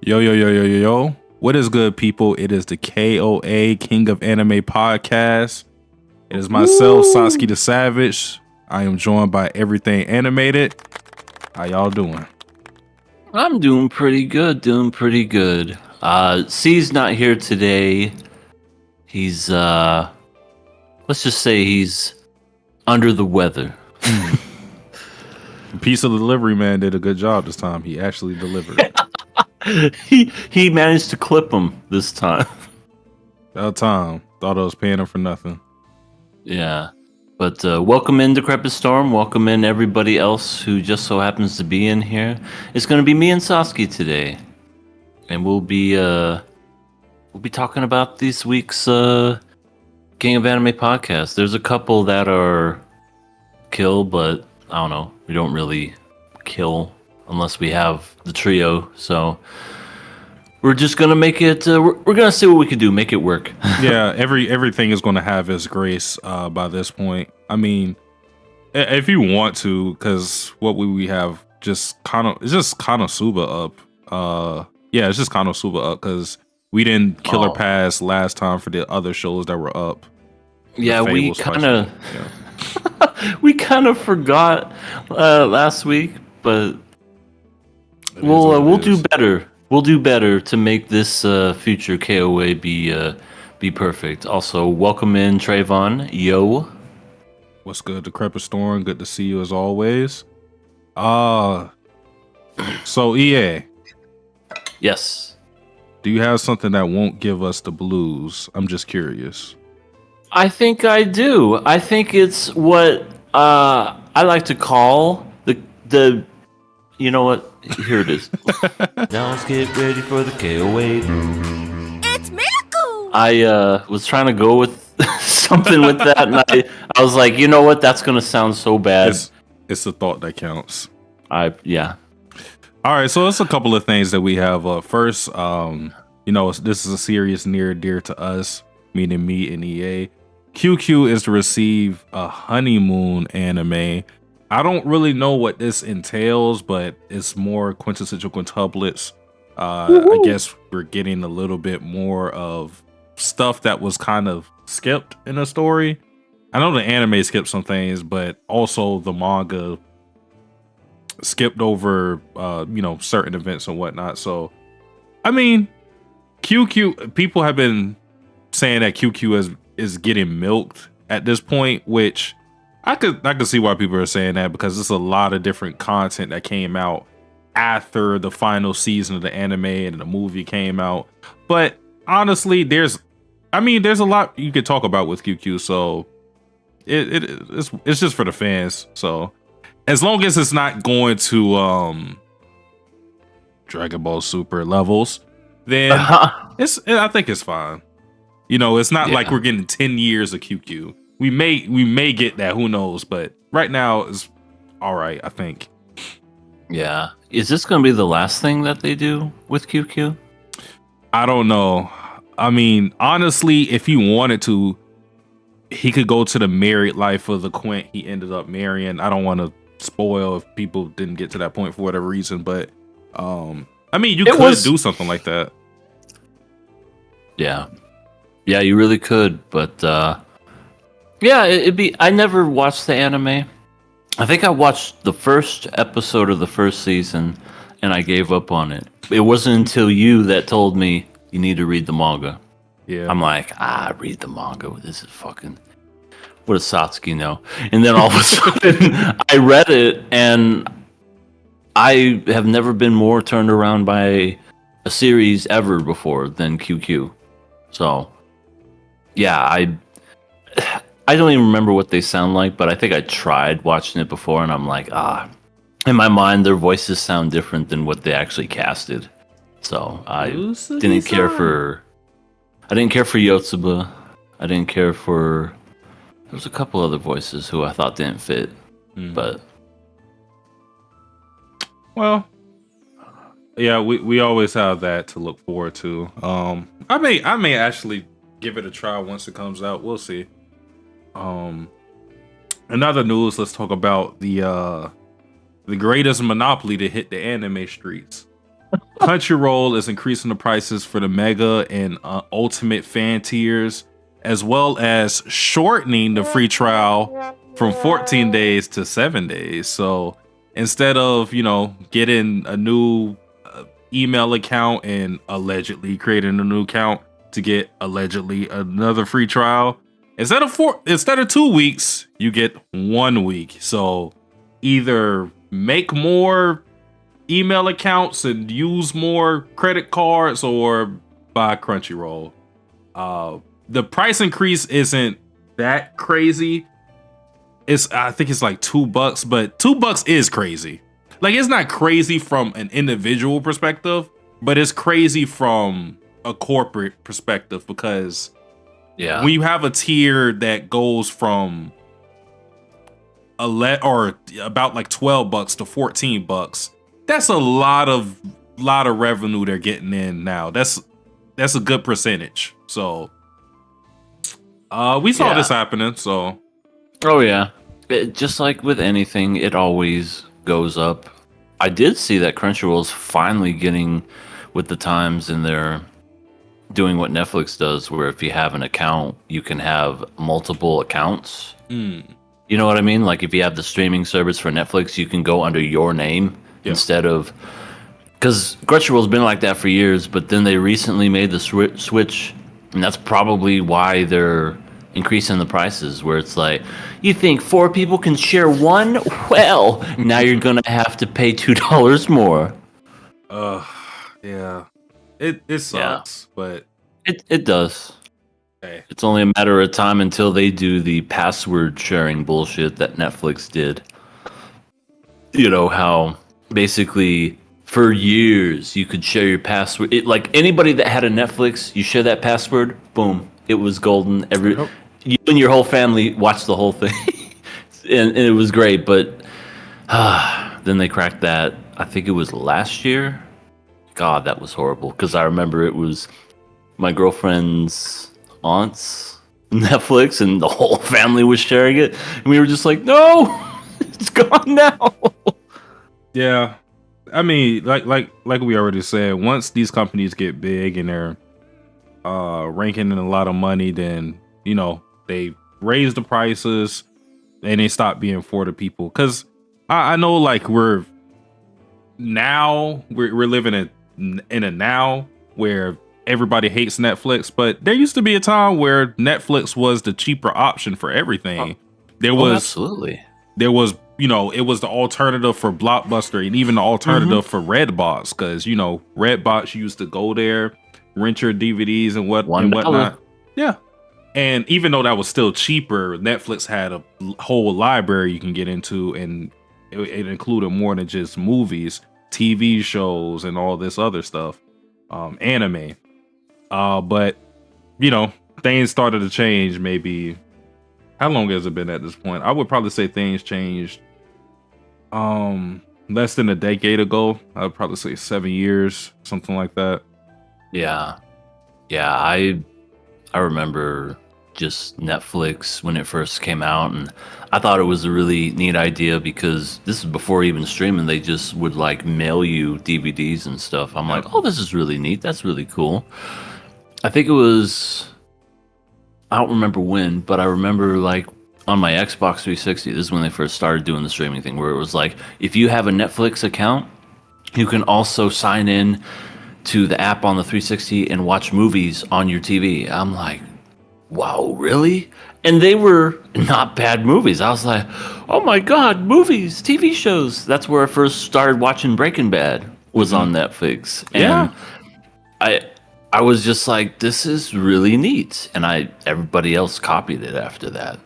Yo, yo, yo, yo, yo, yo. What is good, people? It is the KOA King of Anime podcast. It is myself, Satsuki the Savage. I am joined by Everything Animated. How y'all doing? I'm doing pretty good, C's not here today. He's, let's just say he's under the weather. Piece of the delivery man did a good job this time. He actually delivered. He managed to clip him this time. That time. Thought I was paying him for nothing. Yeah. But welcome in, Decrepit Storm. Welcome in everybody else who just so happens to be in here. It's going to be me and Satsuki today. And we'll be talking about this week's King of Anime podcast. There's a couple that are kill, but I don't know. We don't really kill unless we have the trio. So we're just gonna make it. We're gonna see what we can do. Make it work. Yeah, everything is gonna have its grace by this point. I mean, if you want to, because what we have it's just KonoSuba up. Yeah, it's just KonoSuba up because we didn't Killer Pass last time for the other shows that were up. Yeah, we kind of we kind of forgot last week, but we'll do better. We'll do better to make this future KOA be perfect. Also, welcome in Trayvon. Yo. What's good, Decrepit Storm? Good to see you as always. So EA. Yes. Do you have something that won't give us the blues? I'm just curious. I think I do. I think it's what I like to call the. You know what? Here it is. Now let's get ready for the KOA. It's Miracle! I was trying to go with something with that, and I was like, you know what? That's gonna sound so bad. It's the thought that counts. Yeah. All right, so it's a couple of things that we have. First, this is a series near and dear to us, meaning me and EA. QQ is to receive a honeymoon anime. I don't really know what this entails, but it's more quintessential quintuplets. I guess we're getting a little bit more of stuff that was kind of skipped in the story. I know the anime skipped some things, but also the manga skipped over, certain events and whatnot. So, I mean, QQ, people have been saying that QQ is getting milked at this point, which I could see why people are saying that, because there's a lot of different content that came out after the final season of the anime and the movie came out. But honestly, there's a lot you could talk about with QQ. So it's just for the fans. So as long as it's not going to Dragon Ball Super levels, then I think it's fine. It's not like we're getting 10 years of QQ. We may get that, who knows, but right now it's all right, I think. Yeah. Is this going to be the last thing that they do with QQ? I don't know. I mean, honestly, if he wanted to, he could go to the married life of the Quint he ended up marrying. I don't want to spoil if people didn't get to that point for whatever reason, but you could do something like that. Yeah. Yeah, you really could, but yeah, it'd be. I never watched the anime. I think I watched the first episode of the first season, and I gave up on it. It wasn't until you that told me you need to read the manga. Yeah, I'm like, read the manga. This is fucking. What does Satsuki know? And then all of a sudden, I read it, and I have never been more turned around by a series ever before than QQ. So, yeah, I don't even remember what they sound like, but I think I tried watching it before, and I'm like, in my mind, their voices sound different than what they actually casted. So I didn't care for Yotsuba. I didn't care for. There was a couple other voices who I thought didn't fit, but well, yeah, we always have that to look forward to. I may actually give it a try once it comes out. We'll see. In other news, let's talk about the greatest monopoly to hit the anime streets. Crunchyroll is increasing the prices for the Mega and Ultimate fan tiers, as well as shortening the free trial from 14 days to 7 days. So instead of, getting a new email account and allegedly creating a new account to get allegedly another free trial, instead of 2 weeks, you get 1 week. So either make more email accounts and use more credit cards or buy Crunchyroll. The price increase isn't that crazy. I think it's like $2, but $2 is crazy. Like, it's not crazy from an individual perspective, but it's crazy from a corporate perspective, because when you have a tier that goes from about like $12 to $14, that's a lot of revenue they're getting in now. That's a good percentage. So we saw this happening. So just like with anything, it always goes up. I did see that Crunchyroll's finally getting with the times, and they're doing what Netflix does, where if you have an account, you can have multiple accounts. You know what I mean? Like, if you have the streaming service for Netflix, you can go under your name instead of, because Crunchyroll's been like that for years, but then they recently made the switch, and that's probably why they're increasing the prices, where it's like, you think 4 people can share one? Well, now you're gonna have to pay $2 more. Yeah, it sucks, but it does. Hey. It's only a matter of time until they do the password sharing bullshit that Netflix did. You know how basically for years you could share your password. Like anybody that had a Netflix, you share that password, boom, it was golden. You and your whole family watched the whole thing, and it was great. But then they cracked that. I think it was last year. God, that was horrible, because I remember it was my girlfriend's aunt's Netflix, and the whole family was sharing it, and we were just like, no, it's gone now. Yeah, I mean, like we already said, once these companies get big and they're ranking in a lot of money, then they raise the prices and they stop being for the people. Because I know, like, we're living in a now where everybody hates Netflix, but there used to be a time where Netflix was the cheaper option for everything. Absolutely. There was, it was the alternative for Blockbuster, and even the alternative for Redbox, because Redbox, you used to go there, rent your DVDs and whatnot. Yeah. And even though that was still cheaper, Netflix had a whole library you can get into, and it included more than just movies, TV shows, and all this other stuff, anime. But things started to change. Maybe, how long has it been at this point? I would probably say things changed less than a decade ago. I would probably say 7 years, something like that. Yeah. I remember just Netflix when it first came out, and I thought it was a really neat idea, because this is before even streaming. They just would like mail you DVDs and stuff. I'm like, oh, this is really neat. That's really cool. I think it was, I don't remember when, but I remember like on my Xbox 360, this is when they first started doing the streaming thing, where it was like, if you have a Netflix account, you can also sign in to the app on the 360 and watch movies on your TV. I'm like, wow, really? And they were not bad movies. I was like, oh my God, movies, TV shows. That's where I first started watching Breaking Bad, was on Netflix. And I was just like, this is really neat. And everybody else copied it after that.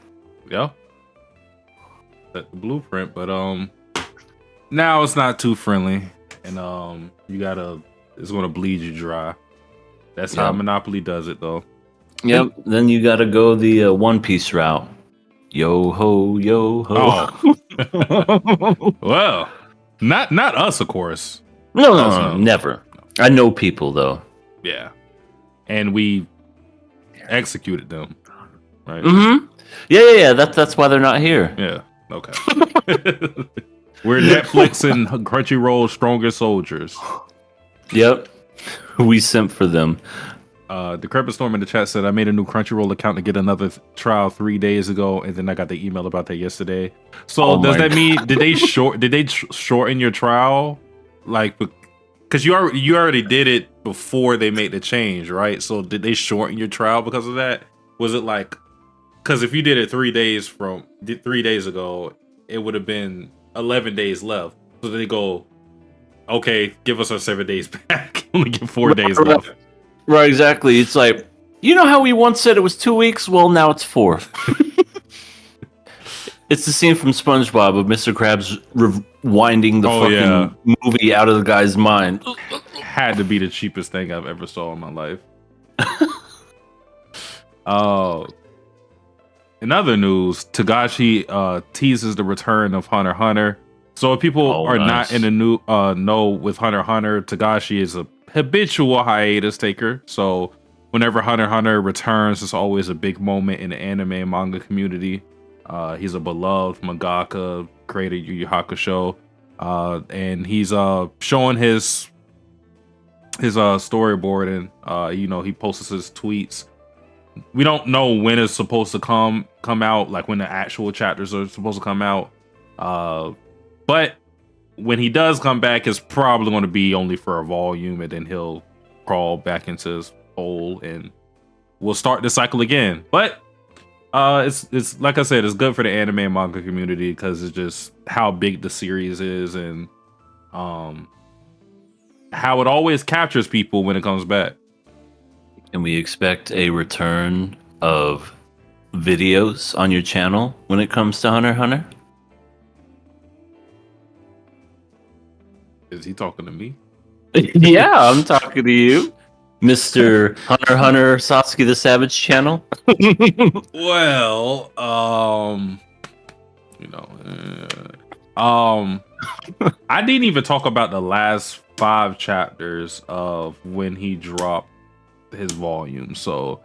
Yeah. That's the blueprint, but now it's not too friendly, and it's gonna bleed you dry. That's how Monopoly does it, though. Yep. Then you gotta go the One Piece route. Yo ho, yo ho. Oh. Well, not us, of course. No, never. I know people though. Yeah, and we executed them, right? Mm-hmm. Yeah. That's why they're not here. Yeah. Okay. We're Netflix and Crunchyroll stronger soldiers. Yep. We simp for them. Decrepit Storm in the chat said, I made a new Crunchyroll account to get another trial 3 days ago, and then I got the email about that yesterday. So Oh does my that mean did they shorten your trial? Like, because you already did it before they made the change, right? So did they shorten your trial because of that? Was it like, because if you did it 3 days from 3 days ago, it would have been 11 days left. So they go, okay, give us our 7 days back. Only get 4 days left. Right, exactly. It's like, you know how we once said it was 2 weeks? Well, now it's 4. It's the scene from SpongeBob of Mr. Krabs rewinding the movie out of the guy's mind. Had to be the cheapest thing I've ever saw in my life. In other news, Tagashi teases the return of Hunter x Hunter. So if people are not in the new know with Hunter x Hunter, Tagashi is a habitual hiatus taker. So whenever Hunter x Hunter returns, it's always a big moment in the anime and manga community. He's a beloved mangaka, created Yu Yu Hakusho, and he's showing his storyboard, and he posts his tweets. We don't know when it's supposed to come out, like when the actual chapters are supposed to come out. But when he does come back, it's probably going to be only for a volume, and then he'll crawl back into his hole, and we'll start the cycle again. But it's like I said, it's good for the anime and manga community because it's just how big the series is, and how it always captures people when it comes back. And we expect a return of videos on your channel when it comes to Hunter x Hunter? Is he talking to me? Yeah, I'm talking to you, Mr. Hunter x Hunter Sasuke the Savage channel. Well, I didn't even talk about the last 5 chapters of when he dropped his volume. So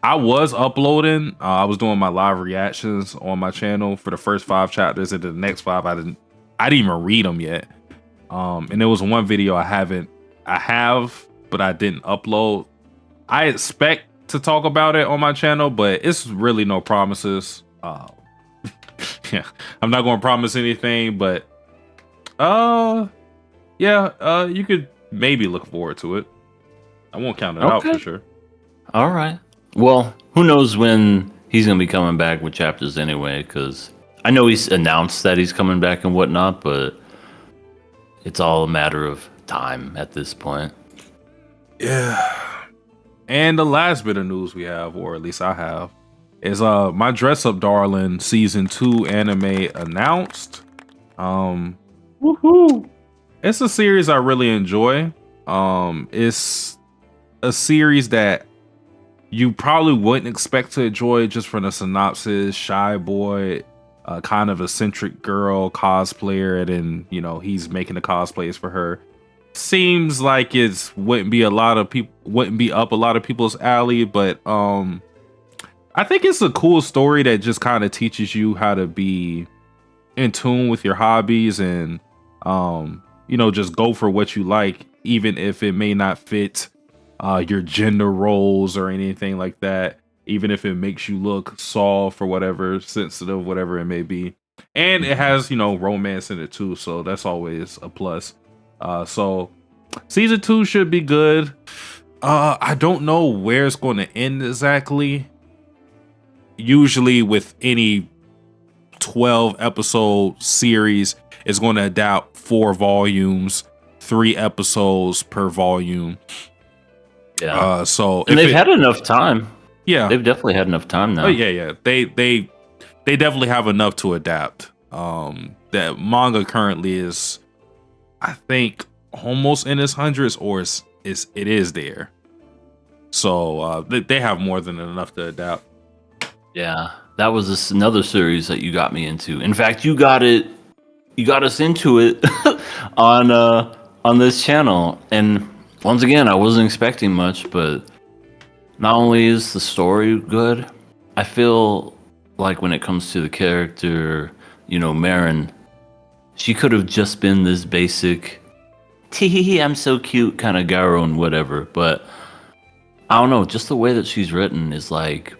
I was uploading. I was doing my live reactions on my channel for the first 5 chapters, and the next 5 I didn't even read them yet. And there was one video I have, but I didn't upload. I expect to talk about it on my channel, but it's really no promises. Yeah, I'm not going to promise anything, but you could maybe look forward to it. I won't count it out for sure. All right. Well, who knows when he's going to be coming back with chapters anyway, because I know he's announced that he's coming back and whatnot, but it's all a matter of time at this point. Yeah. And the last bit of news we have, or at least I have, is My Dress Up Darling Season 2 anime announced. Woohoo! It's a series I really enjoy. It's a series that you probably wouldn't expect to enjoy just from the synopsis. Shy boy, kind of eccentric girl cosplayer, and then he's making the cosplays for her. Seems like it wouldn't be up a lot of people's alley, but I think it's a cool story that just kind of teaches you how to be in tune with your hobbies, and just go for what you like, even if it may not fit your gender roles or anything like that, even if it makes you look soft or whatever, sensitive, whatever it may be. And it has romance in it too, so that's always a plus. So season 2 should be good. I don't know where it's going to end exactly. Usually with any 12 episode series, it's going to adapt 4 volumes, 3 episodes per volume. Yeah. And they've had enough time. Yeah, they've definitely had enough time now. Oh yeah. They definitely have enough to adapt. That manga currently is, I think, almost in its hundreds, or it is there. So they have more than enough to adapt. Yeah, that was another series that you got me into. In fact, you got us into it on this channel. And once again, I wasn't expecting much, but not only is the story good, I feel like when it comes to the character, Marin, she could have just been this basic tee I'm so cute kind of Garo and whatever. But I don't know, just the way that she's written is like,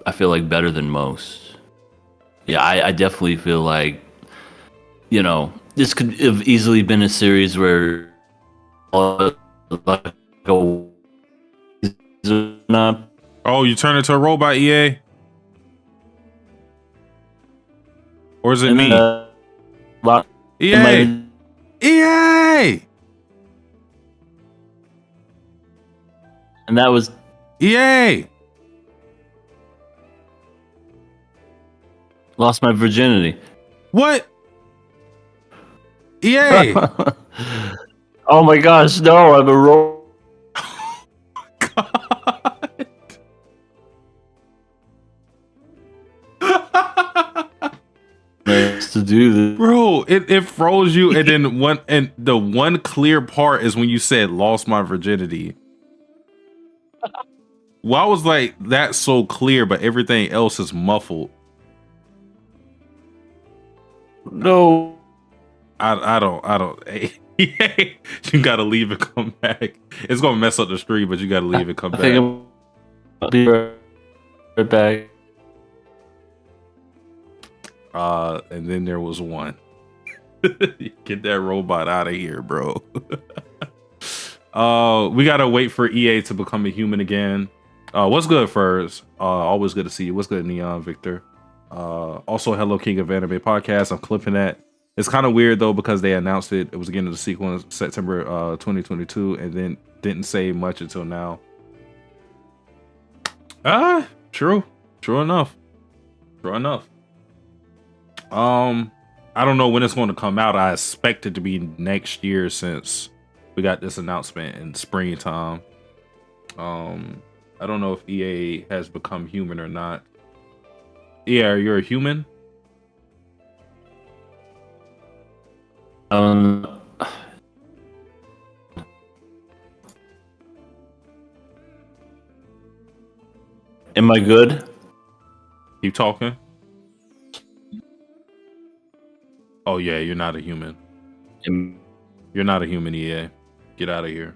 I feel like better than most. Yeah, I definitely feel like, this could have easily been a series where like not. Oh, you turn into a robot, EA? Or is it me? EA! EA! And that was EA! lost my virginity. What? EA! Oh my gosh, no, I'm a robot. To do this, bro, it froze you, and then the one clear part is when you said lost my virginity. Well, I was like, that's so clear, but everything else is muffled. No, I don't. Hey, you gotta leave and come back. It's gonna mess up the stream, but you gotta leave and come back. I'll be right back. And then there was one. Get that robot out of here, bro. We gotta wait for EA to become a human again. What's good, Furs? Always good to see you. What's good, Neon Victor? Also, hello, King of Anime Podcast. I'm clipping that. It's kind of weird though because they announced it. It was again in the sequence September 2022, and then didn't say much until now. True enough. I don't know when it's going to come out. I expect it to be next year since we got this announcement in springtime. I don't know if EA has become human or not. Yeah, you're a human? Am I good? You talking? Oh yeah, you're not a human. You're not a human, EA. Get out of here.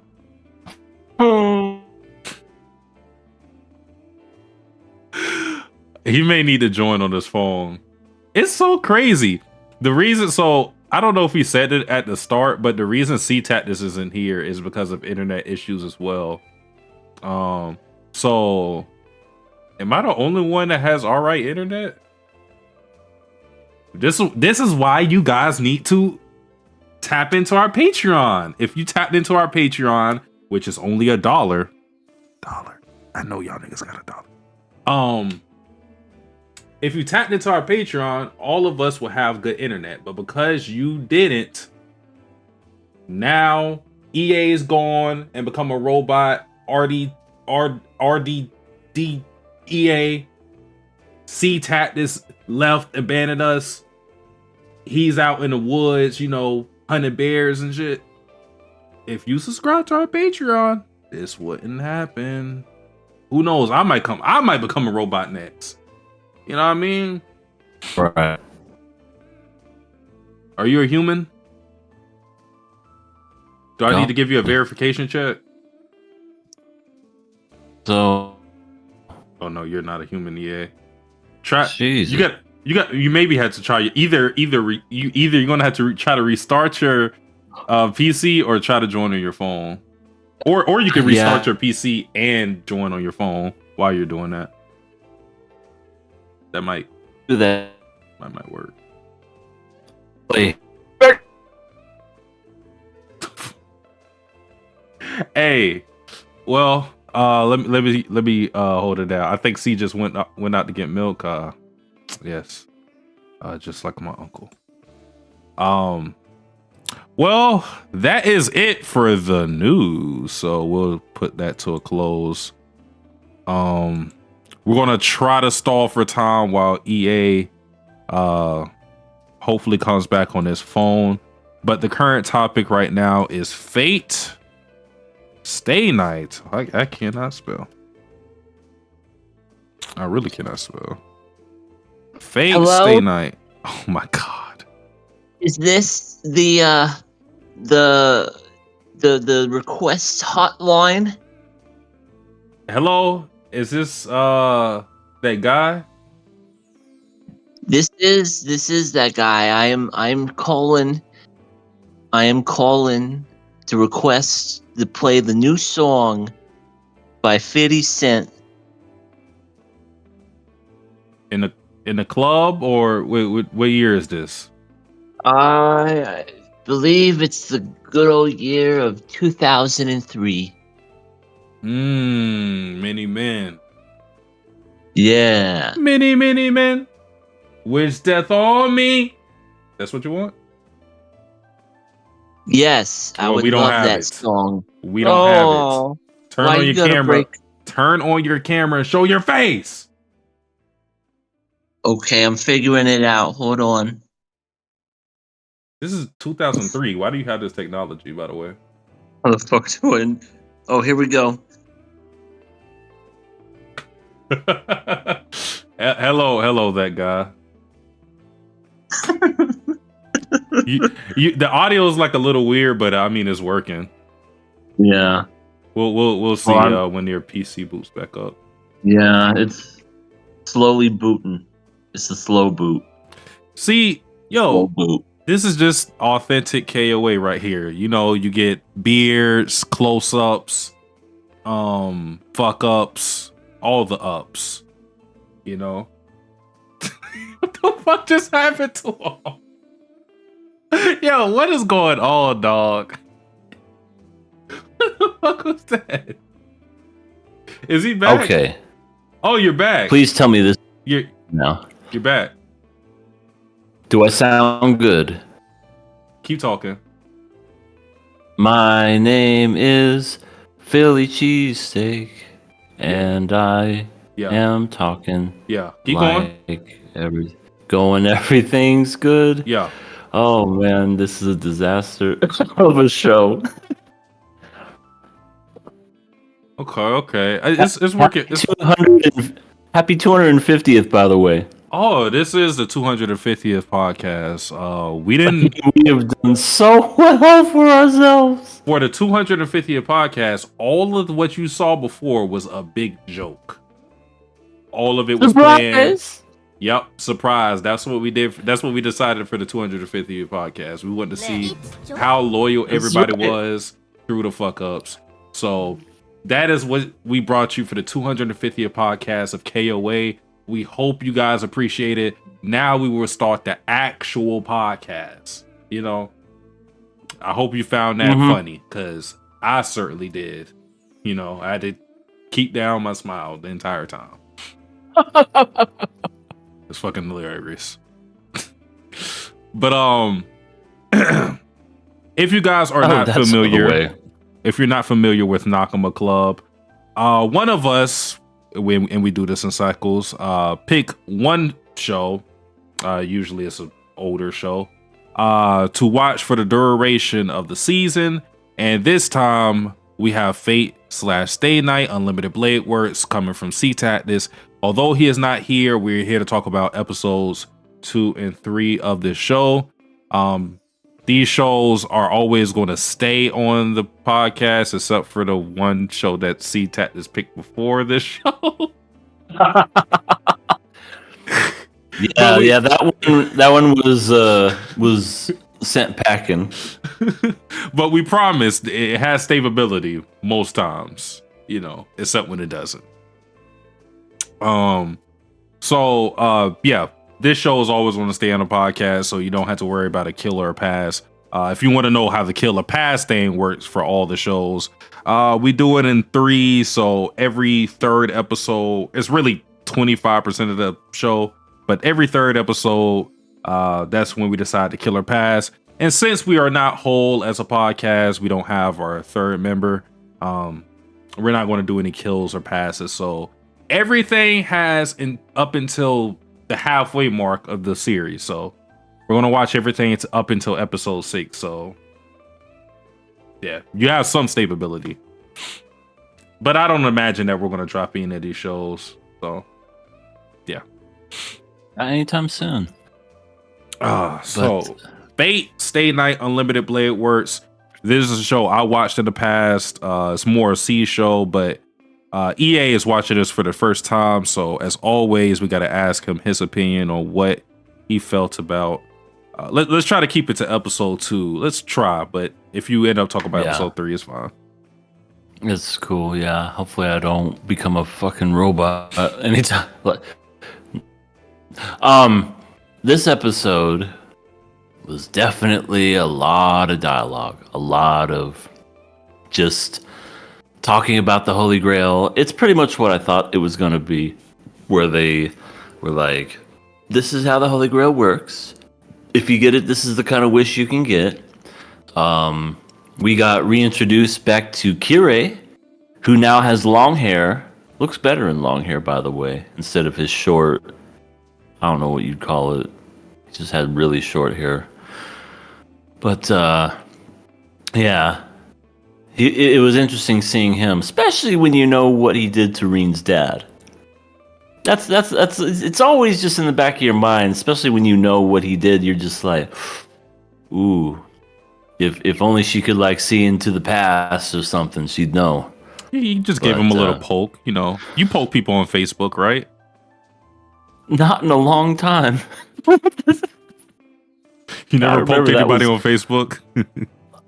He may need to join on his phone. It's so crazy. I don't know if he said it at the start, but the reason C-Tactus isn't here is because of internet issues as well. So am I the only one that has alright internet? This is why you guys need to tap into our Patreon. If you tapped into our Patreon, which is only $1. I know y'all niggas got $1. If you tapped into our Patreon, all of us will have good internet. But because you didn't, now EA is gone and become a robot. EA. C-Tactus left, abandoned us. He's out in the woods, hunting bears and shit. If you subscribe to our Patreon, this wouldn't happen. Who knows? I might become a robot next. You know what I mean? Right. Are you a human? Do I need to give you a verification check? So. Oh no, you're not a human, EA. Try. Jesus. You maybe had to try. Either you're gonna have to try to restart your PC or try to join on your phone, or you can restart your PC and join on your phone while you're doing that. That might do that. Might work. Wait. Hey, well, let me hold it down. I think C just went out to get milk. Yes, just like my uncle. Well, that is it for the news. So we'll put that to a close. We're gonna try to stall for time while EA hopefully comes back on his phone. But the current topic right now is Fate Stay Night. I cannot spell. I really cannot spell. Fate Hello? Stay Night. Oh my god. Is this the the request hotline. Hello, is this that guy? This is that guy. I'm calling. I am calling to request to play the new song by 50 Cent. In the club, or what year is this? I believe it's the good old year of 2003. Many men. Yeah. Many men. Wish death on me. That's what you want? Yes, I Well, would we don't love have that it. song. We don't have it. Oh, Turn why on you your gotta camera. break- Turn on your camera and show your face. Okay, I'm figuring it out. Hold on. This is 2003. Why do you have this technology, by the way? How the fuck doing? Oh, here we go. Hello, that guy. The audio is like a little weird, but I mean it's working. Yeah. We'll see when your PC boots back up. Yeah, it's slowly booting. It's a slow boot. See, Slow boot. this is just authentic KOA right here. You know, you get beards, close-ups, fuck ups, all the ups. You know? What the fuck just happened to him? Yo, what is going on, dog? What the fuck was that? Is he back? Okay. Oh, you're back. Please tell me this. You're No. back. Do I sound good? Keep talking. My name is Philly Cheesesteak, and I Yeah. am talking Yeah. Keep going. like everything's good. Yeah. Oh man, this is a disaster of a show. Okay. It's working. It's, 200 happy 250th, by the way. oh, this is the 250th podcast. We didn't We have done so well for ourselves. for the 250th podcast. All of what you saw before was a big joke. All of it was planned. Yep, surprise. That's what we did. That's what we decided for the 250th podcast. We wanted to see how loyal everybody was through the fuck ups. So that is what we brought you for the 250th podcast of KOA. We hope you guys appreciate it. Now we will start the actual podcast. You know, I hope you found that funny, because I certainly did. You know, I had to keep down my smile the entire time. It's fucking hilarious. But if you guys are not familiar, if you're not familiar with Nakama Club, one of us, and we do this in cycles, pick one show, usually it's an older show, to watch for the duration of the season. And this time we have Fate/Stay Night Unlimited Blade Works coming from CTAT. Although he is not here, we're here to talk about episodes 2 and 3 of this show. These shows are always going to stay on the podcast, except for the one show that CTAT is picked before this show. Yeah, that one was sent packing. But we promised it has stability most times, you know, except when it doesn't. Yeah, this show is always going to stay on the podcast, so you don't have to worry about a kill or a pass. If you want to know how the kill or pass thing works for all the shows, we do it in 3. So every third episode, it's really 25% of the show, but every third episode, that's when we decide to kill or pass. And since we are not whole as a podcast, we don't have our third member. We're not going to do any kills or passes. So everything has up until the halfway mark of the series. So we're going to watch everything up until episode 6. So yeah, you have some stability, but I don't imagine that we're going to drop any of these shows. So yeah, Not anytime soon. So Fate/Stay Night Unlimited Blade Works. this is a show I watched in the past. It's more a C show, but EA is watching this for the first time. So as always, we got to ask him his opinion on what he felt about. Let's try to keep it to episode 2. Let's try, but if you end up talking about episode 3, it's fine. It's cool, yeah. Hopefully I don't become a fucking robot anytime. This episode was definitely a lot of dialogue, a lot of just talking about the Holy Grail. It's pretty much what I thought it was going to be, where they were like, this is how the Holy Grail works. If you get it, this is the kind of wish you can get. We got reintroduced back to Kirei, who now has long hair. Looks better in long hair, by the way, instead of his short, I don't know what you'd call it. He just had really short hair. But, yeah. It was interesting seeing him, especially when you know what he did to Reen's dad. That's it's always just in the back of your mind, especially when you know what he did. You're just like, ooh, if only she could like see into the past or something, she'd know. You just gave him a little poke, you know. You poke people on Facebook, right? Not in a long time. You never poked anybody on Facebook?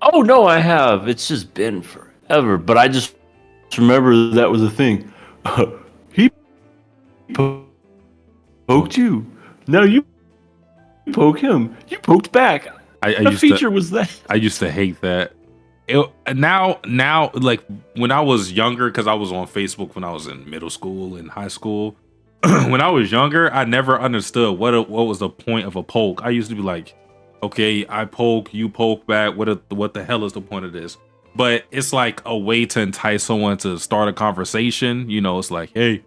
Oh no, I have. It's just been forever. But I just remember that was a thing. He poked you. Now you poke him. You poked back. What feature was that? I used to hate that. Now, like when I was younger, because I was on Facebook when I was in middle school and high school. When I was younger, I never understood what was the point of a poke. I used to be like, okay, I poke, you poke back. What the hell is the point of this? But it's like a way to entice someone to start a conversation. You know, it's like, hey,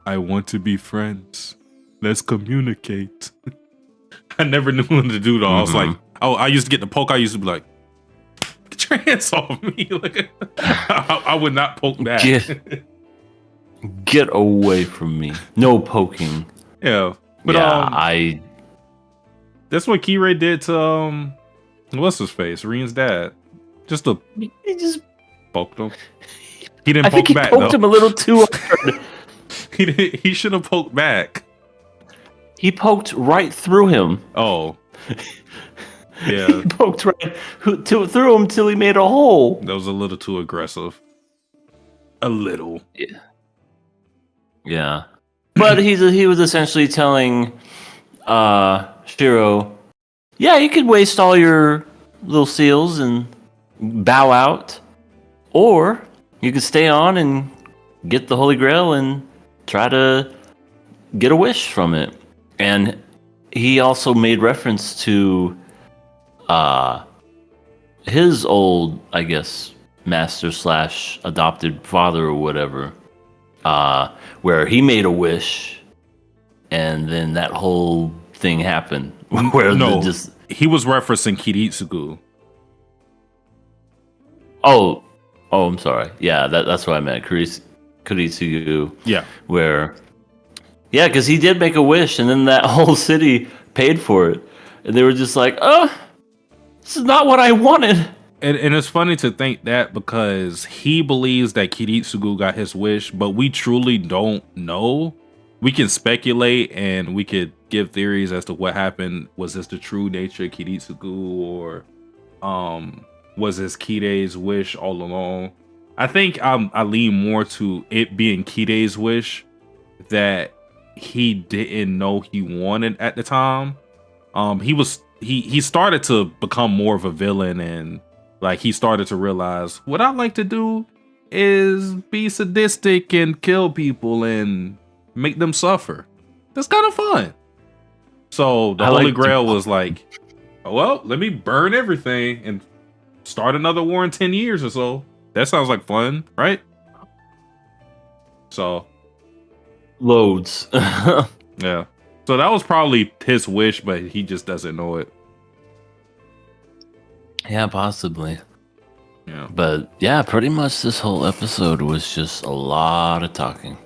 I want to be friends. Let's communicate. I never knew what to do though. I was like, oh, I used to get the poke. I used to be like, get your hands off me. Like, I would not poke back. Get away from me. No poking. Yeah. But that's what Kirei did to what's his face? Reen's dad. He just poked him. He didn't poke back. He poked him a little too hard. He should have poked back. He poked right through him. Oh. Yeah. He poked right through him till he made a hole. That was a little too aggressive. A little. Yeah. Yeah. But he was essentially telling Shiro, yeah, you could waste all your little seals and bow out, or you could stay on and get the Holy Grail and try to get a wish from it. And he also made reference to his old, I guess, master / adopted father or whatever, where he made a wish and then that whole thing happened. Where he was referencing Kiritsugu. Oh, I'm sorry. Yeah, that's what I meant. Kiritsugu. Yeah. Because he did make a wish, and then that whole city paid for it. And they were just like, this is not what I wanted. And it's funny to think that because he believes that Kiritsugu got his wish, but we truly don't know. We can speculate and we could give theories as to what happened. Was this the true nature of Kiritsugu, or was this Kirei's wish all along? I think I lean more to it being Kirei's wish that he didn't know he wanted at the time. He started to become more of a villain, and like he started to realize what I like to do is be sadistic and kill people and make them suffer. That's kind of fun. So the Holy Grail was like, oh, well, let me burn everything and start another war in 10 years or so. That sounds like fun, right? So loads. Yeah. So that was probably his wish, but he just doesn't know it. Yeah, possibly. Yeah. But yeah, pretty much this whole episode was just a lot of talking.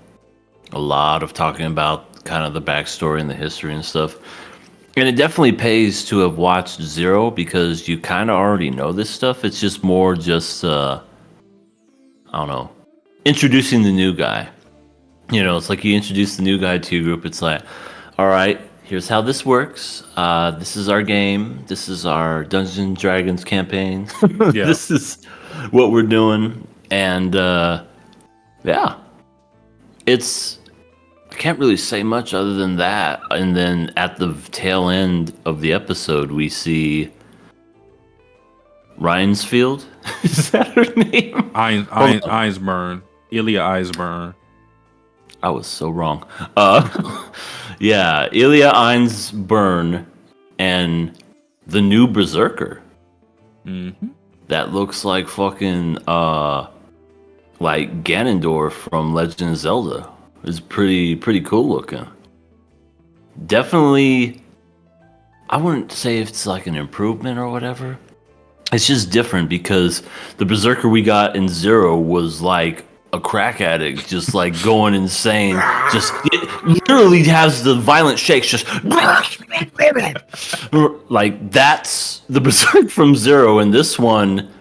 A lot of talking about kind of the backstory and the history and stuff. And it definitely pays to have watched Zero because you kind of already know this stuff. It's just more just, I don't know, introducing the new guy. You know, it's like you introduce the new guy to your group. It's like, all right, here's how this works. This is our game. This is our Dungeons and Dragons campaign. Yeah. This is what we're doing. And yeah, it's, I can't really say much other than that. And then at the tail end of the episode, we see Rhinesfield. Is that her name? Einsburn. Ilya Einsburn. I was so wrong. Yeah, Ilya Einsburn and the new Berserker. Mm-hmm. That looks like fucking like Ganondorf from Legend of Zelda. It's pretty cool looking. Definitely, I wouldn't say it's like an improvement or whatever. It's just different because the Berserker we got in Zero was like a crack addict, just like going insane. Just it literally has the violent shakes, just like that's the Berserk from Zero. And this one,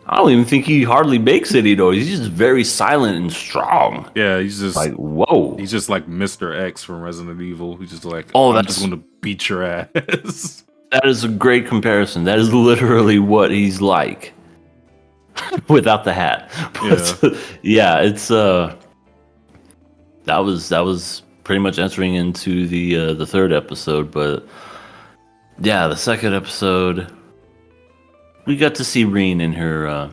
I don't even think he hardly makes any noise. He's just very silent and strong. Yeah, he's just Like, whoa. He's just like Mr. X from Resident Evil. He's just like, Oh, I'm just gonna beat your ass. That is a great comparison. That is literally what he's like. Without the hat. But, yeah, it's that was pretty much entering into the third episode, but yeah, the second episode we got to see Reen in her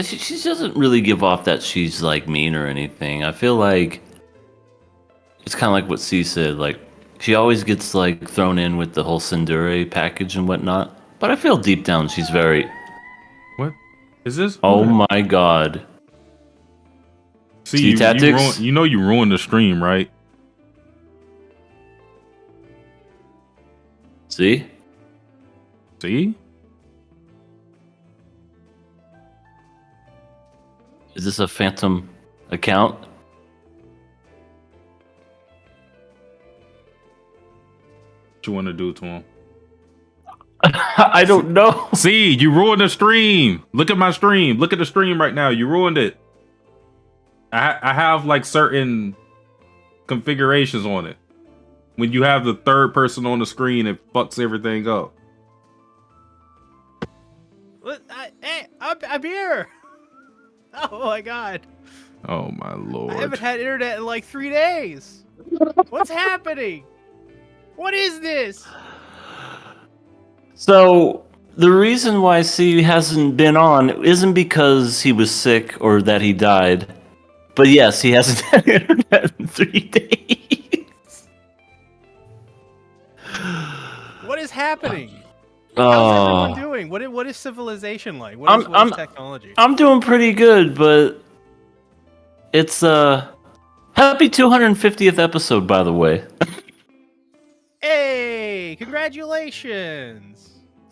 she doesn't really give off that she's like mean or anything. I feel like it's kind of like what C said, like she always gets like thrown in with the whole Sindure package and whatnot, but I feel deep down she's very... What is this? Oh my god. See, tactics? You ruined the stream, right? See? See? Is this a phantom account? What you want to do to him? I don't know. See, you ruined the stream. Look at my stream. Look at the stream right now. You ruined it. I have like certain configurations on it. When you have the third person on the screen, it fucks everything up. What? Hey, I'm here. Oh my god. Oh my lord. I haven't had internet in like 3 days. What's happening? What is this? So, the reason why C hasn't been on isn't because he was sick or that he died. But yes, he hasn't had internet in 3 days. What is happening? Oh. How's everyone doing? What is civilization like? What is technology? I'm doing pretty good, but it's happy 250th episode, by the way. Hey, congratulations!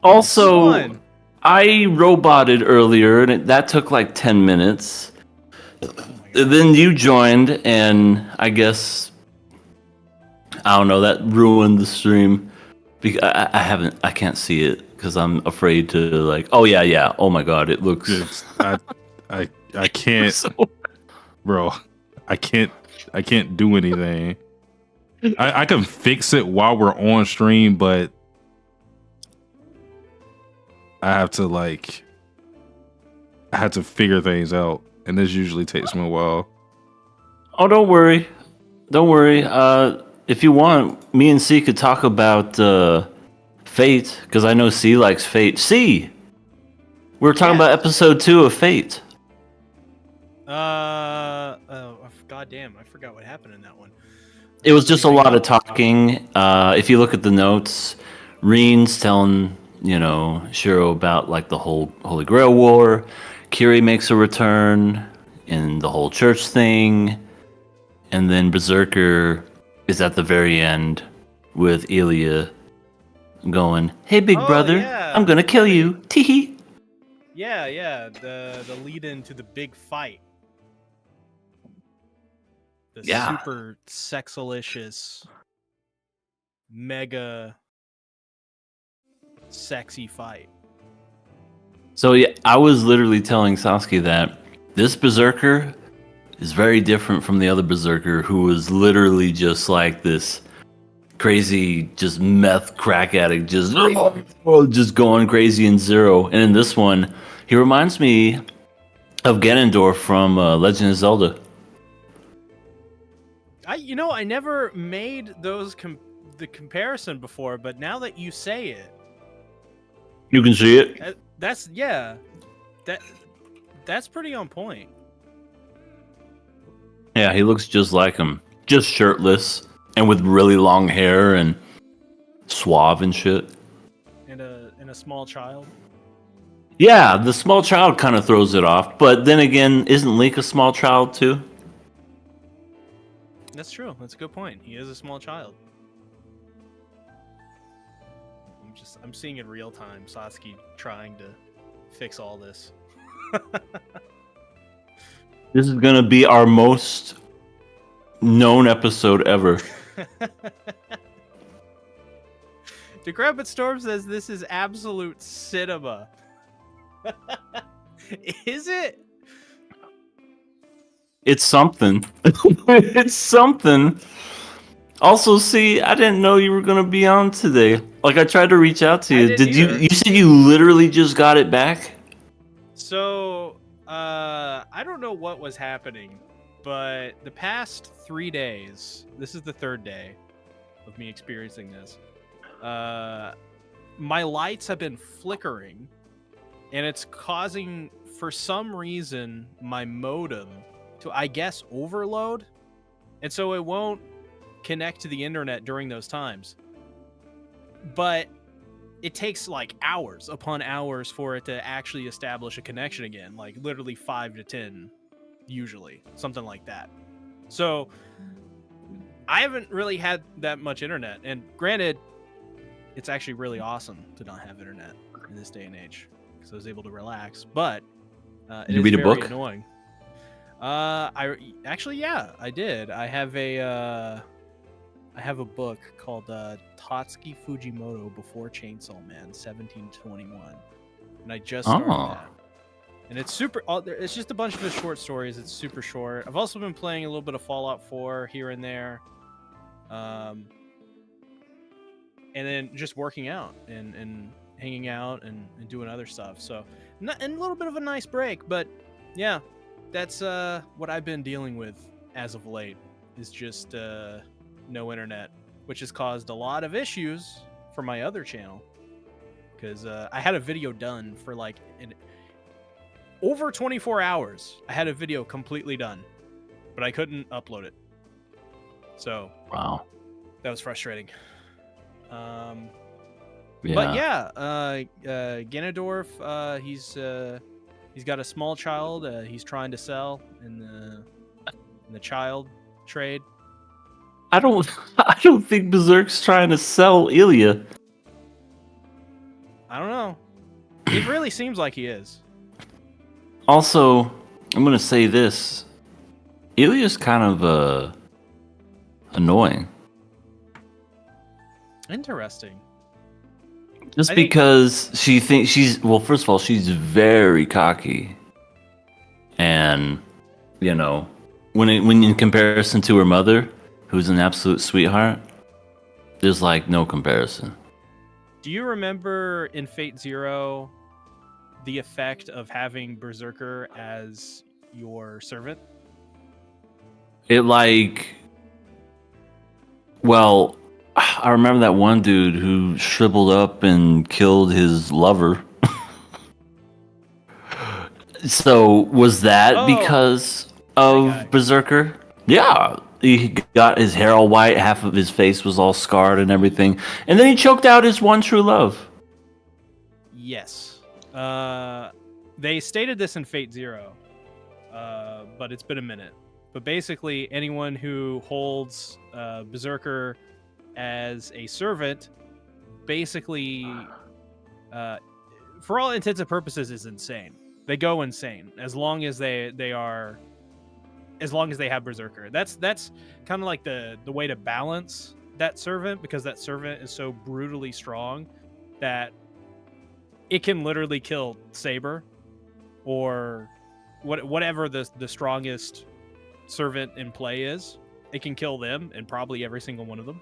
Also, Fun. I roboted earlier, and that took like 10 minutes. Then you joined, and I guess I don't know. That ruined the stream. Because I can't see it because I'm afraid to like. Oh yeah. Oh my god, it looks. I can't, so... bro. I can't do anything. I can fix it while we're on stream, but I have to figure things out, and this usually takes me a while. Oh, don't worry. If you want, me and C could talk about Fate, because I know C likes Fate. C! We're talking about episode 2 of Fate. Goddamn, I forgot what happened in that one. It was just a lot of talking. If you look at the notes, Reen's telling, Shiro about like the whole Holy Grail War. Kiri makes a return in the whole church thing. And then Berserker is at the very end with Ilya going, "Hey, big brother, yeah. I'm gonna kill you." Teehee. Yeah. The lead into the big fight. The super sexalicious mega sexy fight. So yeah, I was literally telling Sasuke that this berserker is very different from the other berserker who was literally just like this crazy, just meth crack addict, just going crazy in Zero. And in this one, he reminds me of Ganondorf from Legend of Zelda. I never made the comparison before, but now that you say it, You can see it. that's pretty on point. Yeah, he looks just like him, just shirtless and with really long hair and suave and shit. And a small child. Yeah, the small child kind of throws it off, but then again, isn't Link a small child too? That's true. That's a good point. He is a small child. I'm seeing in real time Sasuke trying to fix all this. This is gonna be our most known episode ever. Decrepit Storm says this is absolute cinema. Is it? It's something. It's something. Also, see, I didn't know you were gonna be on today. Like, I tried to reach out to I you. didn't Did you? either. You said you literally just got it back. So, I don't know what was happening, but the past 3 days, this is the third day of me experiencing this. My lights have been flickering, and it's causing, for some reason, my modem to, I guess, overload, and so it won't connect to the internet during those times. But it takes like hours upon hours for it to actually establish a connection again, like literally 5 to 10 usually, something like that. So I haven't really had that much internet, and granted, it's actually really awesome to not have internet in this day and age because I was able to relax, but it You is read a very book? annoying. I actually, yeah, I did. I have a book called Tatsuki Fujimoto Before Chainsaw Man 1721, and I just started that. And it's super. It's just a bunch of his short stories. It's super short. I've also been playing a little bit of Fallout 4 here and there, and then just working out and hanging out and doing other stuff. So, and a little bit of a nice break, but yeah, that's what I've been dealing with as of late. Is just no internet, which has caused a lot of issues for my other channel. Because I had a video done for like over 24 hours. I had a video completely done, but I couldn't upload it. So Wow. that was frustrating. Yeah. But yeah, Ganondorf, he's got a small child. He's trying to sell in the child trade. I don't think Berserk's trying to sell Ilya. I don't know. It really seems like he is. Also, I'm gonna say this: Ilya's kind of annoying. Interesting. Just I think- because she thinks first of all, she's very cocky, and when in comparison to her mother, who's an absolute sweetheart, there's like no comparison. Do you remember in Fate Zero the effect of having Berserker as your servant? I remember that one dude who shriveled up and killed his lover. So was that because of Berserker? Yeah. He got his hair all white, half of his face was all scarred and everything. And then he choked out his one true love. Yes. They stated this in Fate Zero, but it's been a minute. But basically, anyone who holds Berserker as a servant, basically, for all intents and purposes, is insane. They go insane as long as they have Berserker. That's kind of like the way to balance that servant because that servant is so brutally strong that it can literally kill Saber or whatever the strongest servant in play is. It can kill them and probably every single one of them.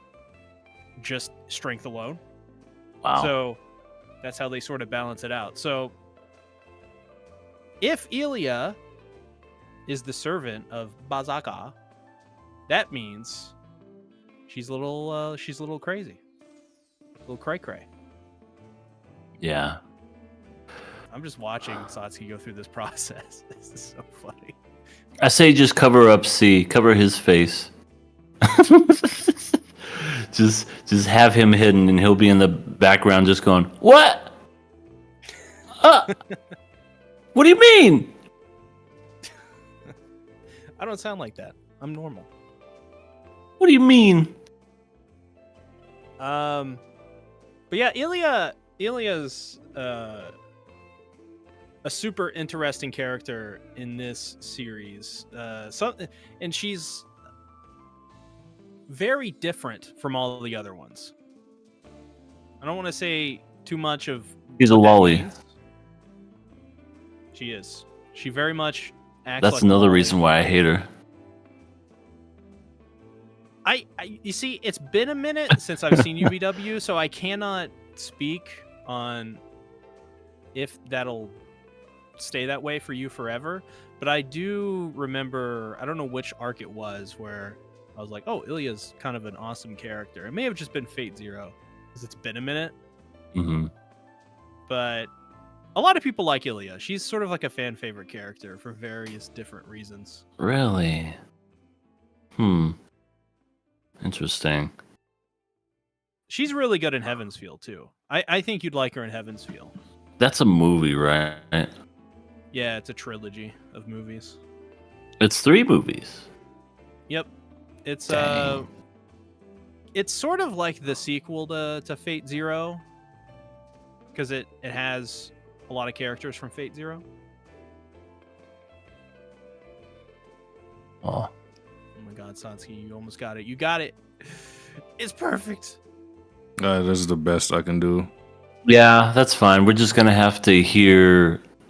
Just strength alone. Wow. So that's how they sort of balance it out. So if Ilya is the servant of Bazaka, that means she's a little crazy. A little cray-cray. Yeah. I'm just watching Satsuki go through this process. This is so funny. I say just cover up C, cover his face. just have him hidden, and he'll be in the background, just going, "What? What do you mean?" I don't sound like that. I'm normal. What do you mean? But yeah, Ilya's a super interesting character in this series. And she's very different from all the other ones. I don't want to say too much of. She's a what that lolly. means. She is. She very much acts. That's like another a lolly. reason why I hate her. You see, it's been a minute since I've seen UVW, so I cannot speak on if that'll stay that way for you forever. But I do remember, I don't know which arc it was, where I was like, oh, Ilya's kind of an awesome character. It may have just been Fate Zero, because it's been a minute. Mm-hmm. But a lot of people like Ilya. She's sort of like a fan favorite character for various different reasons. Really? Interesting. She's really good in Heaven's Feel, too. I think you'd like her in Heaven's Feel. That's a movie, right? Yeah, it's a trilogy of movies. It's 3 movies. Yep. It's Dang. it's sort of like the sequel to Fate Zero, because it has a lot of characters from Fate Zero. Oh. Oh my god, Satsuki, you almost got it. You got it. It's perfect. This is the best I can do. Yeah, that's fine. We're just gonna have to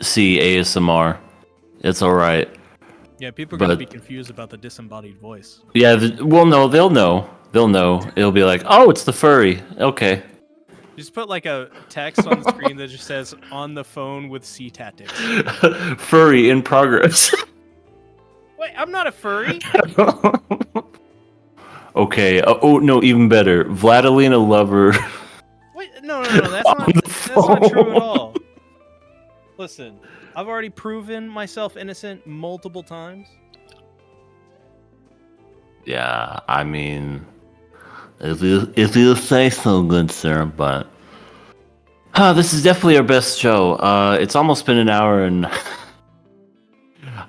see ASMR. It's all right. Yeah, people are gonna But- be confused about the disembodied voice. Yeah. Well, no, they'll know. They'll know. It'll be like, oh, it's the furry. Okay. Just put like a text on the screen that just says "on the phone with C Tactics." Furry in progress. Wait, I'm not a furry. Okay. Oh no, even better. Vladilena Lover. Wait, no, that's not true at all. Listen, I've already proven myself innocent multiple times. Yeah, I mean, if you say so, good sir, but this is definitely our best show. It's almost been an hour, and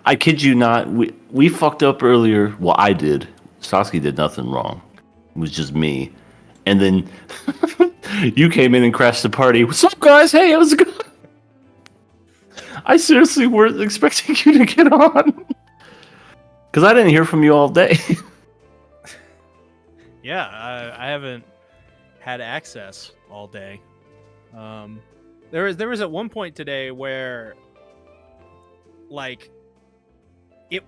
I kid you not, we fucked up earlier. Well, I did. Sasuke did nothing wrong. It was just me. And then you came in and crashed the party. What's up, guys? Hey, how's it going? I seriously weren't expecting you to get on. Because I didn't hear from you all day. Yeah, I haven't had access all day. There was at one point today where, like,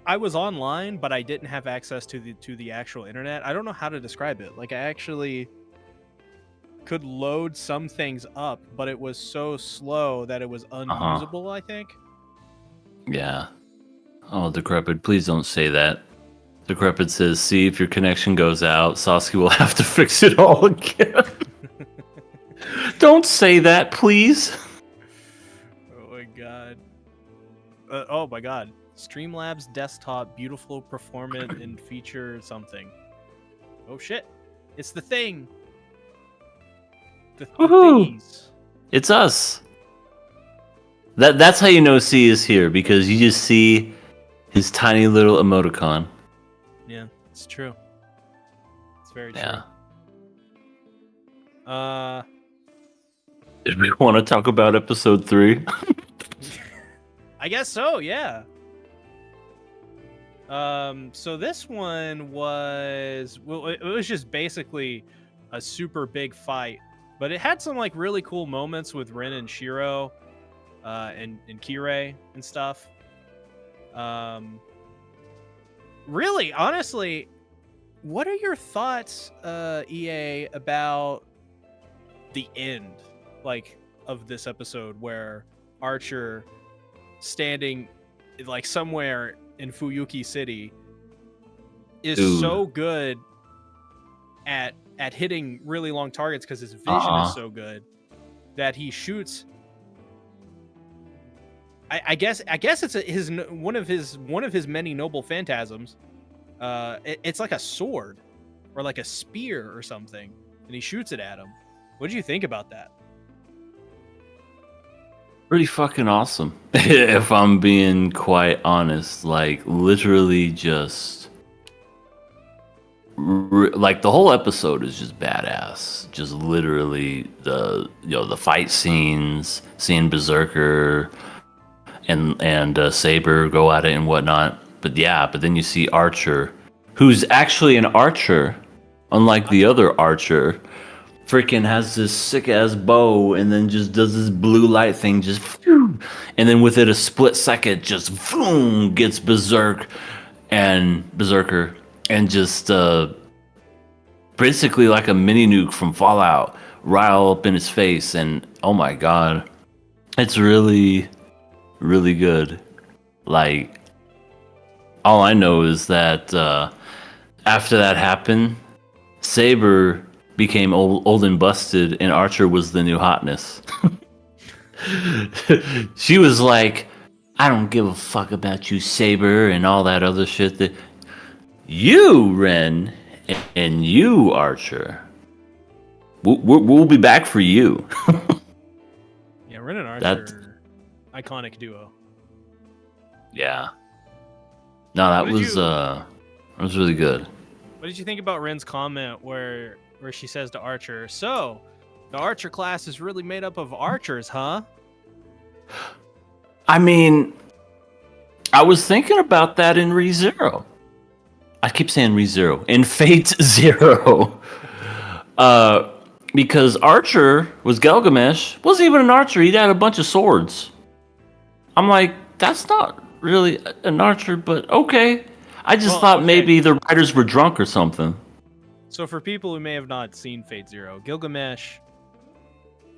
I was online, but I didn't have access to the actual internet. I don't know how to describe it. Like, I actually could load some things up, but it was so slow that it was unusable, I think. Yeah. Oh, Decrepit, please don't say that. Decrepit says, see, if your connection goes out, Sasuke will have to fix it all again. Don't say that, please. Oh my god. Oh my god. Streamlabs desktop, beautiful, performant, and feature something. Oh shit. It's the thing. The Woohoo. thingies. It's us. That's how you know C is here, because you just see his tiny little emoticon. Yeah, it's true. It's very true. Yeah. Did we want to talk about episode 3? I guess so, yeah. So this one was, well, it was just basically a super big fight, but it had some like really cool moments with Rin and Shiro, and Kirei and stuff. Really, honestly, what are your thoughts, EA, about the end, like, of this episode where Archer standing like somewhere in Fuyuki City is Dude. so good at hitting really long targets because his vision is so good that he shoots. I guess it's one of his many noble phantasms. It's like a sword or like a spear or something, and he shoots it at him. What did you think about that? Pretty fucking awesome. If I'm being quite honest, like literally just like the whole episode is just badass. Just literally the fight scenes, seeing Berserker and Saber go at it and whatnot. But then you see Archer, who's actually an archer, unlike the other Archer. Freaking has this sick ass bow and then just does this blue light thing, just phew, and then within a split second, just boom, gets Berserker and just basically like a mini nuke from Fallout right all up in his face. And oh my god, it's really, really good. Like, all I know is that after that happened, Saber became old and busted, and Archer was the new hotness. She was like, I don't give a fuck about you, Saber, and all that other shit. That you, Ren, and you, Archer, we'll be back for you. Yeah, Ren and Archer, iconic duo. Yeah. No, that was really good. What did you think about Ren's comment where she says to Archer, "So, the Archer class is really made up of archers, huh?" I mean, I was thinking about that in ReZero. I keep saying ReZero. In Fate Zero. Because Archer was Gilgamesh, wasn't even an archer, he had a bunch of swords. I'm like, that's not really an archer, but okay. I just thought maybe the writers were drunk or something. So for people who may have not seen Fate Zero, Gilgamesh,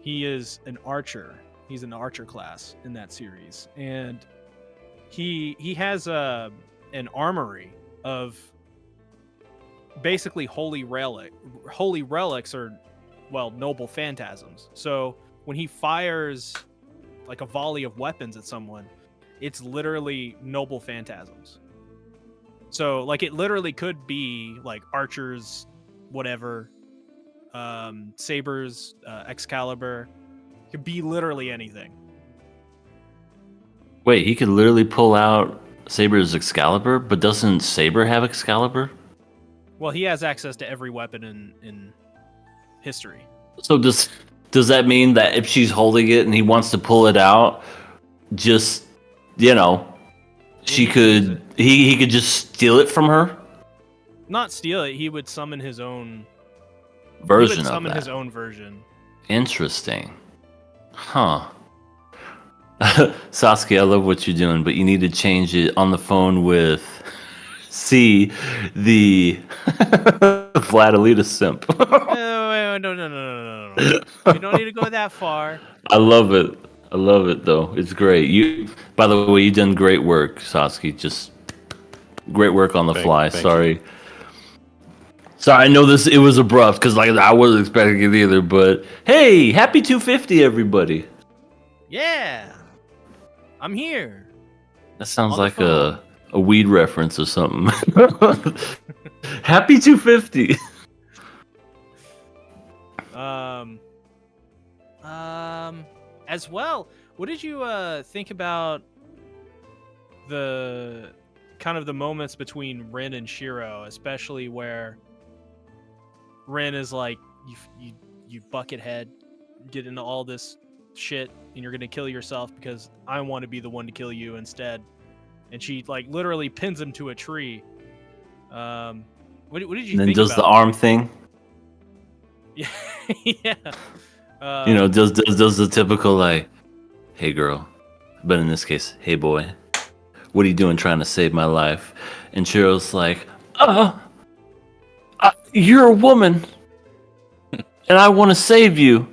he is an archer. He's an archer class in that series, and he has an armory of basically holy relics, or noble phantasms. So when he fires like a volley of weapons at someone, it's literally noble phantasms. So like it literally could be like Archer's whatever, Saber's Excalibur. It could be literally anything. Wait, he could literally pull out Saber's Excalibur, but doesn't Saber have Excalibur? Well, he has access to every weapon in history. So does that mean that if she's holding it and he wants to pull it out, just he could just steal it from her? Not steal it. He would summon his own version his own version. Interesting. Huh. Sasuke, I love what you're doing, but you need to change it on the phone with C, the Vladilita simp. No. You don't need to go that far. I love it though. It's great. By the way, you've done great work, Sasuke. Just great work on the fly. Sorry, I know it was abrupt because I wasn't expecting it either. But hey, happy 250, everybody! Yeah, I'm here. That sounds like a weed reference or something. Happy 250. As well, what did you think about the kind of the moments between Rin and Shiro, especially where Rin is like, you buckethead, get into all this shit and you're gonna kill yourself because I want to be the one to kill you instead. and she like literally pins him to a tree. What did you And then think does the about arm thing. Yeah, yeah. Does the typical like, hey girl, but in this case, hey boy, what are you doing trying to save my life? And Chiro's like, you're a woman, and I want to save you.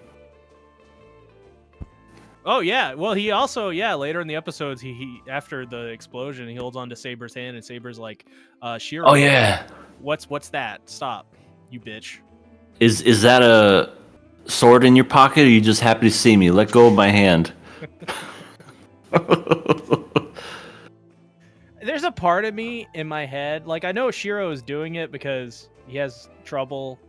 Oh yeah. Well, he also later in the episodes he after the explosion he holds on to Saber's hand and Saber's like, Shiro. Oh yeah, What's that? Stop, you bitch. is that a sword in your pocket? Or are you just happy to see me? Let go of my hand. There's a part of me in my head, like I know Shiro is doing it because he has trouble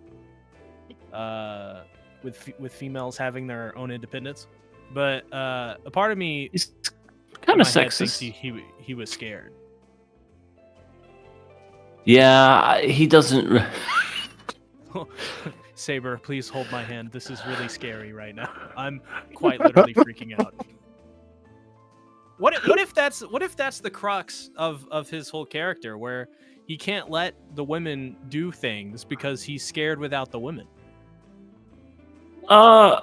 with females having their own independence. But a part of me He's in kind my of head thinks sexist. he was scared. Yeah, he doesn't. Saber, please hold my hand. This is really scary right now. I'm quite literally freaking out. What if that's the crux of his whole character, where he can't let the women do things because he's scared without the women? I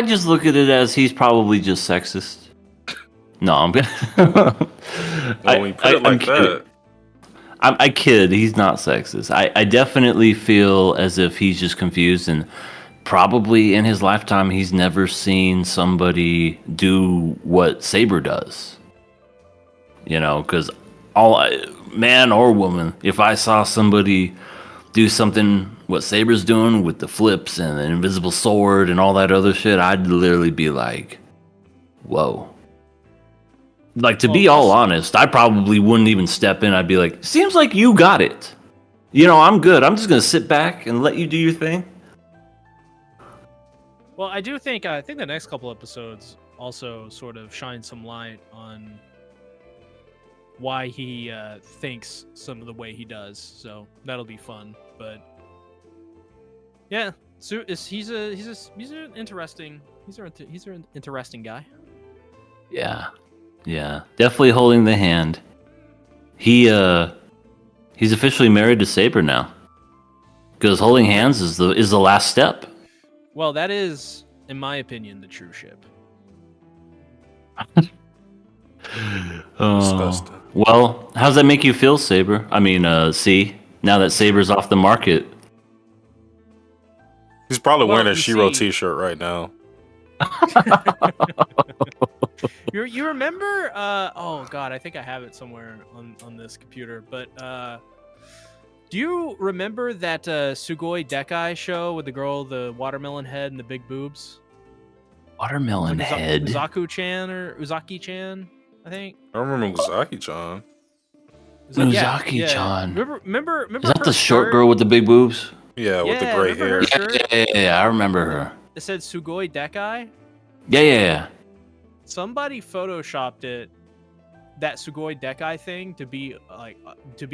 just look at it as he's probably just sexist. No, I'm gonna. Well, when you put it like that, I kid. He's not sexist. I definitely feel as if he's just confused, and probably in his lifetime he's never seen somebody do what Saber does. Because man or woman, if I saw somebody do something what Saber's doing with the flips and the invisible sword and all that other shit, I'd literally be like, whoa. Like, to be all honest, I probably wouldn't even step in. I'd be like, seems like you got it. I'm good. I'm just going to sit back and let you do your thing. Well, I think the next couple episodes also sort of shine some light on why he thinks some of the way he does. So that'll be fun. But yeah, so he's an interesting guy. Yeah, definitely holding the hand. He's officially married to Saber now. Because holding hands is the last step. Well, that is, in my opinion, the true ship. disgusting. Well, how's that make you feel, Saber? I mean, see, now that Saber's off the market. He's probably Well, wearing a you Shiro see- t-shirt right now. You remember? Oh God, I think I have it somewhere on this computer. But do you remember that Sugoi Dekai show with the girl, the watermelon head, and the big boobs? Watermelon Like head. Uzaku-chan or Uzaki-chan, I think. I remember Uzaki-chan. Uzaki-chan. Remember? Is that her the short shirt? girl with the big boobs? Yeah, with the Yeah, gray remember hair. her shirt? Yeah, I remember her. It said Sugoi Dekai. Yeah. Somebody photoshopped it, that Sugoi Dekai thing, to be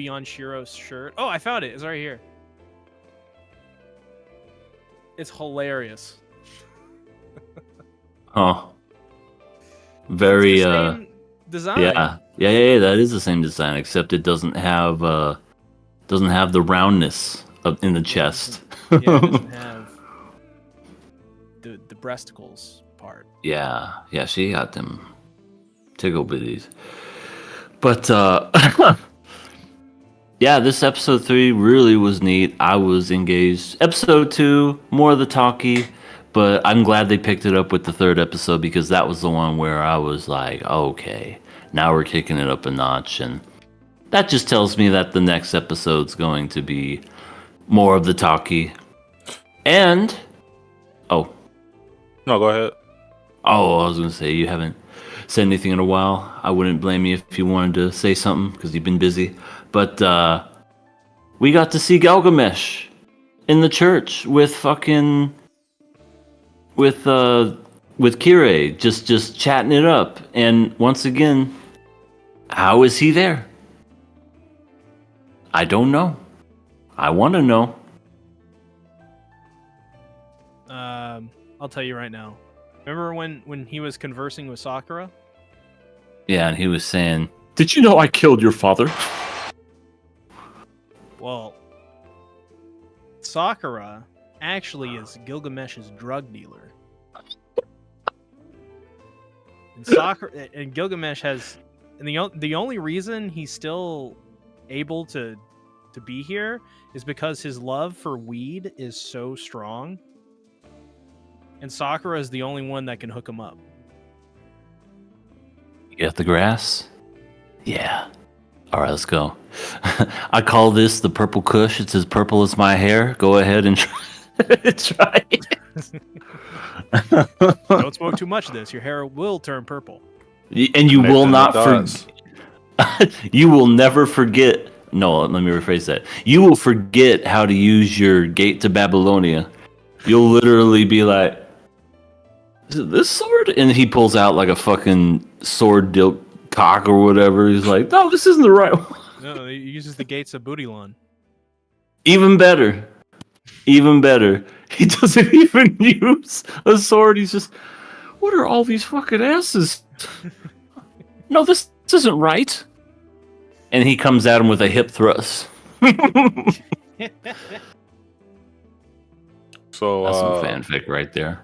on Shiro's shirt. Oh, I found it. It's right here. It's hilarious. Huh. Very It's the same design. Yeah. That is the same design, except it doesn't have the roundness in the chest. Yeah, it doesn't have the breasticles part. Yeah, she got them tickle bitties. But yeah, this episode 3 really was neat. I was engaged. Episode 2, more of the talkie, but I'm glad they picked it up with the third episode, because that was the one where I was like, okay, now we're kicking it up a notch, and that just tells me that the next episode's going to be more of the talkie. And No, go ahead. I was going to say, you haven't said anything in a while. I wouldn't blame you if you wanted to say something, because you've been busy. But we got to see Gilgamesh in the church with Kirei, just chatting it up. And once again, how is he there? I don't know. I want to know. I'll tell you right now. Remember when he was conversing with Sakura? Yeah, and he was saying, "Did you know I killed your father?" Well, Sakura actually is Gilgamesh's drug dealer. And Sakura and Gilgamesh has, and the only reason he's still able to be here is because his love for weed is so strong, and Sakura is the only one that can hook him up. You got the grass? Yeah. All right, let's go. I call this the purple kush. It's as purple as my hair. Go ahead and try it. Don't smoke too much of this. Your hair will turn purple. And you will Nathan not does. you will never forget. No, let me rephrase that. You will forget how to use your gate to Babylonia. You'll literally be like, "Is it this sword?" And he pulls out like a fucking sword dilt cock or whatever. He's like, "No, this isn't the right one." No, he uses the gates of Bootylon. Even better. Even better. He doesn't even use a sword. He's just, "What are all these fucking asses? No, this isn't right." And he comes at him with a hip thrust. So That's some fanfic right there.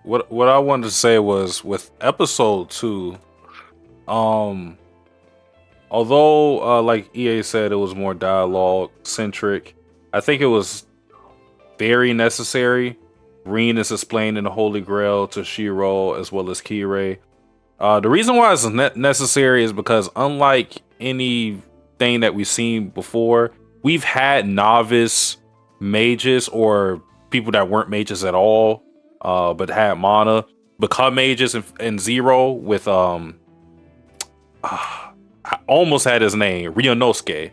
what I wanted to say was with episode 2, although like EA said, it was more dialogue centric. I think it was very necessary. Rin is explaining the Holy Grail to Shiro as well as Kirei. The reason why it's necessary is because unlike anything that we've seen before, we've had novice mages or people that weren't mages at all, but had mana become mages in Zero with I almost had his name, Ryunosuke.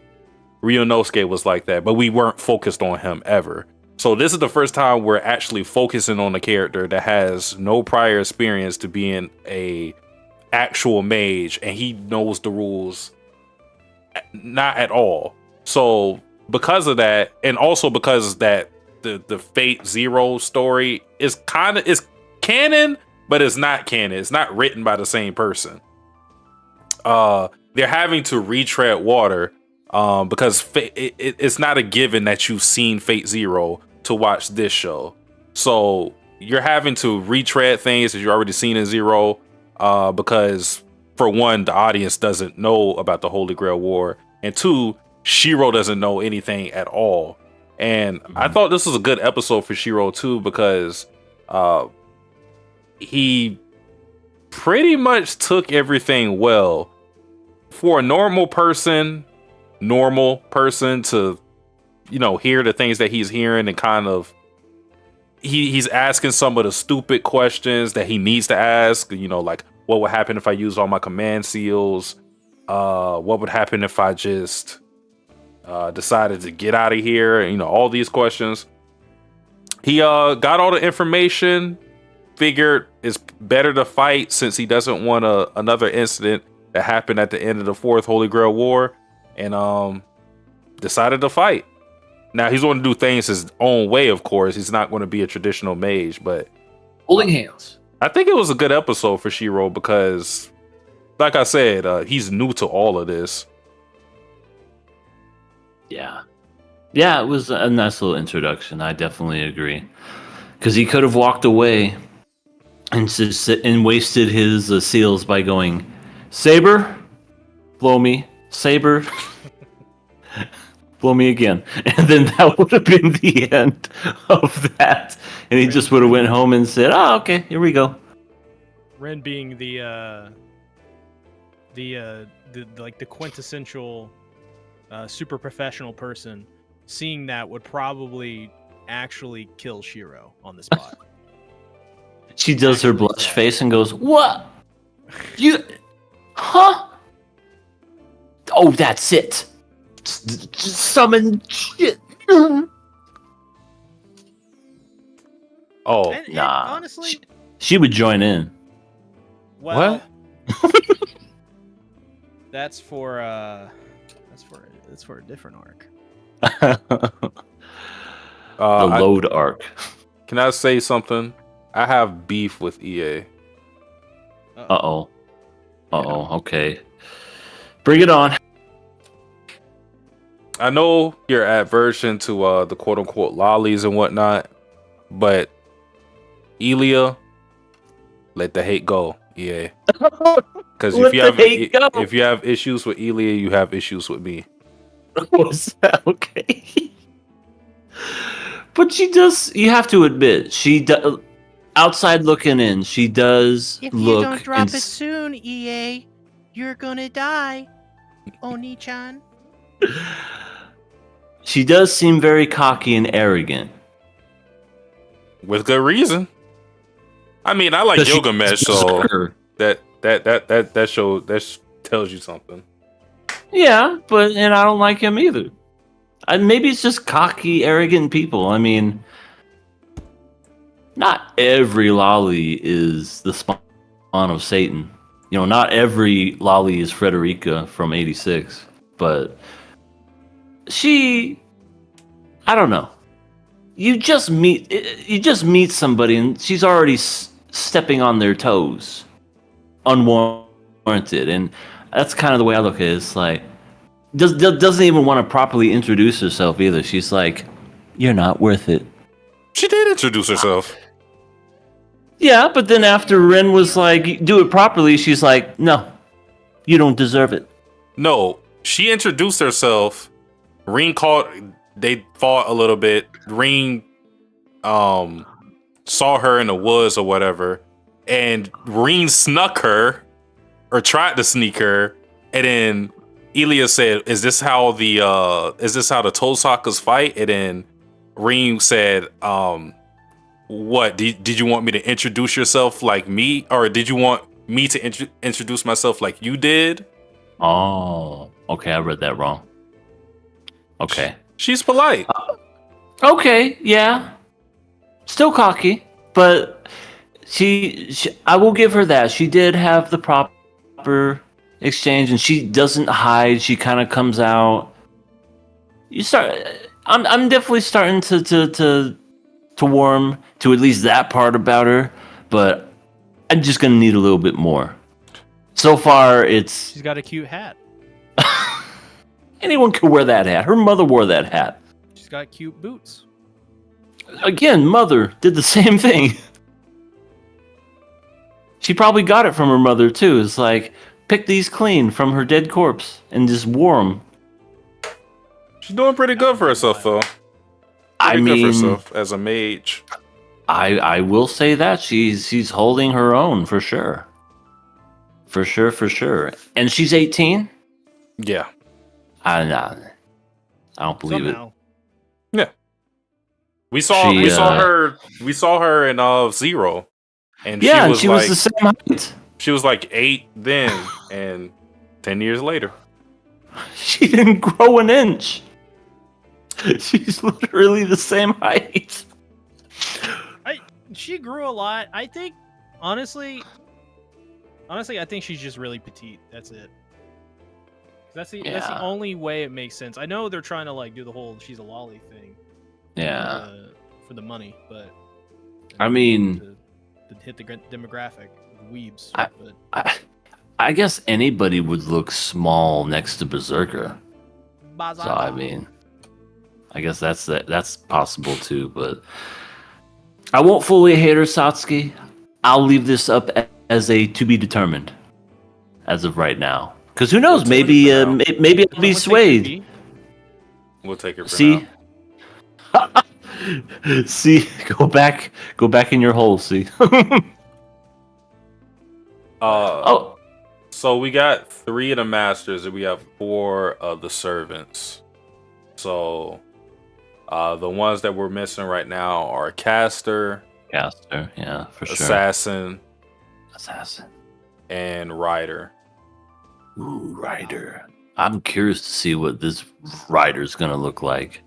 Ryunosuke was like that, but we weren't focused on him ever. So this is the first time we're actually focusing on a character that has no prior experience to being a actual mage, and he knows the rules not at all. So because of that, and also because that the Fate Zero story is canon, but it's not canon. It's not written by the same person. They're having to retread water because it's not a given that you've seen Fate Zero to watch this show. So you're having to retread things that you already seen in Zero because, for one, the audience doesn't know about the Holy Grail War, and two, Shiro doesn't know anything at all. And I thought this was a good episode for Shiro too, because he pretty much took everything well. For a normal person to, hear the things that he's hearing and kind of he's asking some of the stupid questions that he needs to ask, like what would happen if I use all my command seals? What would happen if I just decided to get out of here? All these questions. He got all the information, figured it's better to fight since he doesn't want another incident that happened at the end of the 4th Holy Grail War, and decided to fight. Now he's going to do things his own way, of course. He's not going to be a traditional mage, but Holding hands. I think it was a good episode for Shiro because, like I said, he's new to all of this. Yeah, it was a nice little introduction. I definitely agree, because he could have walked away and just sit and wasted his seals by going, "Saber, blow me, Saber." Blow me again, and then that would have been the end of that. And he just would have went home and said, "Oh, okay, here we go." Ren being the quintessential super professional person, seeing that would probably actually kill Shiro on the spot. She does her blush face and goes, "What? You? Huh? Oh, that's it. Summon shit." Oh, And nah. honestly, She would join in. well, that's for a different arc. The load arc. Can I say something? I have beef with EA. Uh-oh. Uh-oh, okay. Bring it on. I know your aversion to the quote unquote lollies and whatnot, but Elia, let the hate go. Yeah. Because Let the hate go. if you have issues with Elia, you have issues with me. Was that okay? But she does. You have to admit, she does. Outside looking in, she does If look. you don't drop it soon, EA, you're gonna die, Oni-chan. She does seem very cocky and arrogant. With good reason. I mean, I like 'Cause she's Gilgamesh, a so berserker. that tells you something. Yeah, and I don't like him either. Maybe it's just cocky, arrogant people. I mean, not every lolly is the spawn of Satan. You know, not every lolly is Frederica from '86, but I don't know. You just meet somebody and she's already stepping on their toes, unwarranted, and that's kind of the way I look at it. It's like doesn't even want to properly introduce herself either. She's like, "You're not worth it." She did introduce herself. Yeah, but then after Ren was like, "Do it properly," she's like, "No, you don't deserve it." No, she introduced herself. They fought a little bit. Ring saw her in the woods or whatever, and Ring snuck her or tried to sneak her, and then Elia said, is this how the Tosakas fight? And then Ring said, what did you want me to introduce yourself like me, or did you want me to introduce myself like you did? Oh, okay, I read that wrong. Okay. She's polite. Okay, yeah. Still cocky, but she I will give her that. She did have the proper exchange, and she doesn't hide. She kind of comes out. I'm definitely starting to warm to at least that part about her, but I'm just gonna need a little bit more. So far, She's got a cute hat. anyone could wear that hat. Her mother wore that hat. She's got cute boots. Again, mother did the same thing. She probably got it from her mother too. It's like, pick these clean from her dead corpse and just wore them. She's doing pretty good for herself, though. I Pretty good for mean, herself as a mage. I will say that she's holding her own for sure. For sure. And she's 18? Yeah. I don't believe Somehow. Yeah. We saw her in Zero. And yeah, she was the same height. She was like 8 then, and 10 years later. She didn't grow an inch. She's literally the same height. She grew a lot. I think, honestly, I think she's just really petite. That's it. That's the only way it makes sense. I know they're trying to like do the whole she's a lolly thing. Yeah. For the money, but I mean, to hit the demographic of weebs. I guess anybody would look small next to Berserker. So I mean, I guess that's possible too. But I won't fully hate her, Satsuki. I'll leave this up as a to be determined as of right now. Because who knows? Maybe I'll be swayed. We'll take it for See. now. See, go back in your hole. See. So we got 3 of the masters, and we have 4 of the servants. So, the ones that we're missing right now are Caster, yeah, for sure. Assassin, and Rider. Ooh, Rider. I'm curious to see what this Rider's gonna look like.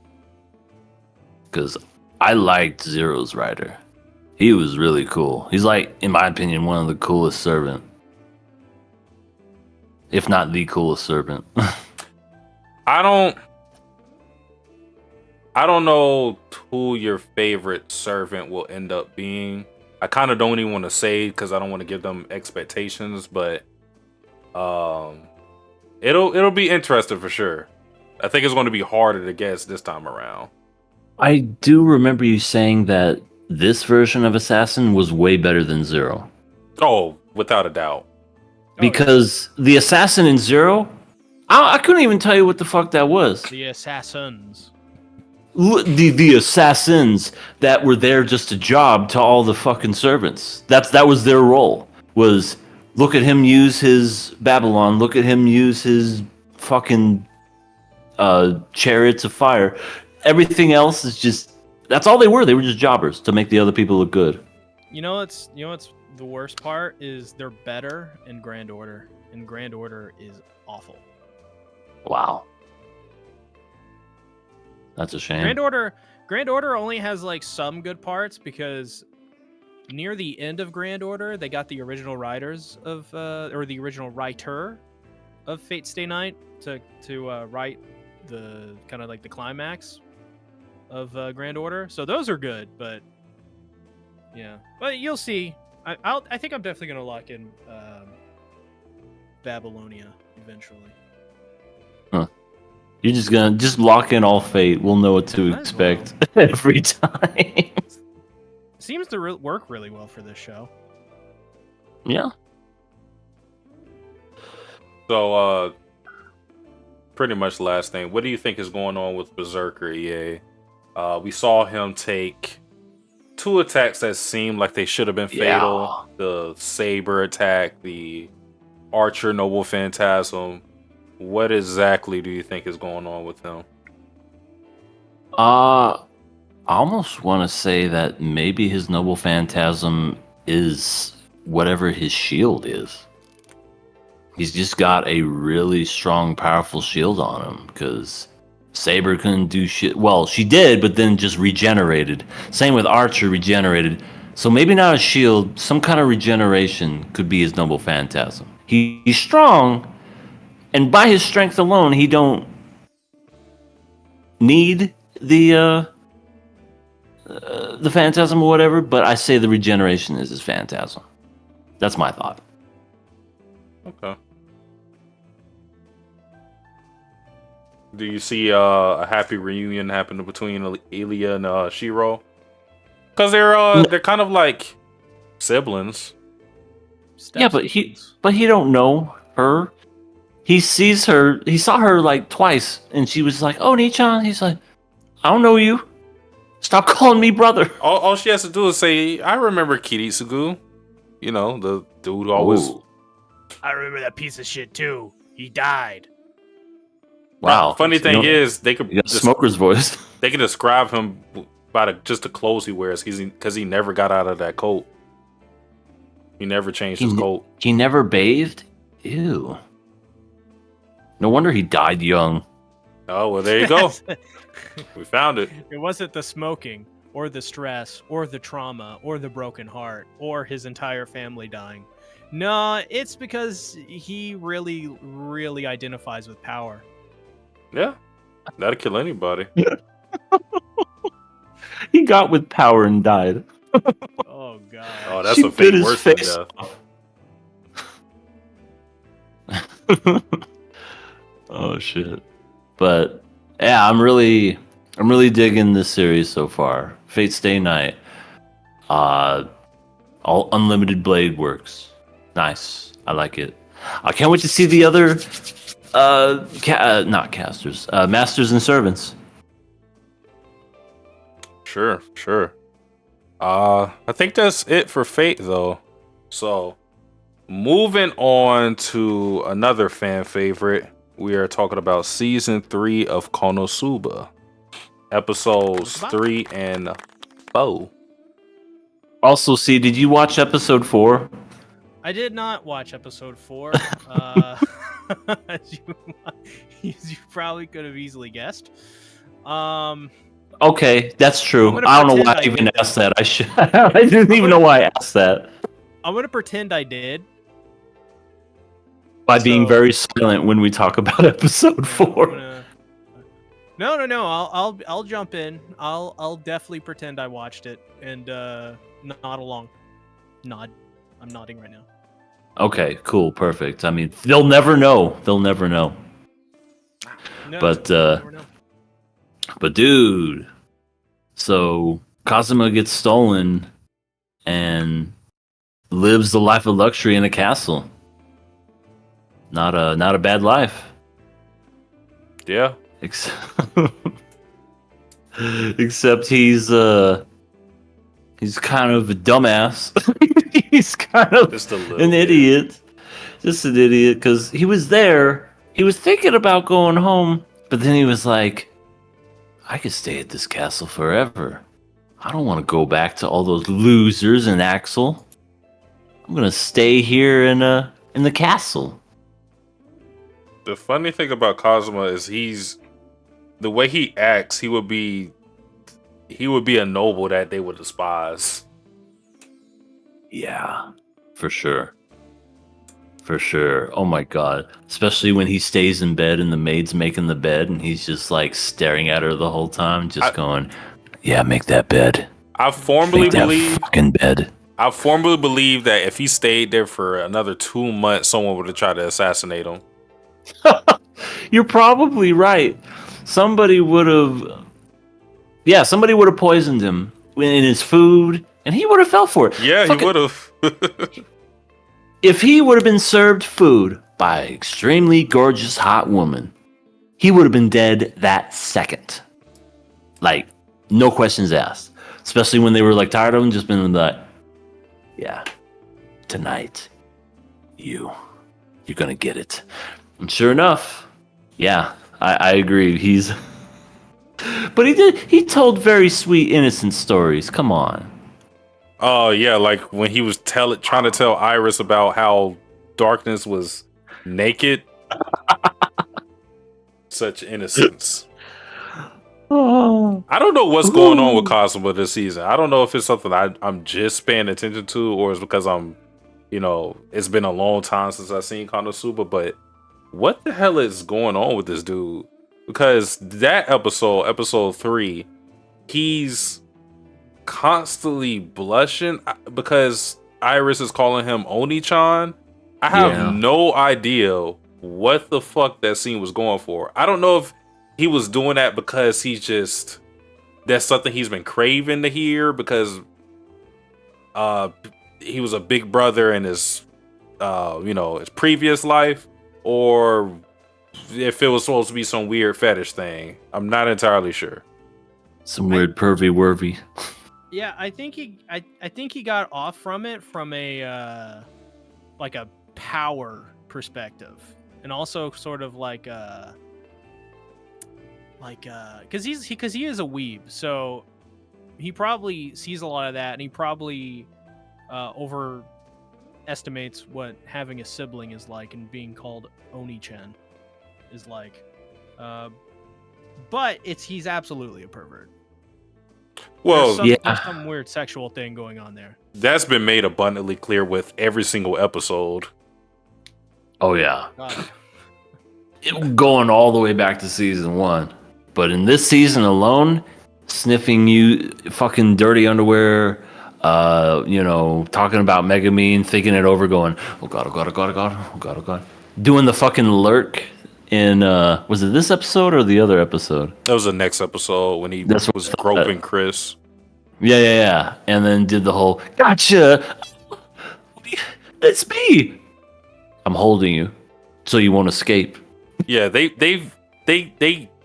Because I liked Zero's Rider. He was really cool. He's like, in my opinion, one of the coolest servant. If not the coolest servant. I don't know who your favorite servant will end up being. I kind of don't even want to say because I don't want to give them expectations, but Um, it'll be interesting for sure. I think it's going to be harder to guess this time around. I do remember you saying that this version of Assassin was way better than Zero. Oh, without a doubt. Because the Assassin in Zero, I couldn't even tell you what the fuck that was. The assassins. The assassins that were there just a job to all the fucking servants. That was their role. Was look at him use his Babylon. Look at him use his fucking chariots of fire. Everything else is just that's all they were. They were just jobbers to make the other people look good. You know what's the worst part is they're better in Grand Order, and Grand Order is awful. Wow. That's a shame. Grand Order only has like some good parts because near the end of Grand Order, they got the original writers of or the original writer of Fate Stay Night to write the kind of like the climax of Grand Order. So those are good, but yeah. But you'll see. I think I'm definitely gonna lock in Babylonia eventually. You're just gonna lock in all Fate. We'll know what to expect every time. Seems to work really well for this show. Yeah. So, pretty much last thing. What do you think is going on with Berserker EA? We saw him take 2 attacks that seemed like they should have been fatal. The Saber attack, the Archer Noble Phantasm. What exactly do you think is going on with him? I almost want to say that maybe his Noble Phantasm is whatever his shield is. He's just got a really strong, powerful shield on him because Saber couldn't do shit. Well, she did, but then just regenerated. Same with Archer, regenerated. So maybe not a shield, some kind of regeneration could be his Noble Phantasm. He's strong, and by his strength alone, he don't need the Phantasm or whatever, but I say the regeneration is his Phantasm. That's my thought. Okay. Do you see a happy reunion happening between Ilya and Shiro? Because they're kind of like siblings. Yeah, but he don't know her. He sees her. He saw her like twice, and she was like, "Oh, Nichan." He's like, "I don't know you. Stop calling me brother." All she has to do is say, "I remember Kiritsugu." You know, the dude who always. Ooh. I remember that piece of shit too. He died. Wow. Funny thing is, they could You got smoker's voice. they can describe him by just the clothes he wears because he never got out of that coat. He never changed his coat. He never bathed. Ew. No wonder he died young. Oh well, there you go. We found it. It wasn't the smoking, or the stress, or the trauma, or the broken heart, or his entire family dying. No, it's because he really, really identifies with power. Yeah, that'll kill anybody. He got with power and died. Oh god. Oh, that's She a bit fate his worse than face death. Oh shit. But yeah, I'm really digging this series so far. Fate Stay Night. All unlimited blade works. Nice. I like it. I can't wait to see the other not casters. Masters and servants. Sure. I think that's it for Fate, though. So, moving on to another fan favorite, we are talking about season 3 of KonoSuba, episodes 3 and 4. Also, see, did you watch episode 4? I did not watch episode 4. As you probably could have easily guessed. Okay, that's true. I'm gonna I don't know why I pretend even I did. asked that. I didn't even know why I asked that. I'm gonna pretend I did. By being So- very silent when we talk about episode 4. No. I'll jump in. I'll definitely pretend I watched it and nod along. Nod. I'm nodding right now. Okay, cool, perfect. I mean, they'll never know. They'll never know. No, But you never know. but dude, so Kazuma gets stolen and lives the life of luxury in a castle. Not a bad life. Yeah. Except, except he's kind of a dumbass. He's kind of Just a little an bit. idiot. Just an idiot because he was there. He was thinking about going home, but then he was like, I could stay at this castle forever. I don't want to go back to all those losers and Axel. I'm gonna stay here in the castle. The funny thing about Kazuma is the way he acts, he would be a noble that they would despise. Yeah, for sure. For sure. Oh my god. Especially when he stays in bed and the maid's making the bed and he's just like staring at her the whole time, just going, yeah, make that bed. I formally Make that believe fucking bed. that if he stayed there for another 2 months, someone would have tried to assassinate him. You're probably right. Somebody would have poisoned him in his food and he would have fell for it. Yeah, he would have. If he would have been served food by an extremely gorgeous hot woman, he would have been dead that second. Like, no questions asked. Especially when they were like tired of him, just been like, yeah, tonight, you're gonna get it. And sure enough, yeah, I agree. But he told very sweet, innocent stories. Come on. Oh yeah, like when he was trying to tell Iris about how darkness was naked. Such innocence. Oh. I don't know what's going on with Kazuma this season. I don't know if it's something I'm just paying attention to, or it's because it's been a long time since I've seen KonoSuba. But what the hell is going on with this dude? Because that episode 3, he's constantly blushing because Iris is calling him Oni-chan. I have no idea what the fuck that scene was going for. I don't know if he was doing that because that's something he's been craving to hear because he was a big brother in his his previous life, or if it was supposed to be some weird fetish thing. I'm not entirely sure. Some weird pervy worvy. Yeah, I think he got off from it from a like a power perspective, and also sort of like because he is a weeb, so he probably sees a lot of that, and he probably overestimates what having a sibling is like and being called Oni-chan is like. But he's absolutely a pervert. Well, there's some weird sexual thing going on there. That's been made abundantly clear with every single episode. Oh yeah. Going all the way back to season 1. But in this season alone, sniffing you fucking dirty underwear, talking about Megamine, thinking it over, going, oh god, oh god, oh god, oh god, oh god, oh god. Doing the fucking lurk in was it this episode or the other episode? That was the next episode when he was groping Chris. Yeah. And then did the whole gotcha. It's me. I'm holding you so you won't escape. Yeah, they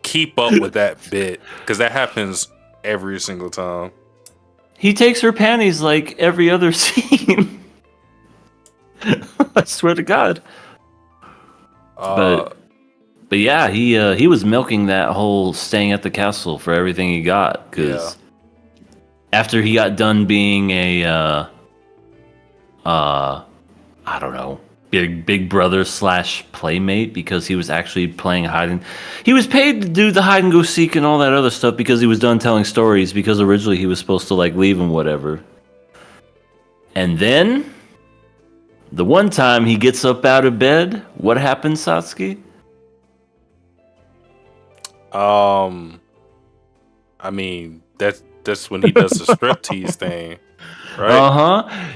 keep up with that bit because that happens every single time. He takes her panties like every other scene. I swear to God. But yeah, he was milking that whole staying at the castle for everything he got, because after he got done being a I don't know, big brother / playmate, because he was actually playing he was paid to do the hide and go seek and all that other stuff because he was done telling stories, because originally he was supposed to like leave and whatever. And then the one time he gets up out of bed, what happens, Satsuki? I mean, that's when he does the striptease thing.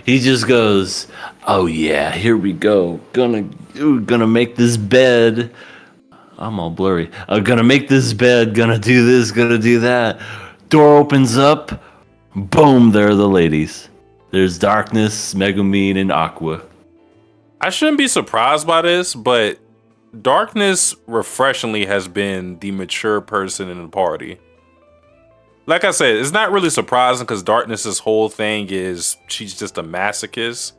He just goes, "Oh yeah, here we go. Gonna make this bed." I'm all blurry. Gonna make this bed. Gonna do this. Gonna do that. Door opens up. Boom! There are the ladies. There's Darkness, Megumin, and Aqua. I shouldn't be surprised by this, but Darkness refreshingly has been the mature person in the party. Like I said, it's not really surprising because Darkness's whole thing is she's just a masochist.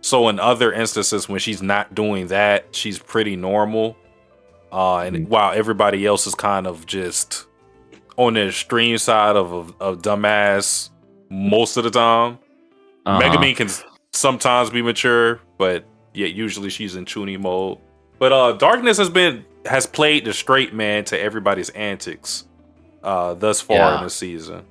So in other instances, when she's not doing that, she's pretty normal. And while everybody else is kind of just on the extreme side of dumbass most of the time. Megumin can sometimes be mature, but yeah, usually she's in Chuny mode. But Darkness has played the straight man to everybody's antics thus far in the season.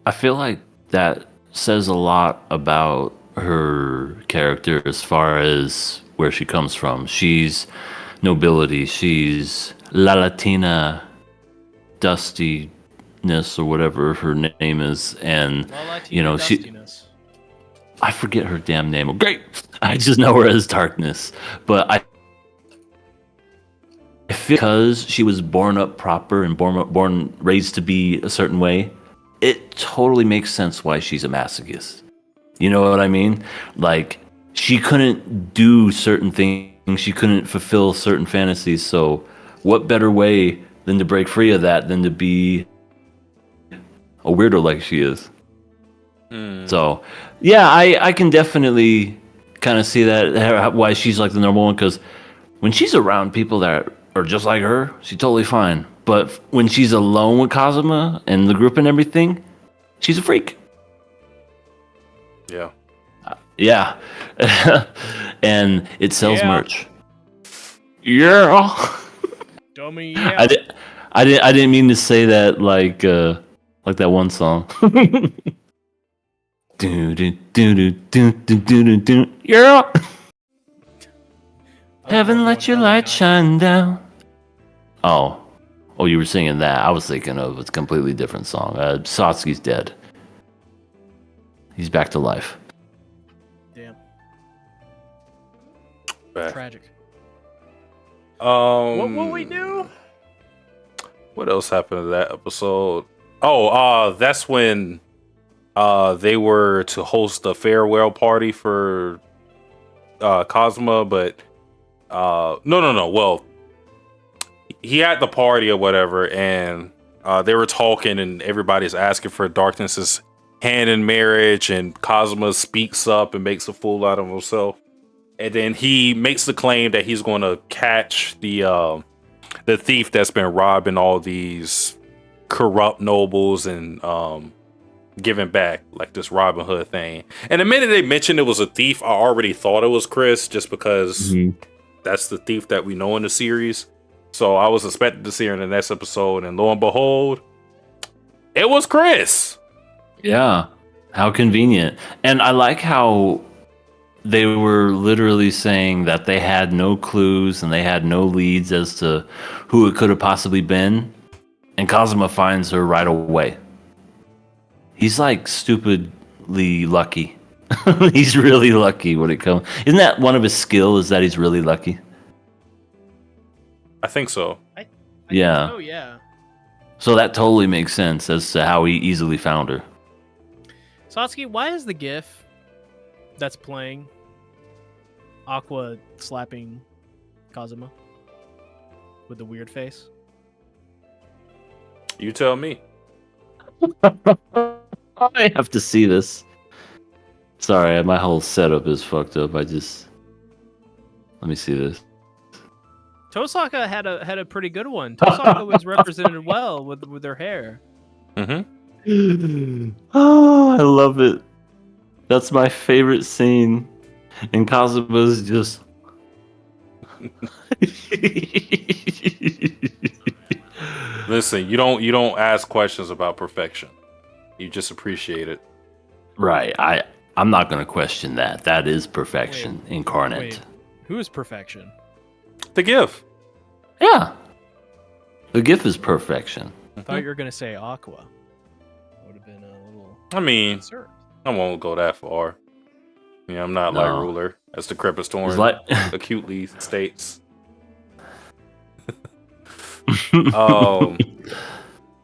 I feel like that says a lot about her character as far as where she comes from. She's nobility. She's La Latina dustiness or whatever her name is, and I forget her damn name. Great, I just know her as Darkness, but I feel because she was born up proper and raised to be a certain way, it totally makes sense why she's a masochist. You know what I mean? Like, she couldn't do certain things, she couldn't fulfill certain fantasies, so what better way than to break free of that than to be a weirdo like she is? So, yeah, I can definitely kind of see that, why she's like the number one, because when she's around people that are just like her, she's totally fine. But when she's alone with Kazuma and the group and everything, she's a freak. Yeah. Yeah. And it sells merch. Yeah. Dummy, I didn't mean to say that like that one song. Do do do do do do do do. Yeah. Heaven, let your light shine down. Oh, you were singing that. I was thinking of a completely different song. Satsuki's dead. He's back to life. Damn. Back. Tragic. What will we do? What else happened to that episode? That's when they were to host a farewell party for Kazuma, but no. Well, he had the party or whatever, and they were talking, and everybody's asking for Darkness's hand in marriage, and Kazuma speaks up and makes a fool out of himself, and then he makes the claim that he's going to catch the thief that's been robbing all these corrupt nobles and giving back, like this Robin Hood thing. And the minute they mentioned it was a thief, I already thought it was Chris, just because that's the thief that we know in the series. So I was expecting to see her in the next episode, and lo and behold, it was Chris. Yeah, how convenient. And I like how they were literally saying that they had no clues and they had no leads as to who it could have possibly been. And Kazuma finds her right away. He's like stupidly lucky. He's really lucky when it comes. Isn't that one of his skills, is that he's really lucky? I think so. Yeah. Oh, yeah. So that totally makes sense as to how he easily found her. Satsuki, why is the GIF that's playing Aqua slapping Kazuma with the weird face? You tell me. I have to see this. Sorry, my whole setup is fucked up. Let me see this. Tosaka had a pretty good one. Tosaka was represented well with her hair. Oh, I love it. That's my favorite scene. And Kazuma's just Listen, you don't ask questions about perfection. You just appreciate it. Right. I'm not gonna question that. That is perfection incarnate. Wait, who is perfection? The GIF. Yeah. The GIF is perfection. I thought you were gonna say Aqua. Would have been a little. I mean, absurd. I won't go that far. Yeah, I'm not No. like ruler, as the Crepus It's Torn like acutely states. Um.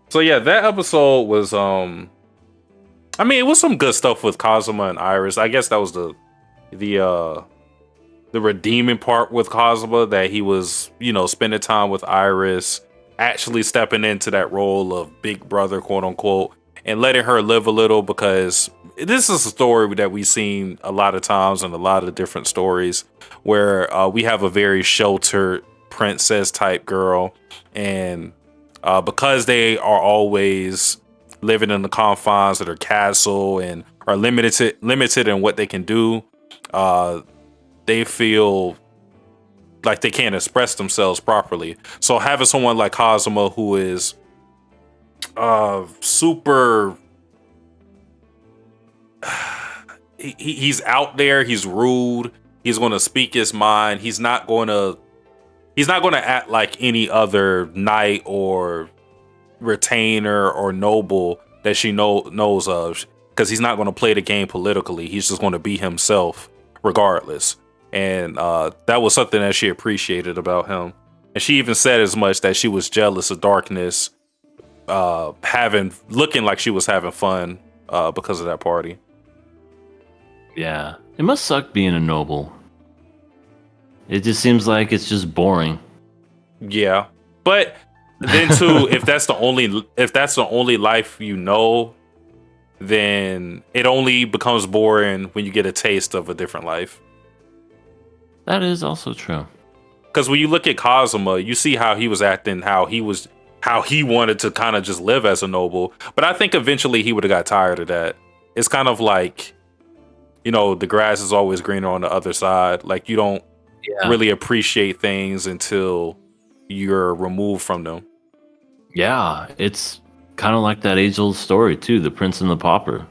So yeah, that episode was I mean, it was some good stuff with Kazuma and Iris. I guess that was the redeeming part with Kazuma, that he was, you know, spending time with Iris, actually stepping into that role of big brother, quote unquote, and letting her live a little, because this is a story that we've seen a lot of times in a lot of different stories where we have a very sheltered princess type girl, and because they are always living in the confines of their castle and are limited in what they can do, they feel like they can't express themselves properly. So having someone like Kazuma, who is super he's out there, he's rude, he's going to speak his mind, he's not going to act like any other knight or retainer or noble that she knows of, because he's not going to play the game politically. He's just going to be himself regardless. And that was something that she appreciated about him. And she even said as much, that she was jealous of Darkness looking like she was having fun because of that party. Yeah, it must suck being a noble. It just seems like it's just boring. Yeah, but then too, if that's the only life you know, then it only becomes boring when you get a taste of a different life. That is also true. Because when you look at Kazuma, you see how he was acting, how he wanted to kind of just live as a noble. But I think eventually he would have got tired of that. It's kind of like, you know, the grass is always greener on the other side. Like, you don't really appreciate things until you're removed from them. Yeah, it's kind of like that age-old story too, The Prince and the Pauper,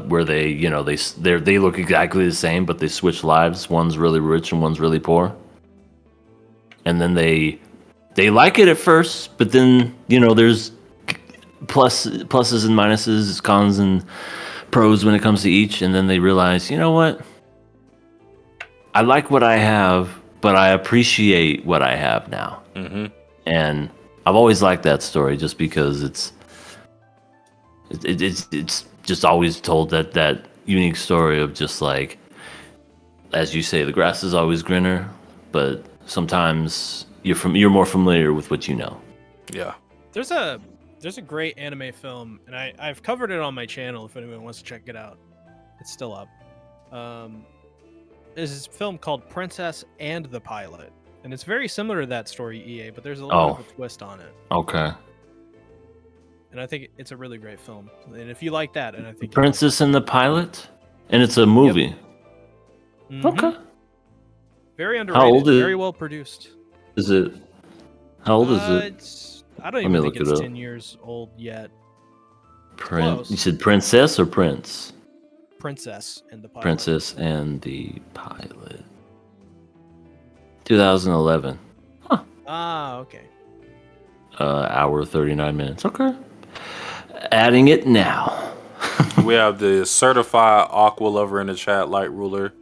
where they, you know, they look exactly the same, but they switch lives. One's really rich and one's really poor, and then they like it at first, but then, you know, there's pluses and minuses, cons and pros when it comes to each, and then they realize, you know what, I like what I have, but I appreciate what I have now. Mm-hmm. And I've always liked that story, just because it's just always told that unique story of just like, as you say, the grass is always greener, but sometimes you're more familiar with what you know. Yeah. There's a great anime film, and I've covered it on my channel if anyone wants to check it out. It's still up. There's this film called Princess and the Pilot, and it's very similar to that story, EA, but there's a little bit of a twist on it. Okay. And I think it's a really great film. And if you like that, and I think Princess and the Pilot, and it's a movie. Mhm. Okay. Very underrated. How old is very well produced. Is it? How old is it? I don't Let me even think look it it's up. 10 years old yet. You said Princess or Prince? Princess and the Pilot. Princess and the Pilot. 2011. Ah, okay. Hour 39 minutes. Okay. Adding it now. We have the certified aqua lover in the chat, Light Ruler,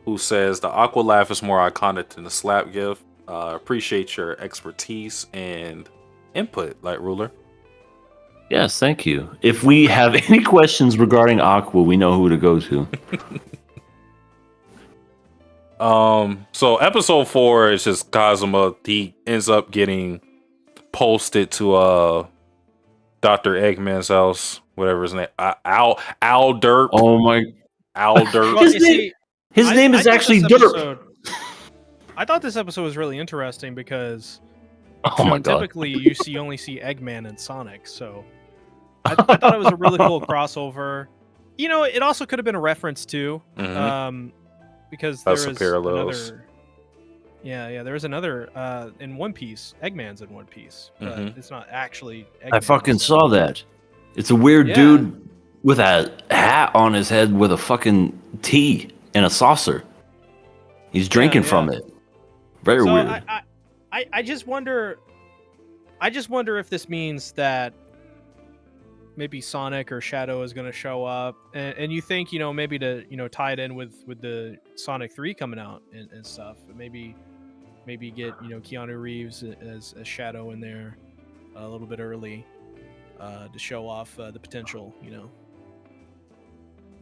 who says the aqua laugh is more iconic than the slap gift. Appreciate your expertise and input, Light Ruler. Yes, thank you. If we have any questions regarding Aqua, we know who to go to. So episode 4 is just Kazuma. He ends up getting posted to Dr. Eggman's house, whatever his name, Al Derp. Oh my! Al Derp. Well, you see, His name is thought actually this Derp. episode- I thought this episode was really interesting because Oh my god! typically you only see Eggman and Sonic, so I thought it was a really cool crossover. You know, it also could have been a reference too, because there That's some was parallels. another. Yeah, there was another in One Piece. Eggman's in One Piece, but it's not actually. Eggman, I fucking so- saw that. It's a weird Yeah. dude with a hat on his head with a fucking tea and a saucer. He's drinking from it. Very So weird. I just wonder. I just wonder if this means that maybe Sonic or Shadow is going to show up, and you think maybe to tie it in with the Sonic 3 coming out and stuff, maybe get Keanu Reeves as Shadow in there a little bit early to show off the potential.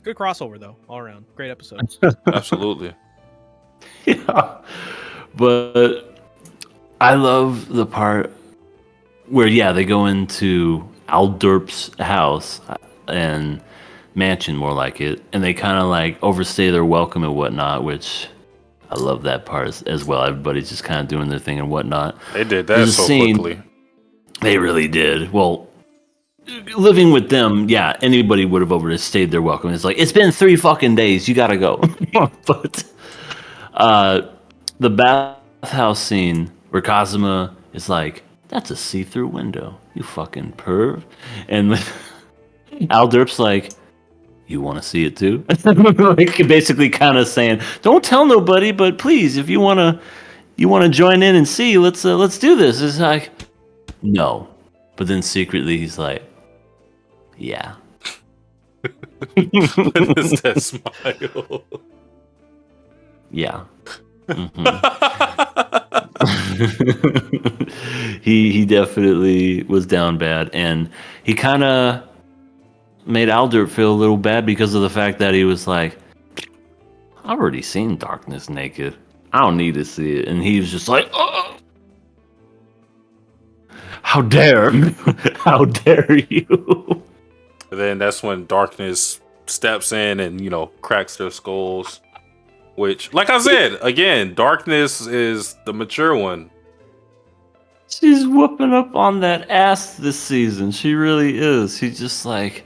Good crossover though, all around. Great episode. Absolutely. Yeah, but I love the part where they go into Aldurp's house and mansion, more like it, and they kind of like overstay their welcome and whatnot, which I love that part as well. Everybody's just kind of doing their thing and whatnot. They did that so quickly. They really did. Well, living with them, anybody would have overstayed their welcome. It's like, it's been 3 fucking days. You gotta go. But the bathhouse scene where Kazuma is like, that's a see-through window, you fucking perv. And Aldurp's like, you want to see it too? Like, basically kind of saying, don't tell nobody, but please, if you want to join in and see, let's do this. It's like, no. But then secretly he's like, yeah. What is that smile? Yeah. He definitely was down bad, and he kind of made Aldurp feel a little bad because of the fact that he was like, I've already seen Darkness naked. I don't need to see it. And he was just like, oh, how dare you? And then that's when Darkness steps in and cracks their skulls. Which, like I said, again, Darkness is the mature one. She's whooping up on that ass this season. She really is. She's just like,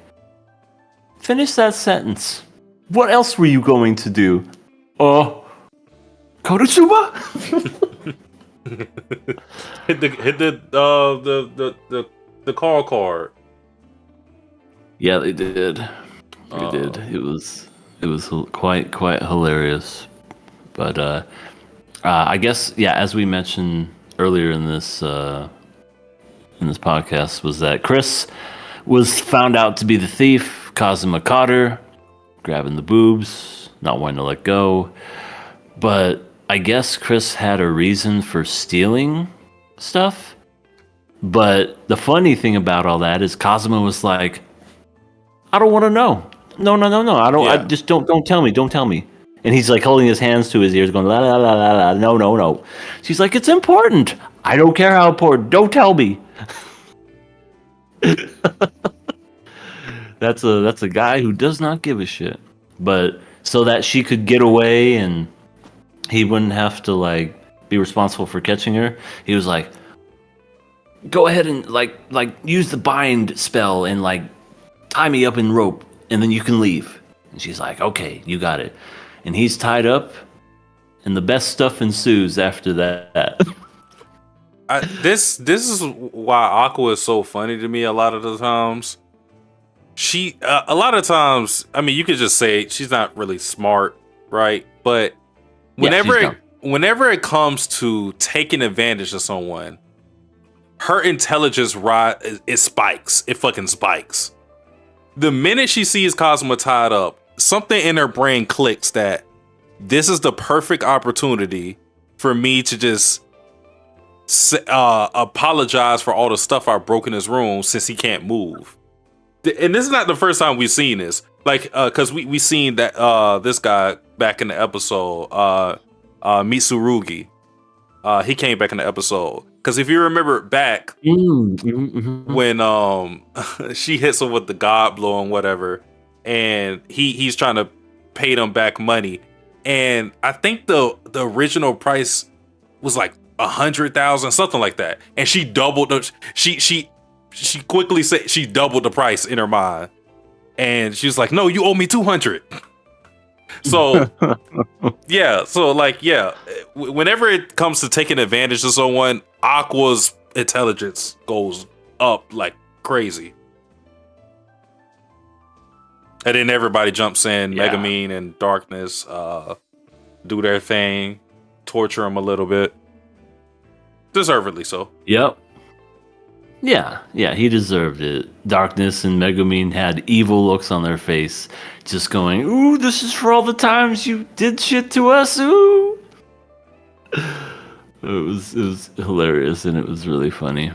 finish that sentence. What else were you going to do? KonoSuba? hit the call card. Yeah, they did. They did. It was quite hilarious. But I guess as we mentioned earlier in this podcast, was that Chris was found out to be the thief. Kazuma caught her, grabbing the boobs, not wanting to let go. But I guess Chris had a reason for stealing stuff. But the funny thing about all that is Kazuma was like, I don't want to know. No. I don't. I just don't tell me. Don't tell me. And he's like holding his hands to his ears, going la la la la la. No. She's like, it's important. I don't care how important. Don't tell me. That's a guy who does not give a shit. But so that she could get away and he wouldn't have to like be responsible for catching her, he was like, go ahead and like use the bind spell and like tie me up in rope, and then you can leave. And she's like, okay, you got it. And he's tied up, and the best stuff ensues after that. This is why Aqua is so funny to me a lot of the times. She a lot of times, I mean, you could just say she's not really smart, right? But whenever it comes to taking advantage of someone, her intelligence it spikes. It fucking spikes. The minute she sees Kazuma tied up, something in her brain clicks that this is the perfect opportunity for me to just apologize for all the stuff I broke in his room since he can't move. And this is not the first time we've seen this. Like, because we seen that this guy back in the episode, Mitsurugi. He came back in the episode. Because if you remember back when she hits him with the God blow and whatever, and he's trying to pay them back money, and I think the original price was like 100,000, something like that, and she doubled she quickly said she doubled the price in her mind, and she was like, "No, you owe me 200." So whenever it comes to taking advantage of someone, Aqua's intelligence goes up like crazy. And then everybody jumps in, Megumin and Darkness do their thing, torture him a little bit. Deservedly so. Yep. Yeah, he deserved it. Darkness and Megumin had evil looks on their face, just going, "Ooh, this is for all the times you did shit to us." Ooh. It was hilarious and it was really funny.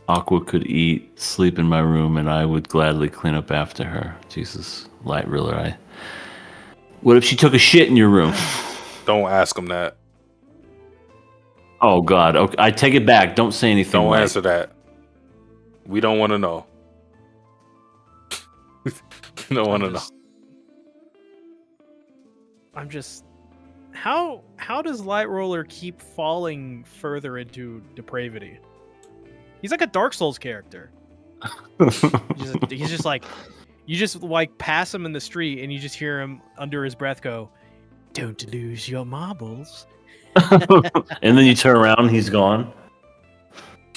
Aqua could eat, sleep in my room, and I would gladly clean up after her. Jesus, Light Ruler. What if she took a shit in your room? Don't ask him that. Oh God. Okay, I take it back. Don't say anything. Don't Light. answer that. We don't want to know. We don't want to know. I'm just. How does Light Roller keep falling further into depravity? He's like a Dark Souls character. He's just like, you just like pass him in the street and you just hear him under his breath go, "Don't lose your marbles." And then you turn around, and he's gone.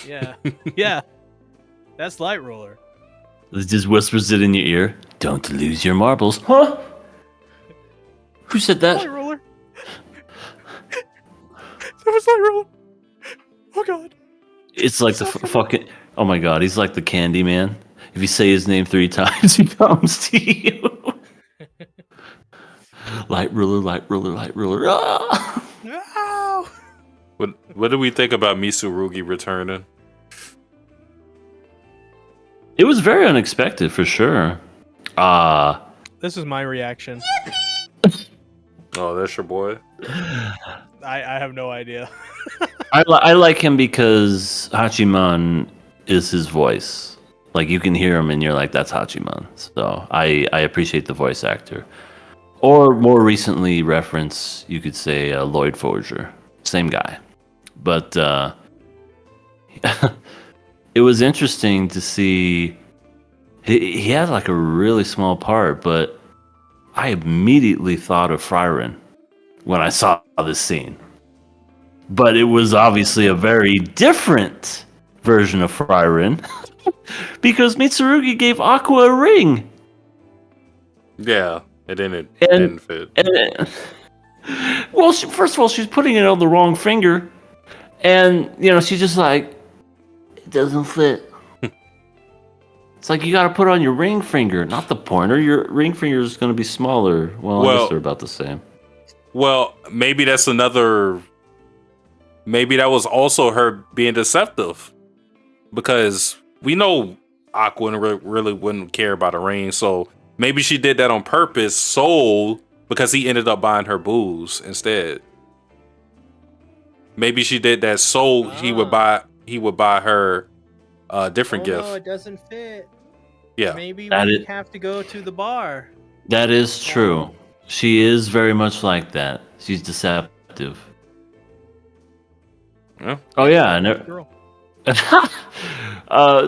Yeah, yeah, that's Light Roller. It just whispers it in your ear. Don't lose your marbles, huh? Who said that? Light Roller. That was Light Roller. Oh God. It's like the fucking. Oh my God, he's like the Candy Man. If you say his name 3 times, he comes to you. Light Ruler, Light Ruler, Light Ruler. Ah! No. What do we think about Mitsurugi returning? It was very unexpected for sure. This is my reaction. Oh, that's your boy. I have no idea. I like him because Hachiman is his voice. Like you can hear him and you're like, that's Hachiman. So I appreciate the voice actor. Or more recently reference, you could say Lloyd Forger. Same guy. But it was interesting to see. He had like a really small part, but I immediately thought of Fryren when I saw this scene. But it was obviously a very different version of Fryren because Mitsurugi gave Aqua a ring. Yeah, it didn't fit. Well, first of all, she's putting it on the wrong finger, and she's just like, it doesn't fit. It's like you got to put it on your ring finger, not the pointer. Your ring finger is going to be smaller. Well, I guess they're about the same. Well, maybe that's another. Maybe that was also her being deceptive, because we know Aqua really wouldn't care about a ring, so maybe she did that on purpose, because he ended up buying her booze instead. Maybe she did that so he would buy her a different gift. No, it doesn't fit. Yeah, Maybe we have to go to the bar. That is true. She is very much like that. She's deceptive. Yeah. Oh yeah, Girl.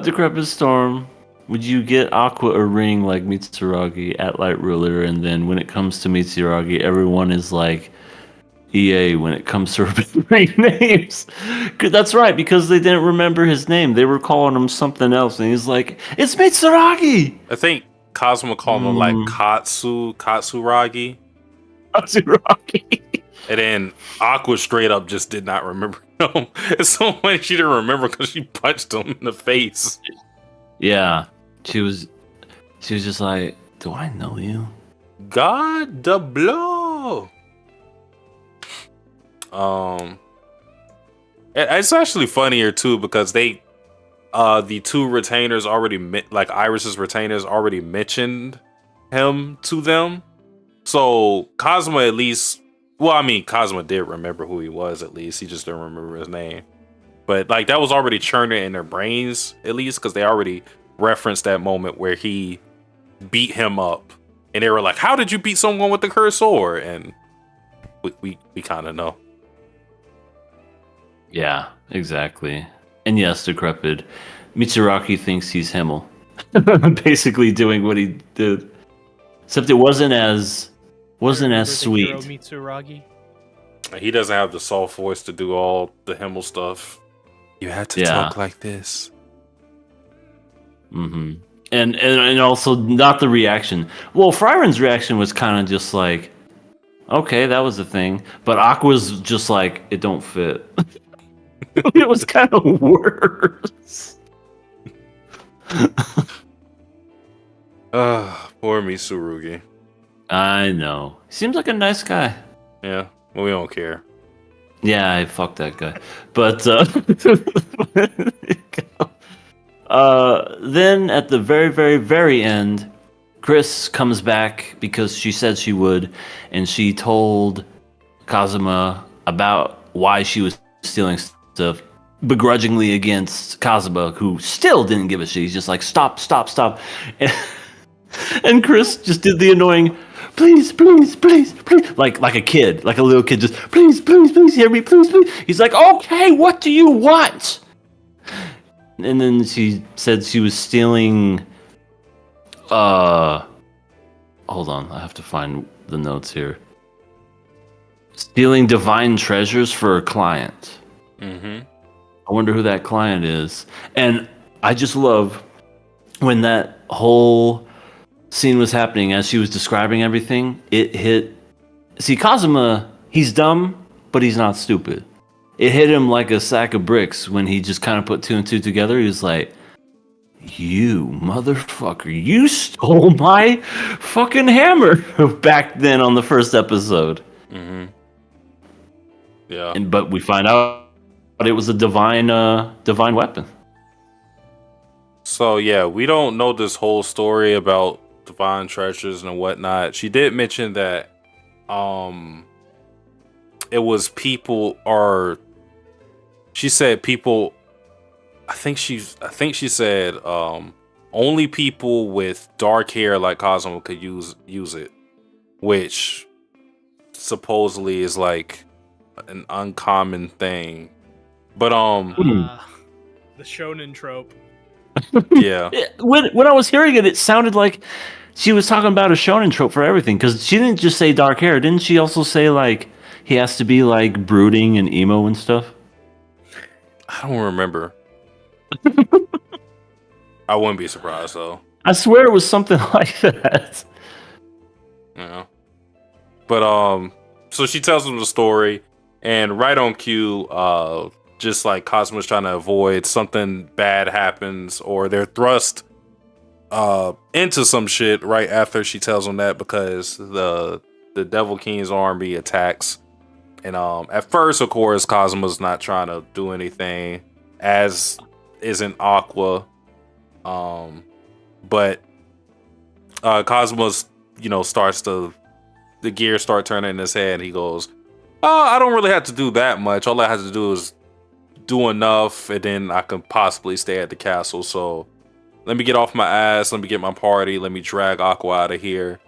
Decrepit Storm. Would you get Aqua a ring like Mitsuragi at Light Ruler, and then when it comes to Mitsuragi, everyone is like EA when it comes to ring names? That's right, because they didn't remember his name. They were calling him something else, and he's like, "It's Mitsuragi." I think Cosmo called him like Katsuragi. Katsuragi. And then Aqua straight up just did not remember him. It's so funny she didn't remember because she punched him in the face. Yeah, she was just like, "Do I know you?" God the blow. It's actually funnier too because the 2 retainers already like Iris's retainers already mentioned him to them. So Cosmo at least. Well, I mean, Cosmo did remember who he was, at least. He just didn't remember his name. But, like, that was already churning in their brains, at least, because they already referenced that moment where he beat him up. And they were like, how did you beat someone with the cursed sword? And we kind of know. Yeah, exactly. And yes, Decrepit. Mitsuraki thinks he's Himmel. Basically doing what he did. Except it wasn't as sweet. Mitsuragi. He doesn't have the soft voice to do all the Himmel stuff. You had to talk like this. Mm-hmm. And also not the reaction. Well, Fryren's reaction was kind of just like, okay, that was the thing. But Aqua's just like, it don't fit. It was kind of worse. Poor Mitsurugi. I know. Seems like a nice guy. Yeah, well, we don't care. Yeah, I fucked that guy. But then at the very, very, very end, Chris comes back because she said she would, and she told Kazuma about why she was stealing stuff begrudgingly against Kazuma, who still didn't give a shit. He's just like, stop, stop, stop. And Chris just did the annoying, please, please, please, please, like a kid, like a little kid, just please, please, please hear me, please, please. He's like, okay, what do you want? And then she said she was stealing. Hold on, I have to find the notes here. Stealing divine treasures for a client. Mm-hmm. I wonder who that client is. And I just love when that whole scene was happening, as she was describing everything, it hit. See, Kazuma, he's dumb, but he's not stupid. It hit him like a sack of bricks when he just kind of put two and two together. He was like, you motherfucker, you stole my fucking hammer back then on the first episode. Mm-hmm. Yeah. But we find out it was a divine weapon. So yeah, we don't know this whole story about divine treasures and whatnot. She did mention that it was people, or she said people, I think she said only people with dark hair like Cosmo could use it, which supposedly is like an uncommon thing. But the shonen trope. yeah. When I was hearing it, it sounded like she was talking about a shonen trope for everything, because she didn't just say dark hair. Didn't she also say like he has to be like brooding and emo and stuff? I don't remember. I wouldn't be surprised though. I swear it was something like that. Yeah. But so she tells him the story, and right on cue, just like Cosmo's trying to avoid something bad happens, or they're thrust into some shit right after she tells him that, because the Devil King's army attacks. And at first, of course, Cosmo's not trying to do anything, as isn't Aqua. But Cosmo's, starts to, the gears start turning in his head. He goes, "Oh, I don't really have to do that much. All I have to do is do enough, and then I can possibly stay at the castle. So let me get off my ass. Let me get my party. Let me drag Aqua out of here.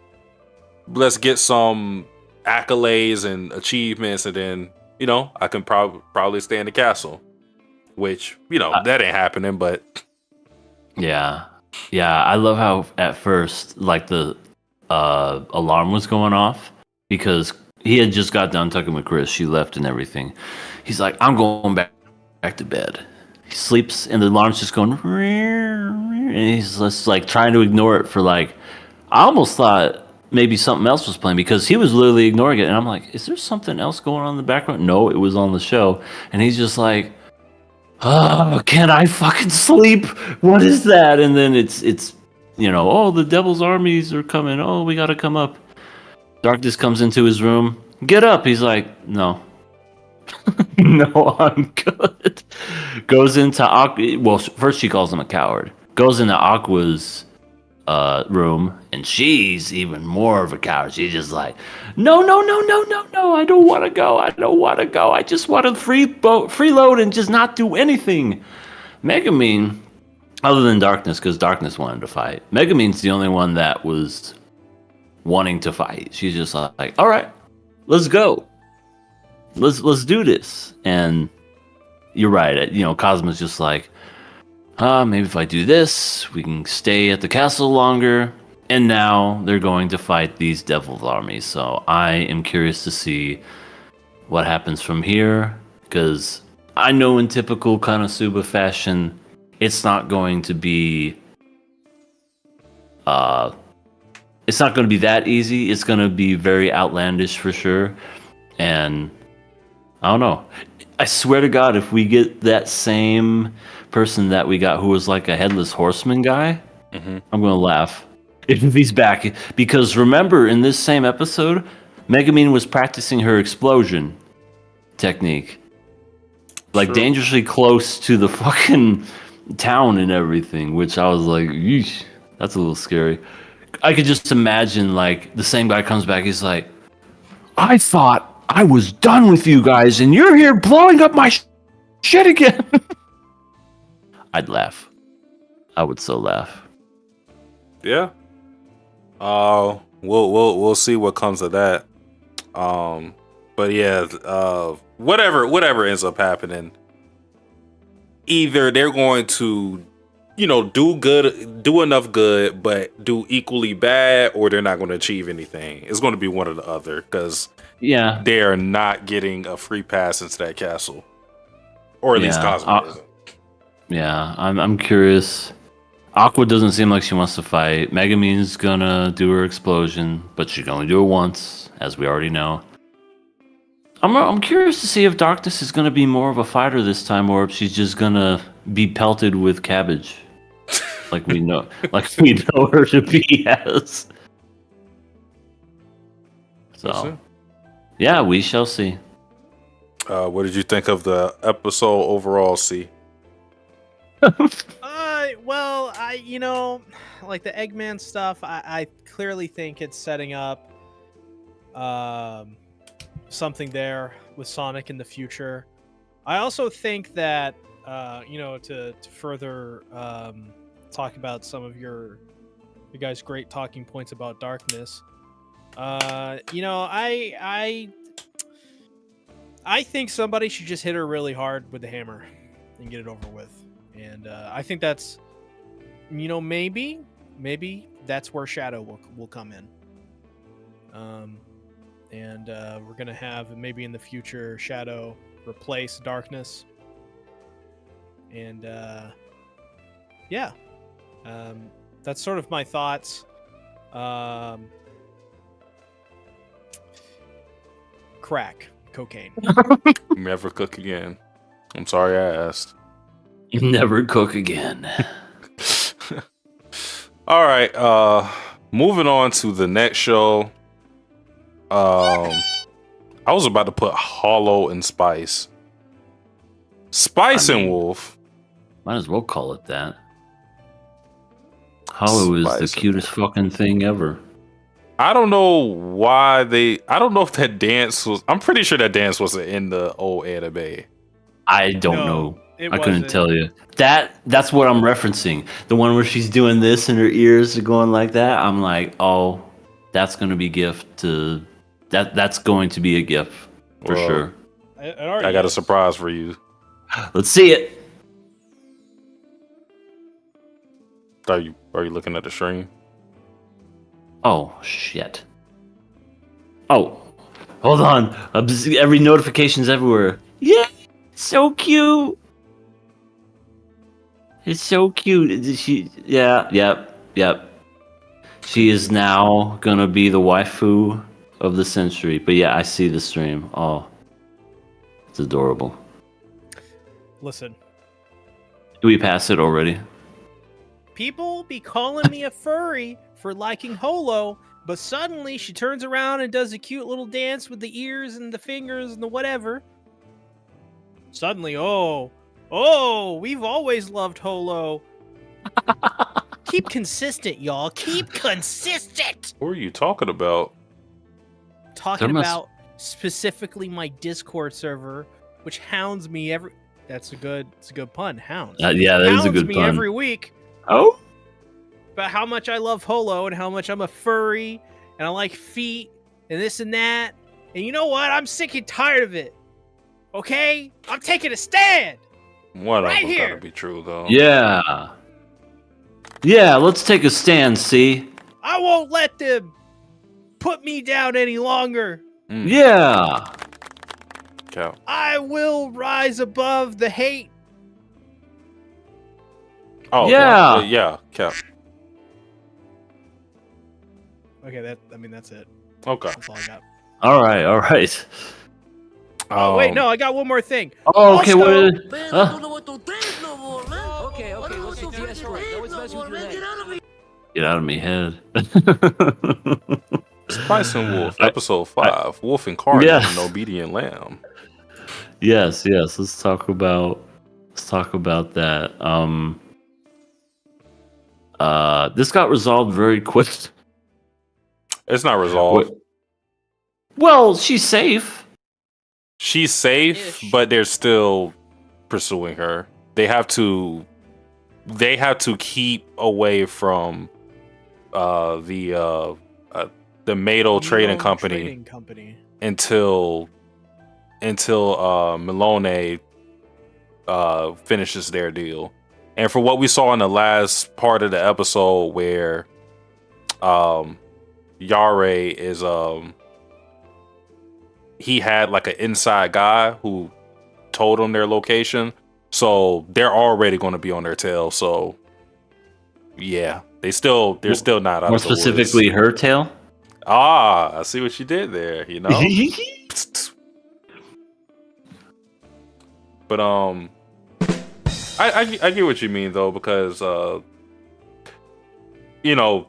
Let's get some accolades and achievements, and then, I can probably stay in the castle." Which, that ain't happening, but... Yeah. I love how at first, like, the alarm was going off, because he had just got done talking with Chris. She left and everything. He's like, I'm going back to bed. He sleeps, and the alarm's just going, and he's just like trying to ignore it for like, I almost thought maybe something else was playing, because he was literally ignoring it, and I'm like, is there something else going on in the background? No, it was on the show. And he's just like, oh, can I fucking sleep? What is that? And then it's oh, the devil's armies are coming. Oh, we gotta come up. Darkness comes into his room. Get up. He's like, no. No, I'm good. Goes into Aqua. Well, first she calls him a coward. Goes into Aqua's room, and she's even more of a coward. She's just like, no, I don't want to go. I just want to freeload and just not do anything. Megumin, other than Darkness, because Darkness wanted to fight, Megumin's the only one that was wanting to fight. She's just like, all right, let's go. Let's do this. And you're right. Cosmo's just like, maybe if I do this, we can stay at the castle longer. And now they're going to fight these devil's armies. So I am curious to see what happens from here, because I know in typical KonoSuba fashion, it's not going to be it's not going to be that easy. It's going to be very outlandish for sure. And I don't know. I swear to God, if we get that same person that we got who was like a headless horseman guy, Mm-hmm. I'm gonna laugh if he's back. Because remember, in this same episode, Megumin was practicing her explosion technique, like True. dangerously close to the fucking town and everything. Which I was like, yeesh, that's a little scary. I could just imagine like the same guy comes back. He's like, I thought I was done with you guys, and you're here blowing up my shit again. I'd laugh. I would so laugh. Yeah. We'll see what comes of that. But yeah, whatever ends up happening, either they're going to, do enough good, but do equally bad, or they're not going to achieve anything. It's going to be one or the other, because Yeah. they are not getting a free pass into that castle, or at least Yeah, Cosmo isn't. Yeah, I'm curious. Aqua doesn't seem like she wants to fight. Megumin's gonna do her explosion, but she can only do it once, as we already know. I'm curious to see if Darkness is gonna be more of a fighter this time, or if she's just gonna be pelted with cabbage, like we know her to be as. So, yeah, we shall see. What did you think of the episode overall, C? Well, like the Eggman stuff, I clearly think it's setting up something there with Sonic in the future. I also think that to further talk about some of your guys' great talking points about Darkness. I think somebody should just hit her really hard with the hammer and get it over with. And I think that's, maybe that's where Shadow will come in. And we're going to have, maybe in the future, Shadow replace Darkness. And that's sort of my thoughts. Crack, cocaine. Never cook again. I'm sorry I asked. Never cook again. All right, moving on to the next show. I was about to put Hollow and Spice. And Wolf. Might as well call it that. Hollow is Spice the cutest fucking thing ever. I don't know I don't know if that dance was. I'm pretty sure that dance wasn't in the old anime. I don't No, know. it I couldn't wasn't. tell you. That's what I'm referencing. The one where she's doing this and her ears are going like that. I'm like, oh, that's gonna be gift to that's going to be a gift for Well, sure. I got a surprise for you. Let's see it. Are you looking at the stream? Oh shit. Oh, hold on. Every notification's everywhere. Yeah, so cute. It's so cute. Yep. She is now gonna be the waifu of the century. But yeah, I see the stream. Oh, it's adorable. Listen, Do we pass it already? people be calling me a furry for liking Holo, but suddenly she turns around and does a cute little dance with the ears and the fingers and the whatever. Suddenly, oh, we've always loved Holo. Keep consistent, y'all. Keep consistent. What are you talking about? Talking There must- about specifically my Discord server, which hounds me every. It's a good pun. Hounds. Yeah, that is a Hounds good me pun. every week Oh, about how much I love Holo and how much I'm a furry and I like feet and this and that. And you know what? I'm sick and tired of it. Okay? I'm taking a stand. One Right of them here. gotta be true though. yeah. Yeah, let's take a stand, see? I won't let them put me down any longer. Yeah. Cow. I will rise above the hate. Oh Yeah. yeah, cow. Okay, that's it. Okay. That's all I got. All right. Oh, wait, no, I got one more thing. Oh, okay. Also- What? Get out of me head. Spice and Wolf, episode 5. Wolf incarnate Yeah. an obedient lamb. Yes. Let's talk about that. This got resolved very quick. It's not resolved. Well, she's safe. She's safe, Ish. but they're still pursuing her. They have to keep away from the Mado trading company until Malone finishes their deal. And for what we saw in the last part of the episode where Yare is he had like an inside guy who told him their location, so they're already going to be on their tail. So yeah, they're still not out More of the woods. specifically, her tail. I see what you did there, you know. But I get what you mean though, because you know,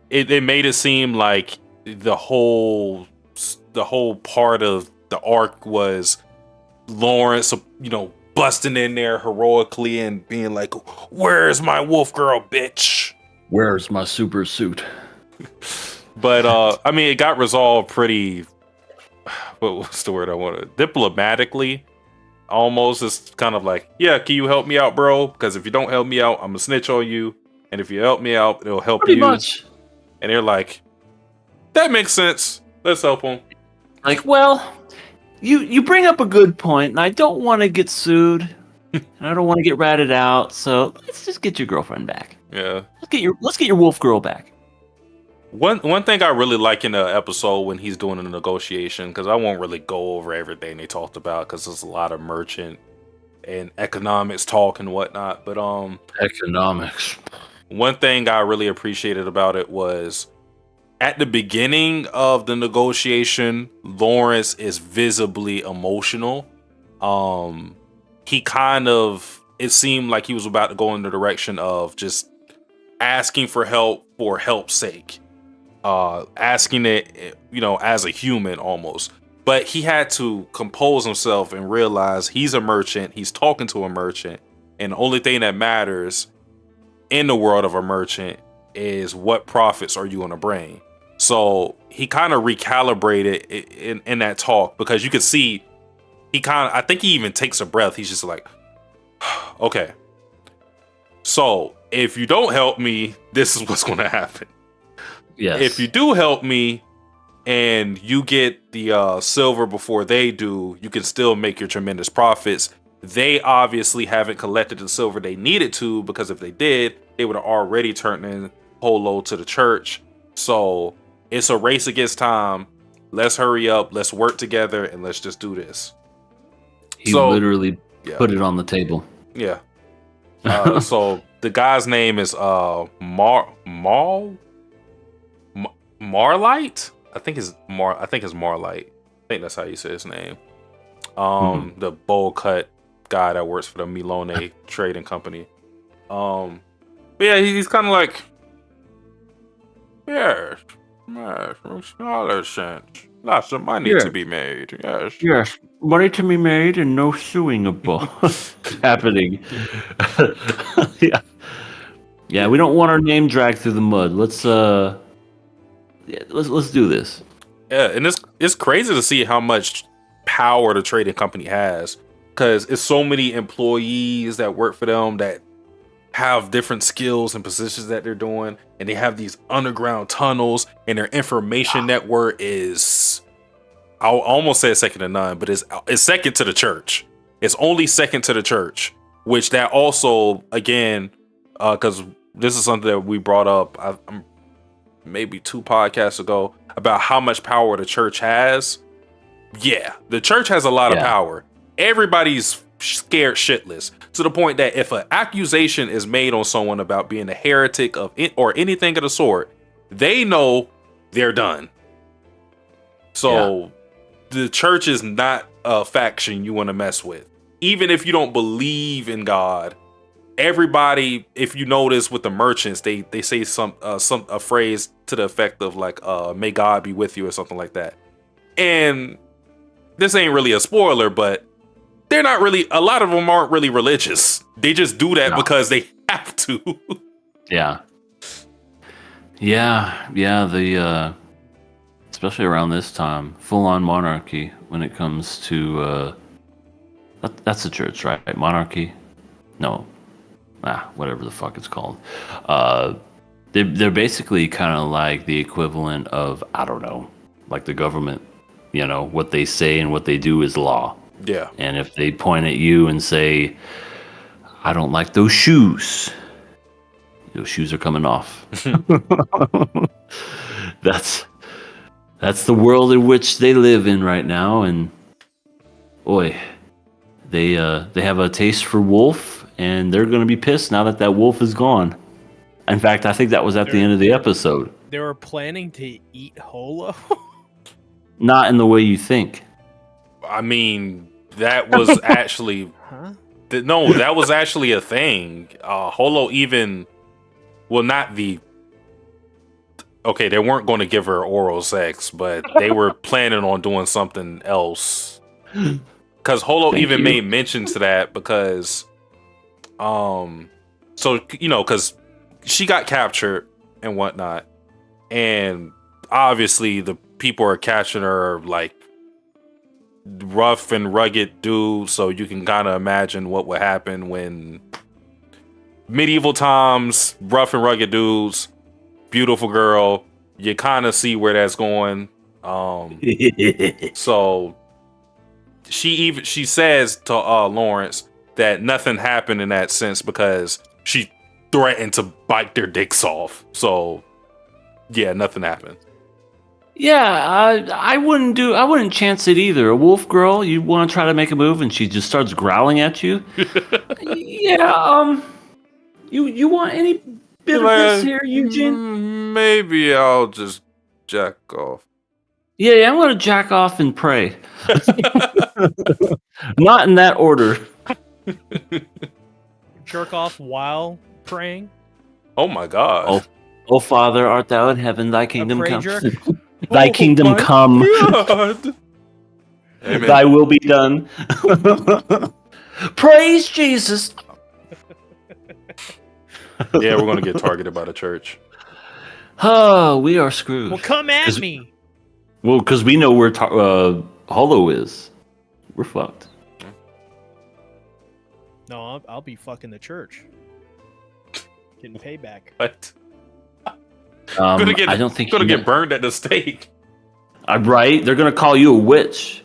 it made it seem like the whole part of the arc was Lawrence, you know, busting in there heroically and being like, "Where's my wolf girl, bitch? Where's my super suit?" But I mean, it got resolved pretty. What's the word I wanted? Diplomatically, almost. It's kind of like, yeah, can you help me out, bro? Because if you don't help me out, I'm gonna snitch on you. And if you help me out, it'll help Pretty you. much. And they're like, that makes sense. Let's help them. Like, well, you bring up a good point, and I don't want to get sued, and I don't want to get ratted out. So let's just get your girlfriend back. Yeah. Let's get your wolf girl back. One thing I really like in the episode when he's doing a negotiation, because I won't really go over everything they talked about, because there's a lot of merchant and economics talk and whatnot. But Economics. one thing I really appreciated about it was at the beginning of the negotiation, Lawrence is visibly emotional. It seemed like he was about to go in the direction of just asking for help for help's sake. Asking it, you know, as a human almost. But he had to compose himself and realize he's a merchant. He's talking to a merchant. And the only thing that matters in the world of a merchant is what profits are you going to bring. So he kind of recalibrated in that talk, because you could see I think he even takes a breath. He's just like, okay, so if you don't help me, this is what's going to happen. Yes. If you do help me and you get the silver before they do, you can still make your tremendous profits. They obviously haven't collected the silver they needed to, because if they did, they would have already turned in whole load to the church. So it's a race against time. Let's hurry up. Let's work together and let's just do this. He literally put it on the table. Yeah. So the guy's name is Marlight. I think it's Marlight. I think that's how you say his name. The bowl cut guy that works for the Milone trading company. But yeah, he's kind of like, yes, lots of money to be made. Yes, money to be made and no suing happening. Yeah, we don't want our name dragged through the mud. Let's do this. Yeah, and it's crazy to see how much power the trading company has, because it's so many employees that work for them that have different skills and positions that they're doing, and they have these underground tunnels, and their information network is, I'll almost say second to none, but it's second to the church. It's only second to the church, which that also, again, because this is something that we brought up maybe 2 podcasts ago about how much power the church has. Yeah, the church has a lot of power. Everybody's scared shitless, to the point that if an accusation is made on someone about being a heretic or anything of the sort, they know they're done. So the church is not a faction you want to mess with. Even if you don't believe in God, everybody, if you notice with the merchants, they say some a phrase to the effect of like may God be with you or something like that. And this ain't really a spoiler, but they're not really, a lot of them aren't really religious. They just do that because they have to. Yeah. The especially around this time, full on monarchy when it comes to that's the church, right? Monarchy? No. Whatever the fuck it's called. They're basically kind of like the equivalent of, I don't know, like the government. You know, what they say and what they do is law. Yeah. And if they point at you and say, I don't like those shoes are coming off. That's the world in which they live in right now, and boy, they have a taste for wolf, and they're gonna be pissed now that wolf is gone. In fact, I think that was at the end of the episode. They were planning to eat Holo. Not in the way you think. I mean, that was actually that was actually a thing. Holo even, well, not the. Okay, they weren't going to give her oral sex, but they were planning on doing something else. Because Holo even made mention to that because, so you know, because she got captured and whatnot, and obviously the people are catching her like rough and rugged dudes, so you can kind of imagine what would happen when medieval times, rough and rugged dudes, beautiful girl. You kind of see where that's going. So she says to Lawrence that nothing happened in that sense because she threatened to bite their dicks off. So yeah, nothing happened. Yeah, I wouldn't chance it either. A wolf girl, you want to try to make a move and she just starts growling at you. Yeah, you want any bit of this here, Eugene? Maybe I'll just jack off. Yeah, I'm gonna jack off and pray. Not in that order. Jerk off while praying. Oh my god. Oh Father, art thou in heaven, thy kingdom come. Jerk? Thy kingdom come. God. Amen. Thy will be done. Praise Jesus. Yeah, we're gonna get targeted by the church. Oh, we are screwed. Well, come at me. Well, because we know where Holo is. We're fucked. No, I'll be fucking the church. Getting payback. What? I don't think gonna get burned at the stake. Right? They're gonna call you a witch.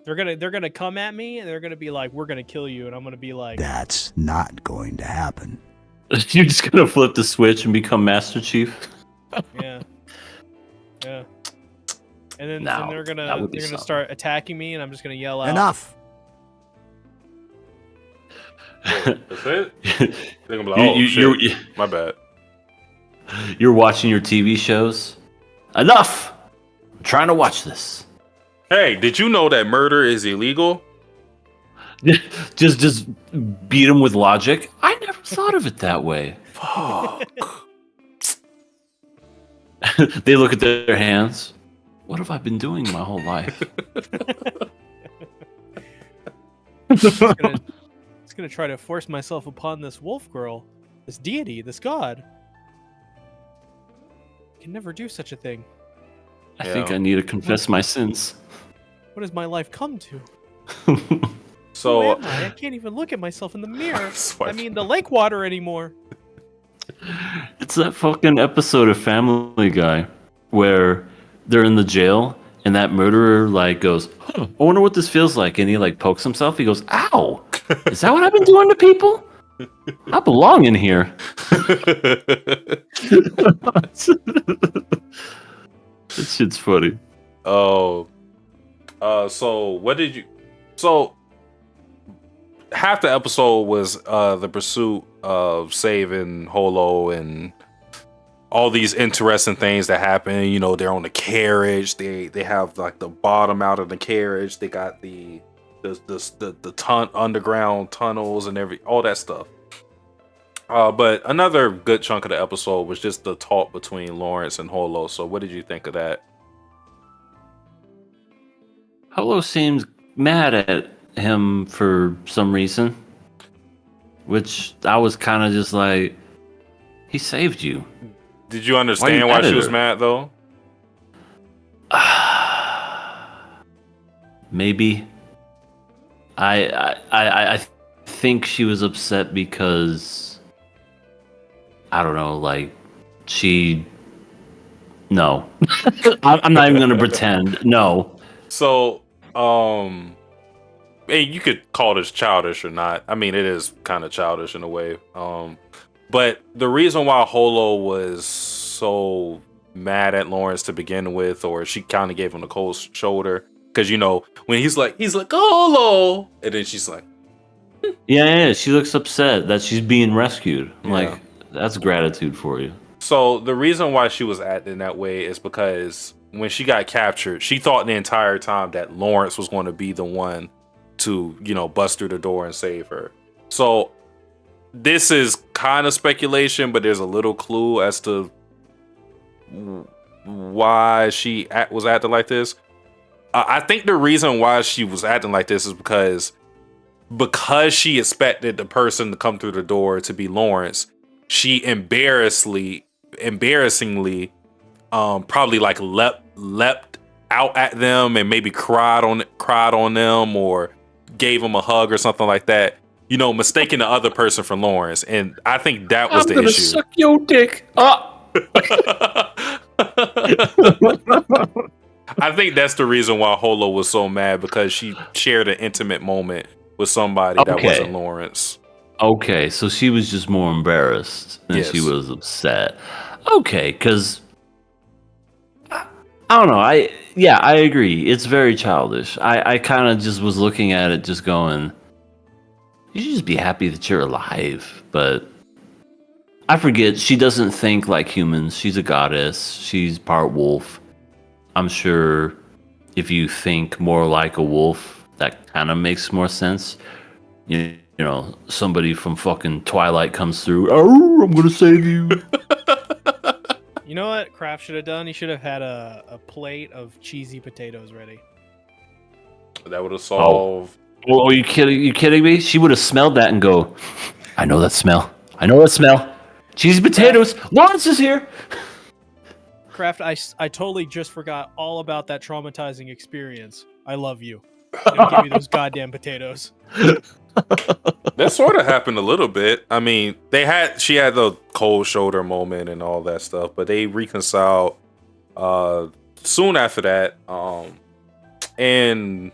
They're gonna come at me and they're gonna be like, "We're gonna kill you," and I'm gonna be like, "That's not going to happen." You're just gonna flip the switch and become Master Chief. Yeah. And then No, they're gonna something. start attacking me, and I'm just gonna yell out, Enough. That's it? They're gonna be like, shit. My bad. You're watching your TV shows. Enough! I'm trying to watch this. Hey, did you know that murder is illegal? just beat them with logic. I never thought of it that way. Fuck. They look at their hands. What have I been doing my whole life? It's gonna try to force myself upon this wolf girl, this deity, this god. I can never do such a thing. I think I need to confess my sins. What has my life come to? So Who am I? I can't even look at myself in the mirror. I mean, the lake water anymore. It's that fucking episode of Family Guy where they're in the jail and that murderer like goes, I wonder what this feels like, and he like pokes himself. He goes, ow! Is that what I've been doing to people? I belong in here. That shit's funny. Oh. So what did you? So half the episode was the pursuit of saving Holo and all these interesting things that happen. You know, they're on the carriage. They have like the bottom out of the carriage. They got the underground tunnels and all that stuff. But another good chunk of the episode was just the talk between Lawrence and Holo. So what did you think of that? Holo seems mad at him for some reason, which I was kind of just like, he saved you. Did you understand why she was mad though? Maybe. I think she was upset because I don't know, like no. I'm not even gonna pretend. No. So, hey, you could call this childish or not. I mean, it is kind of childish in a way. But the reason why Holo was so mad at Lawrence to begin with, or she kind of gave him the cold shoulder, because when he's like Holo, and then she's like, Yeah, she looks upset that she's being rescued. I'm like, that's gratitude for you. So the reason why she was acting that way is because when she got captured, she thought the entire time that Lawrence was going to be the one to, bust through the door and save her. So this is kind of speculation, but there's a little clue as to why she was acting like this. I think the reason why she was acting like this is because she expected the person to come through the door to be Lawrence. She embarrassingly probably like leapt out at them and maybe cried on them or gave them a hug or something like that, mistaking the other person for Lawrence. And I think that was the issue. Suck your dick. I think that's the reason why Holo was so mad, because she shared an intimate moment with somebody that wasn't Lawrence. Okay, so she was just more embarrassed than she was upset. Okay, because I don't know. I agree. It's very childish. I kind of just was looking at it, just going, you should just be happy that you're alive. But I forget, she doesn't think like humans. She's a goddess. She's part wolf. I'm sure if you think more like a wolf, that kind of makes more sense. Somebody from fucking Twilight comes through. Oh, I'm gonna save you. You know what Kraft should have done? He should have had a plate of cheesy potatoes ready. That would have solved. Oh, you kidding me? She would have smelled that and go, I know that smell. Cheesy potatoes. Lawrence is here. Kraft, I totally just forgot all about that traumatizing experience. I love you. Don't give me those goddamn potatoes. That sort of happened a little bit. I mean, she had the cold shoulder moment and all that stuff, but they reconciled soon after that. And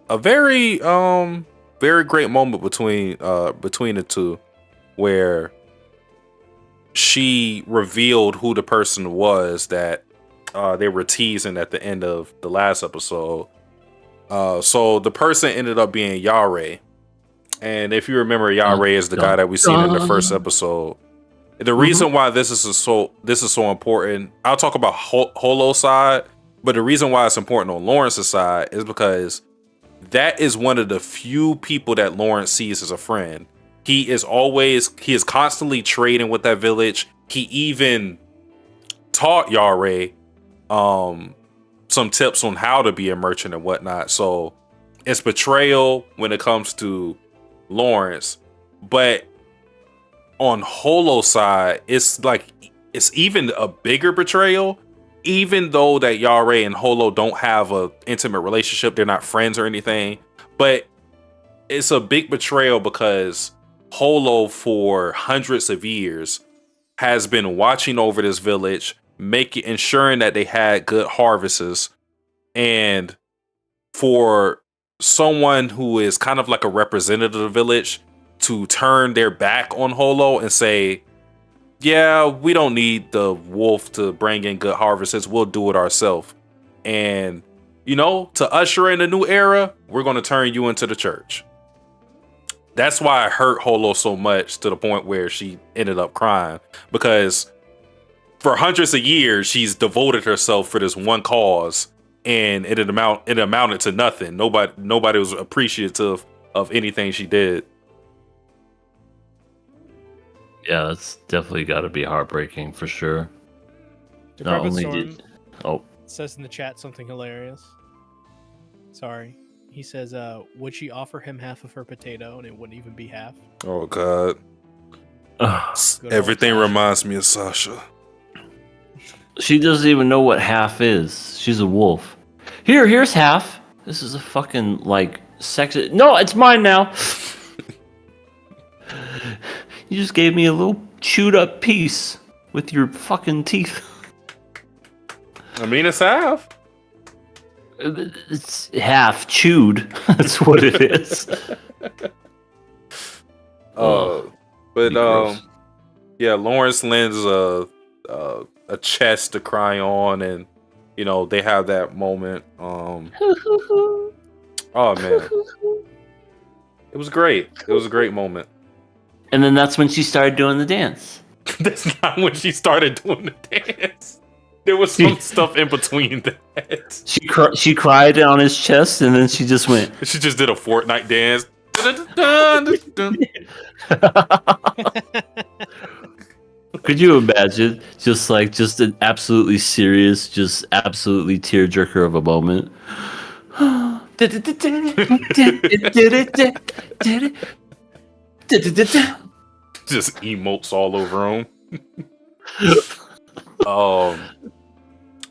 a very very great moment between the two, where she revealed who the person was that they were teasing at the end of the last episode. So the person ended up being Yare. And if you remember, Yare is the guy that we seen in the first episode. The reason why this is so important, I'll talk about Holo's side, but the reason why it's important on Lawrence's side is because that is one of the few people that Lawrence sees as a friend. He is constantly trading with that village. He even taught Yare some tips on how to be a merchant and whatnot. So it's betrayal when it comes to Lawrence, but on Holo's side, it's even a bigger betrayal. Even though that Yare and Holo don't have a intimate relationship, they're not friends or anything, but it's a big betrayal because Holo, for hundreds of years, has been watching over this village, ensuring that they had good harvests. And for someone who is kind of like a representative of the village to turn their back on Holo and say, yeah, we don't need the wolf to bring in good harvests, we'll do it ourselves. And, to usher in a new era, we're going to turn you into the church. That's why it hurt Holo so much, to the point where she ended up crying, because for hundreds of years, she's devoted herself for this one cause, and it amounted to nothing. Nobody was appreciative of anything she did. Yeah, that's definitely got to be heartbreaking for sure. Not Decrepit only Storm did oh says in the chat something hilarious. Sorry. He says, would she offer him half of her potato and it wouldn't even be half? Oh God. Good Everything old-fashioned. reminds me of Sasha. she doesn't even know what half is. She's a wolf. Here's half. This is a fucking like sexy. No, it's mine now. You just gave me a little chewed up piece with your fucking teeth. I mean, it's half. It's half chewed. That's what it is. But gross. yeah, Lawrence lends a chest to cry on, and you know they have that moment. Oh man, it was great. It was a great moment. And then that's when she started doing the dance. That's not when she started doing the dance. There was some stuff in between that. She cried on his chest, and then she just went. She just did a Fortnite dance. Could you imagine just an absolutely serious, just absolutely tearjerker of a moment? Just emotes all over him.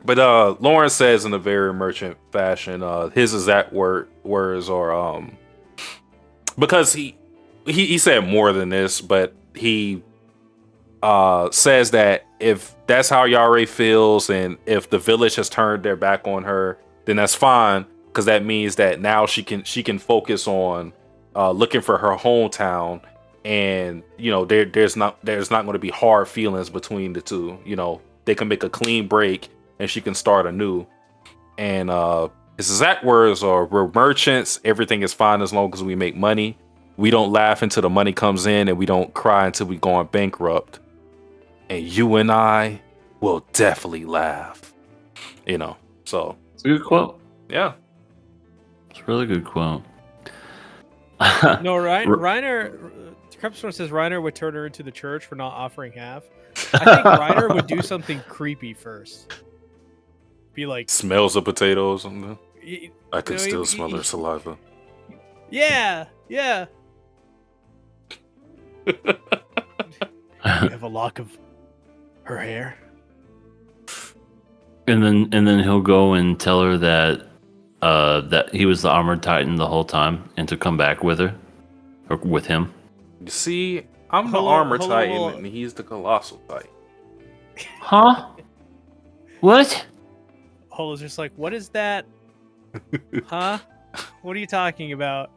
But Lawrence says in a very merchant fashion, his exact words are because he said more than this, but he says that if that's how Yare feels and if the village has turned their back on her, then that's fine, because that means that now she can focus on looking for her hometown, and you know there's not going to be hard feelings between the two. You know, they can make a clean break and she can start anew. And his exact words are, "We're merchants. Everything is fine as long as we make money. We don't laugh until the money comes in, and we don't cry until we go on bankrupt. And you and I will definitely laugh." You know, so It's a good quote. yeah. It's a really good quote. No, Reiner. Crepstorm says Reiner would turn her into the church for not offering half. I think Reiner would do something creepy first. Be like, Smells of potatoes. And I can No, still he- smell he- their saliva. yeah. You have a lock of her hair. And then he'll go and tell her that that he was the armored titan the whole time, and to come back with her or with him. You see, I'm the Hello- armor hello, titan, hello. and he's the colossal titan. Huh? What? Holo's just like, what is that? Huh? What are you talking about?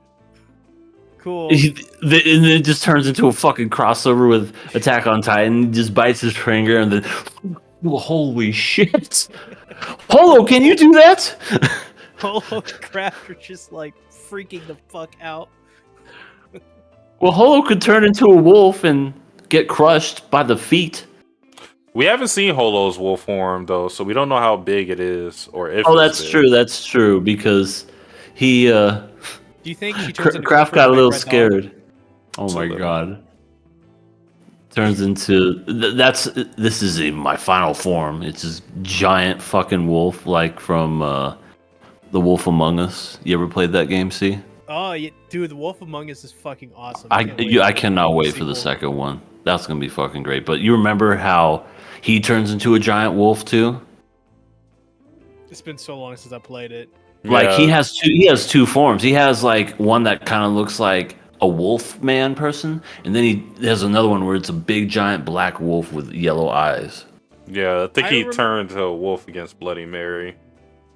Cool. And then it just turns into a fucking crossover with Attack on Titan. He just bites his finger and then, holy shit! Holo, can you do that? Holo and Craft are just like freaking the fuck out. Well, Holo could turn into a wolf and get crushed by the feet. We haven't seen Holo's wolf form though, so we don't know how big it is or if. Oh, it's that's big. true. That's true because he Do you think she turns into Kraft a got a big little red dog? scared. Oh It's a my little. god! Turns into this is even my final form. It's this giant fucking wolf, like from The Wolf Among Us. You ever played that game? See, Oh, yeah, dude, The Wolf Among Us is fucking awesome. Can't wait I for cannot wait for the sequel. second one. That's gonna be fucking great. But you remember how he turns into a giant wolf too? It's been so long since I played it. Like Yeah. he has two forms. He has like one that kind of looks like a wolf man person, and then he has another one where it's a big giant black wolf with yellow eyes. Yeah, I think I he rem- turned to a wolf against Bloody Mary.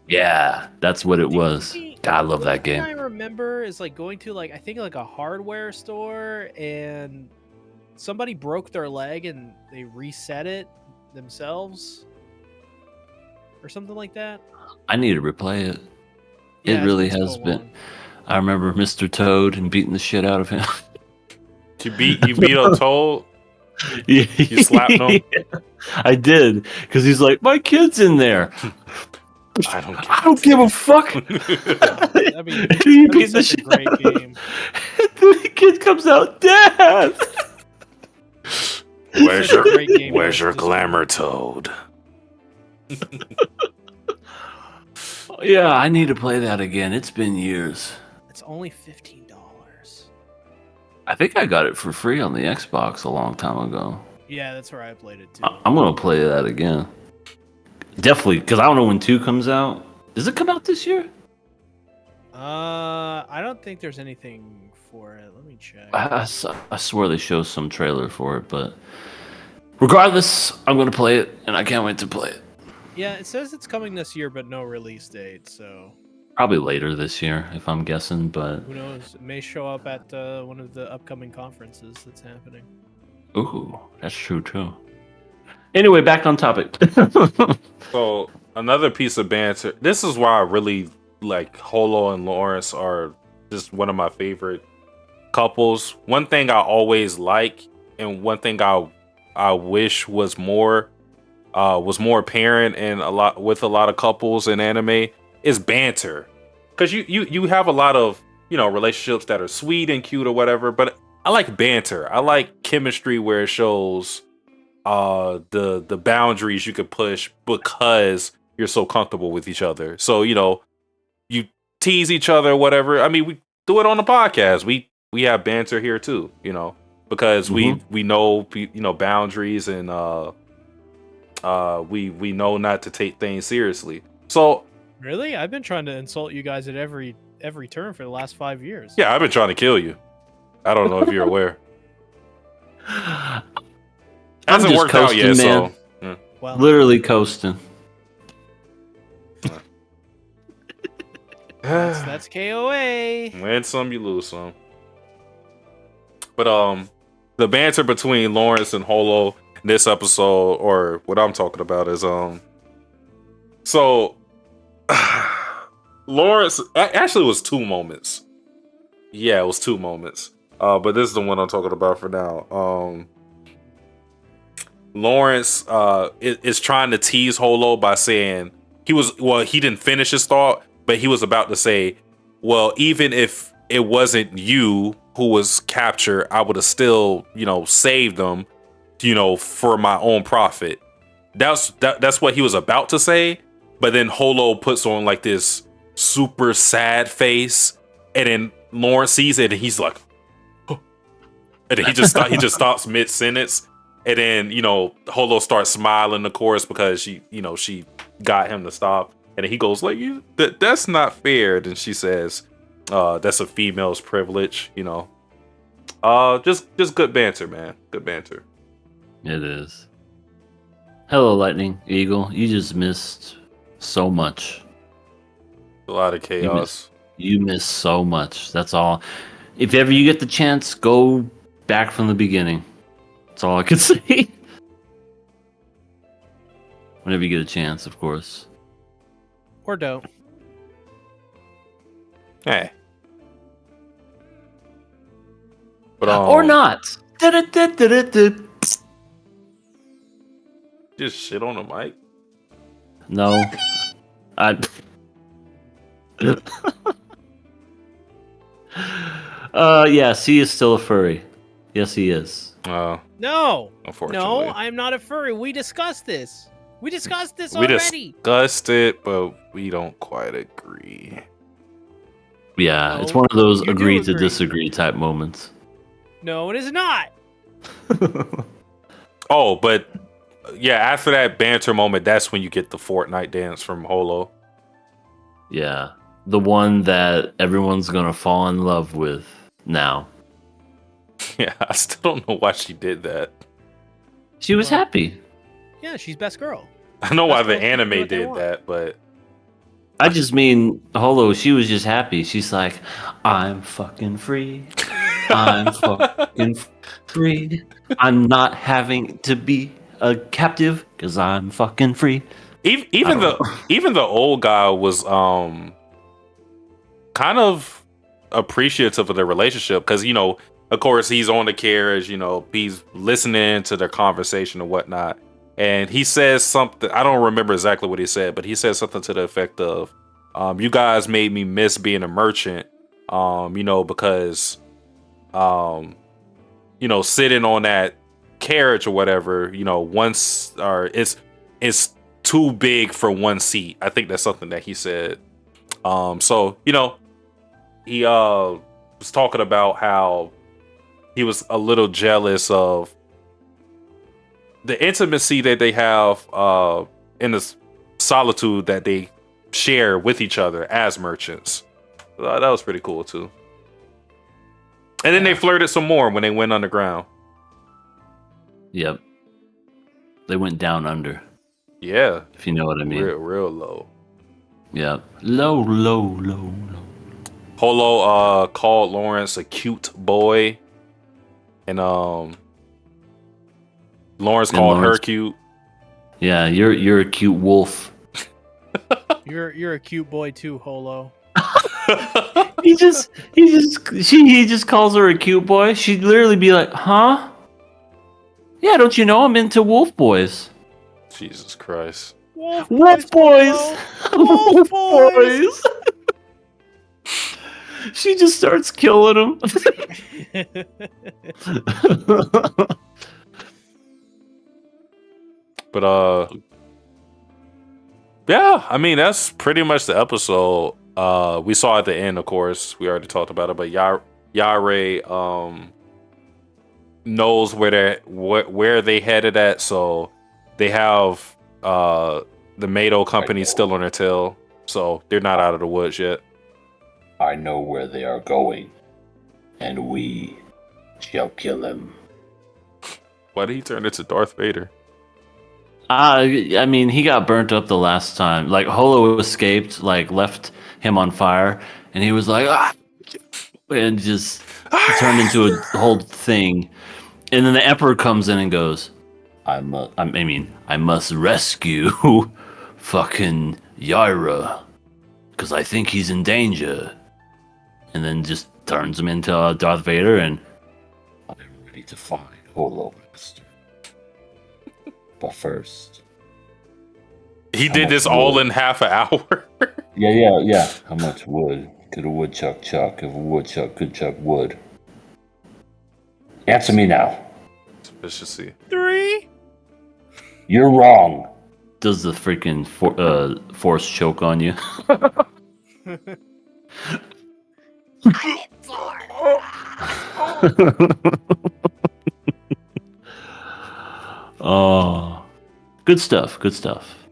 Yeah, that's what it The was. only- God, I love the that only thing game. I remember is like going to like I think like a hardware store and somebody broke their leg and they reset it themselves or something like that. I need to replay it. Yeah, It it's really been has so been. long. I remember Mr. Toad and beating the shit out of him. You beat a toad. You slapped him? I did, because he's like, my kid's in there. I don't give a fuck. That'd be, You that'd be beat the such a shit great out of him. game. And then the kid comes out, Dad. Where's Such a your great game Where's your mode. glamour toad? Yeah, I need to play that again. It's been years. It's only $15. I think I got it for free on the Xbox a long time ago. Yeah, that's where I played it too. I'm gonna play that again. Definitely, because I don't know when 2 comes out. Does it come out this year? I don't think there's anything for it. Let me check. I swear they show some trailer for it, but regardless, I'm gonna play it, and I can't wait to play it. Yeah, it says it's coming this year, but no release date. So Probably later this year, if I'm guessing, but who knows? It may show up at one of the upcoming conferences that's happening. ooh, that's true too. Anyway, back on topic. So another piece of banter. This is why I really like Holo and Lawrence are just one of my favorite couples. One thing I always like, and one thing I wish was more apparent in a lot of couples in anime is banter. Because you have a lot of relationships that are sweet and cute or whatever, but I like banter. I like chemistry where it shows the boundaries you could push because you're so comfortable with each other. So you tease each other, whatever. I mean, we do it on the podcast. We have banter here too, because we know boundaries, and we know not to take things seriously. So Really? I've been trying to insult you guys at every turn for the last 5 years. yeah, I've been trying to kill you. I don't know if you're aware. Hasn't just worked out yet, coasting, so man. Well, Literally coasting. that's KOA. win some, you lose some. But the banter between Lawrence and Holo in this episode, or what I'm talking about, is so Lawrence actually it was 2 moments. Yeah, it was 2 moments. But this is the one I'm talking about for now. Lawrence is trying to tease Holo by saying he didn't finish his thought, but he was about to say, well, even if it wasn't you who was captured, I would have still, saved them, for my own profit. That's what he was about to say, but then Holo puts on like this super sad face, and then Lawrence sees it and he's like, oh. And then he just stops mid sentence, and then Holo starts smiling, of course, because she got him to stop, and then he goes like, that's not fair. Then she says, that's a female's privilege, just good banter, man. Good banter. It is. Hello, Lightning Eagle. You just missed so much. A lot of chaos. You missed so much. That's all. If ever you get the chance, go back from the beginning. That's all I can say. Whenever you get a chance, of course. Or don't. Hey. But Or not. just shit on the mic. No. Yes, he is still a furry. Yes, he is. No, Unfortunately. no, I'm not a furry. We discussed this. We discussed this We already. discussed it, but we don't quite agree. Yeah, No, it's one of those you do agree to agree. disagree type moments. No, it is not. Oh, but yeah, after that banter moment, that's when you get the Fortnite dance from Holo. Yeah, the one that everyone's gonna fall in love with now. Yeah, I still don't know why she did that. She was Well, happy. Yeah, she's best girl. I know why That's the what- that's anime what they did want. that, but I just mean, Holo, she was just happy. She's like, I'm fucking free. I'm fucking free. I'm not having to be a captive because I'm fucking free. even the old guy was kind of appreciative of their relationship, because of course he's on the carriage, he's listening to their conversation and whatnot, and he says something. I don't remember exactly what he said, but he said something to the effect of, you guys made me miss being a merchant, because sitting on that carriage or whatever, once or it's too big for one seat. I think that's something that he said. So he was talking about how he was a little jealous of the intimacy that they have in the solitude that they share with each other as merchants. That was pretty cool too. And then they flirted some more when they went underground. Yep. They went down under. Yeah. If you know what I mean. Real low. Yep. Low. Polo called Lawrence a cute boy. And Lawrence called her cute. Yeah, you're a cute wolf. You're a cute boy too, Holo. he just calls her a cute boy. She'd literally be like, huh? Yeah, don't you know I'm into wolf boys? Jesus Christ. Wolf boys! Wolf boys! She just starts killing them. But yeah, I mean that's pretty much the episode. We saw at the end, of course. We already talked about it, but Yare knows where they headed at, so they have the Mado company still on their tail, so they're not out of the woods yet. I know where they are going, and we shall kill them. Why did he turn into Darth Vader? I mean, he got burnt up the last time. Like, Holo escaped, like, left him on fire, and he was like, ah! And just turned into a whole thing. And then the Emperor comes in and goes, I must rescue fucking Yaira, because I think he's in danger. And then just turns him into Darth Vader, and I'm ready to find Holo Master. But first, he did this all in half an hour. Yeah. How much wood could a woodchuck chuck if a woodchuck could chuck wood? Answer me now. Suspiciously. 3. You're wrong. does the freaking force choke on you? Oh, good stuff. Good stuff.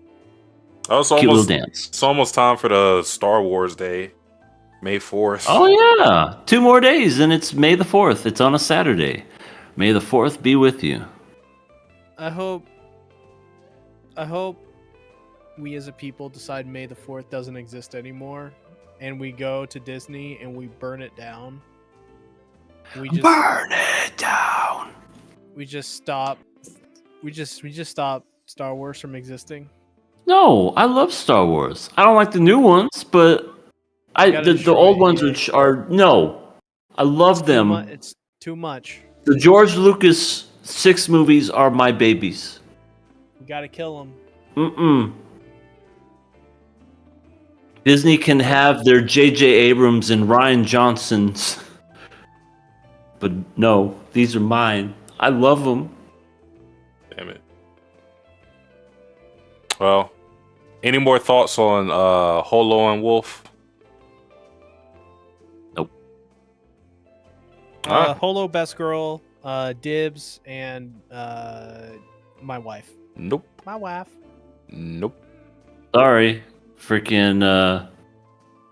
Oh, it's Cute almost little dance. It's almost time for the Star Wars Day, May 4th. Oh yeah, 2 more days and it's May the 4th. It's on a Saturday. May the 4th be with you. I hope we as a people decide May the 4th doesn't exist anymore, and we go to Disney and we burn it down. We just Burn it down. We just stop. We just stop Star Wars from existing. No, I love Star Wars. I don't like the new ones, but the old ones are no. I love them. It's too much. The George Lucas 6 movies are my babies. We gotta kill them. Disney can have their J.J. Abrams and Rian Johnsons. But no, these are mine. I love them. Damn it. Well, any more thoughts on Holo and Wolf? Nope. Holo, best girl, Dibs, and my wife. Nope. My wife. Nope. Sorry. Freaking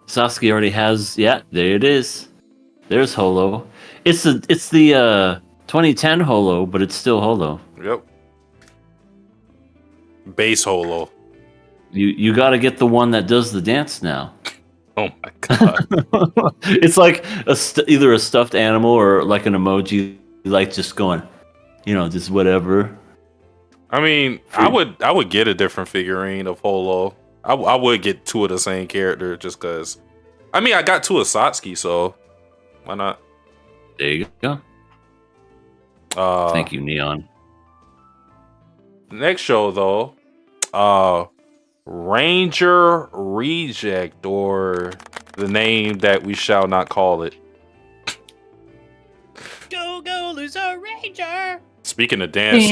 Sasuke already has. Yeah, there it is. There's Holo. It's the 2010 Holo, but it's still Holo. Yep. Base Holo. You got to get the one that does the dance now. Oh my god. It's like either a stuffed animal or like an emoji, like just going, just whatever. I mean, I would get a different figurine of Holo. I would get 2 of the same character just because. I mean, I got 2 of Satsuki, so why not? There you go. Thank you, Neon. Next show though, Ranger Reject, or the name that we shall not call it. Go, loser ranger! Speaking of dancing,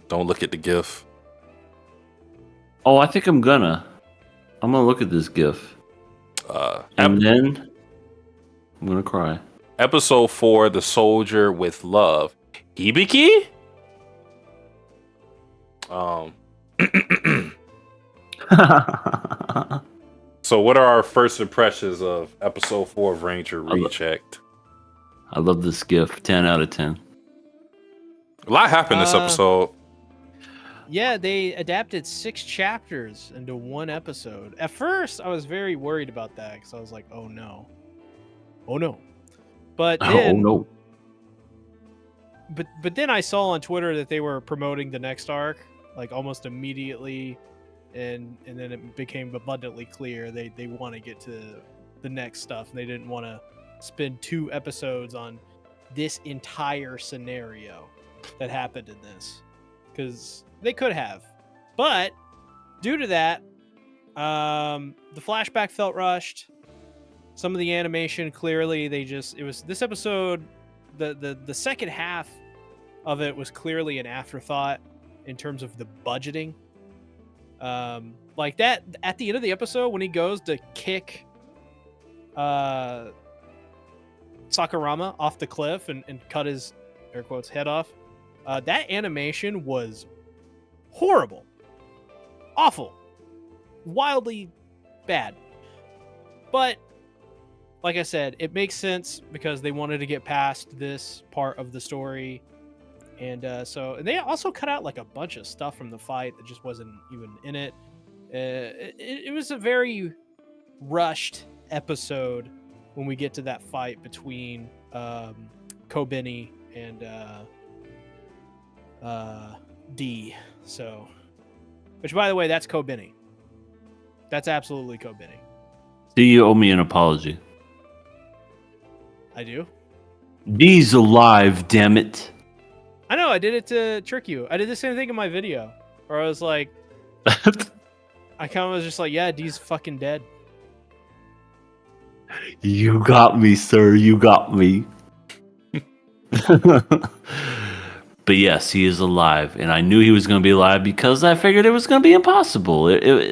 don't look at the GIF. Oh, I think I'm gonna look at this GIF, and then I'm gonna cry. Episode 4, The Soldier with Love. Hibiki? So what are our first impressions of episode 4 of Ranger Rechecked? I love this GIF. 10 out of 10. A lot happened this episode. Yeah, they adapted 6 chapters into 1 episode. At first, I was very worried about that because I was like, "Oh no, oh no!" But then, no! But then I saw on Twitter that they were promoting the next arc like almost immediately, and then it became abundantly clear they want to get to the next stuff, and they didn't want to spend 2 episodes on this entire scenario that happened in this, because they could have, but due to that, the flashback felt rushed. Some of the animation, clearly it was this episode, the second half of it was clearly an afterthought in terms of the budgeting. Like that at the end of the episode when he goes to kick Sakurama off the cliff and cut his air quotes head off. That animation was horrible, awful, wildly bad. But like I said, it makes sense because they wanted to get past this part of the story. And so they also cut out like a bunch of stuff from the fight that just wasn't even in it. It was a very rushed episode when we get to that fight between Kobeni and D. So, which by the way, that's Kobeni. That's absolutely Kobeni. Do you owe me an apology? I do. D's alive, damn it. I know, I did it to trick you. I did the same thing in my video. Where I was like, I kind of was just like, yeah, D's fucking dead. You got me, sir. You got me. But yes, he is alive. And I knew he was going to be alive because I figured it was going to be impossible.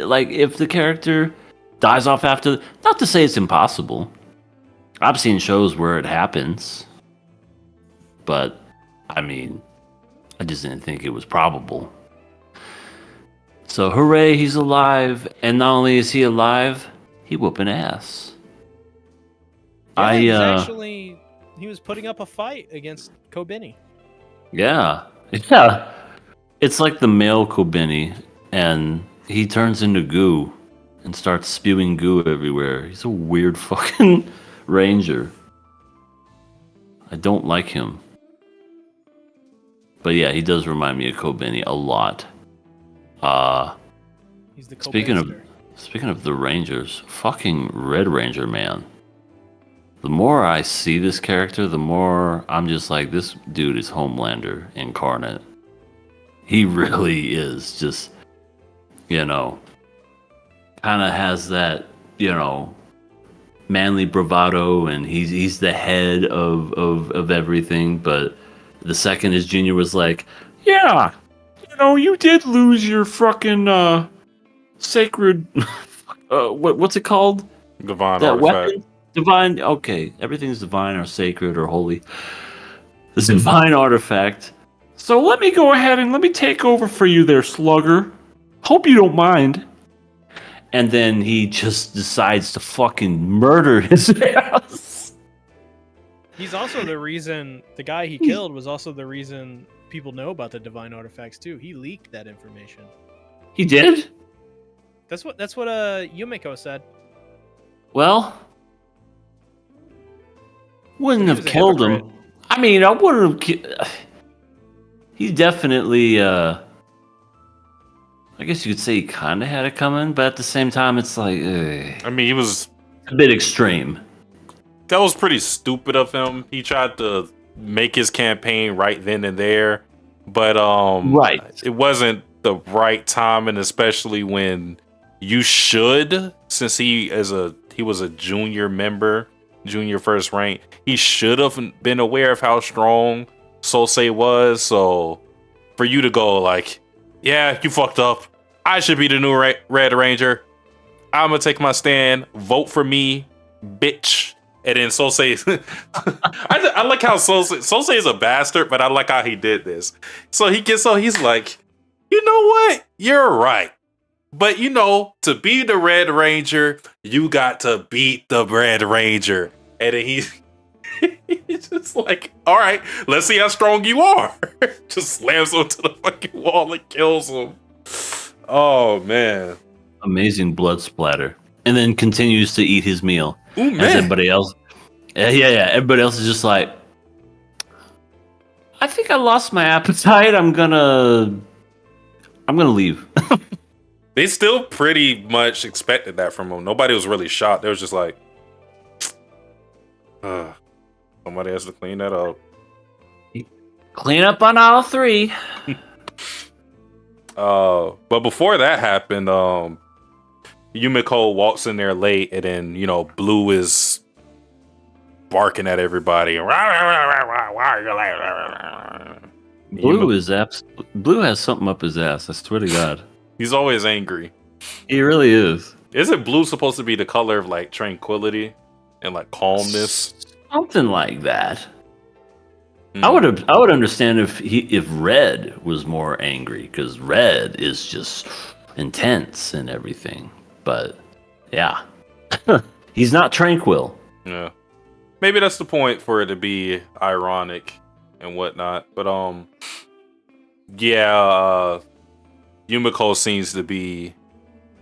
Like, if the character dies off after... Not to say it's impossible. I've seen shows where it happens. But, I mean, I just didn't think it was probable. So, hooray, he's alive. And not only is he alive, he whooping ass. Yeah, he was putting up a fight against Kobeni. Yeah. It's like the male Kobeni, and he turns into goo and starts spewing goo everywhere. He's a weird fucking ranger. I don't like him. But yeah, he does remind me of Kobeni a lot. He's the Speaking of the Rangers, fucking Red Ranger, man. The more I see this character, the more I'm just like, this dude is Homelander incarnate. He really is just, kind of has that, manly bravado, and he's the head of everything. But the second his junior was like, yeah, you did lose your fucking sacred, what's it called? Divine that artifact. Weapon? Divine, okay, everything's divine or sacred or holy. This divine artifact. So let me go ahead and let me take over for you there, slugger. Hope you don't mind. And then he just decides to fucking murder his ass. He's also the reason, the guy he killed was also the reason people know about the divine artifacts too. He leaked that information. He did? That's what Yumiko said. Well, wouldn't have killed him. I mean, I wouldn't have. He definitely. I guess you could say he kind of had it coming, but at the same time, it's like. I mean, he was a bit extreme. That was pretty stupid of him. He tried to make his campaign right then and there, but right. It wasn't the right time, and especially when you should, since he was a junior member junior first rank, he should have been aware of how strong Sosei was. So for you to go like, yeah, you fucked up. I should be the new Red Ranger. I'm gonna take my stand. Vote for me, bitch. And then Sosei, I like how Sosei is a bastard, but I like how he did this. So he's like, you know what? You're right. But you know, to be the Red Ranger, you got to beat the Red Ranger. And then he's just like, all right, let's see how strong you are. Just slams him to the fucking wall and kills him. Oh man. Amazing blood splatter. And then continues to eat his meal. Ooh, man. As everybody else. Yeah. Everybody else is just like, I think I lost my appetite. I'm gonna leave. They still pretty much expected that from him. Nobody was really shocked. They was just like, somebody has to clean that up. Clean up on all three. But before that happened, Yumiko walks in there late, and then Blue is barking at everybody. Blue has something up his ass. I swear to God. He's always angry. He really is. Isn't blue supposed to be the color of like tranquility and like calmness? Something like that. I would understand if red was more angry, because red is just intense and everything. But yeah, he's not tranquil. Yeah, maybe that's the point for it to be ironic and whatnot. But yeah, Yumiko seems to be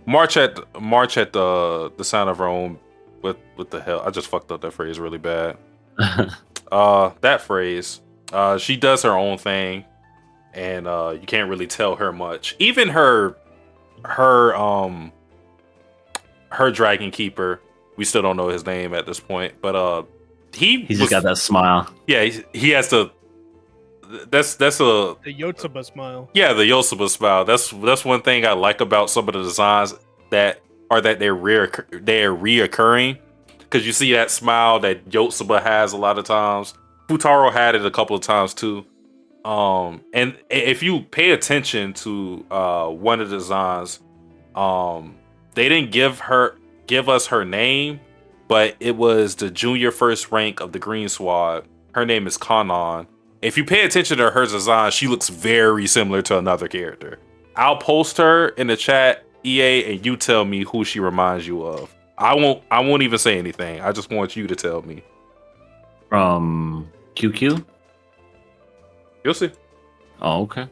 march at the sound of her own. What the hell? I just fucked up that phrase really bad. That phrase. She does her own thing, and you can't really tell her much. Even her Dragon Keeper, we still don't know his name at this point, but he's just got that smile. Yeah, he has to. That's the Yotsuba smile. Yeah, the Yotsuba smile. That's one thing I like about some of the designs they're reoccurring, because you see that smile that Yotsuba has a lot of times. Futaro had it a couple of times too. And if you pay attention to one of the designs, they didn't give us her name, but it was the junior first rank of the Green Squad. Her name is Kanon. If you pay attention to her design, she looks very similar to another character. I'll post her in the chat, EA, and you tell me who she reminds you of. I won't even say anything. I just want you to tell me. From QQ? You'll see. Oh, okay.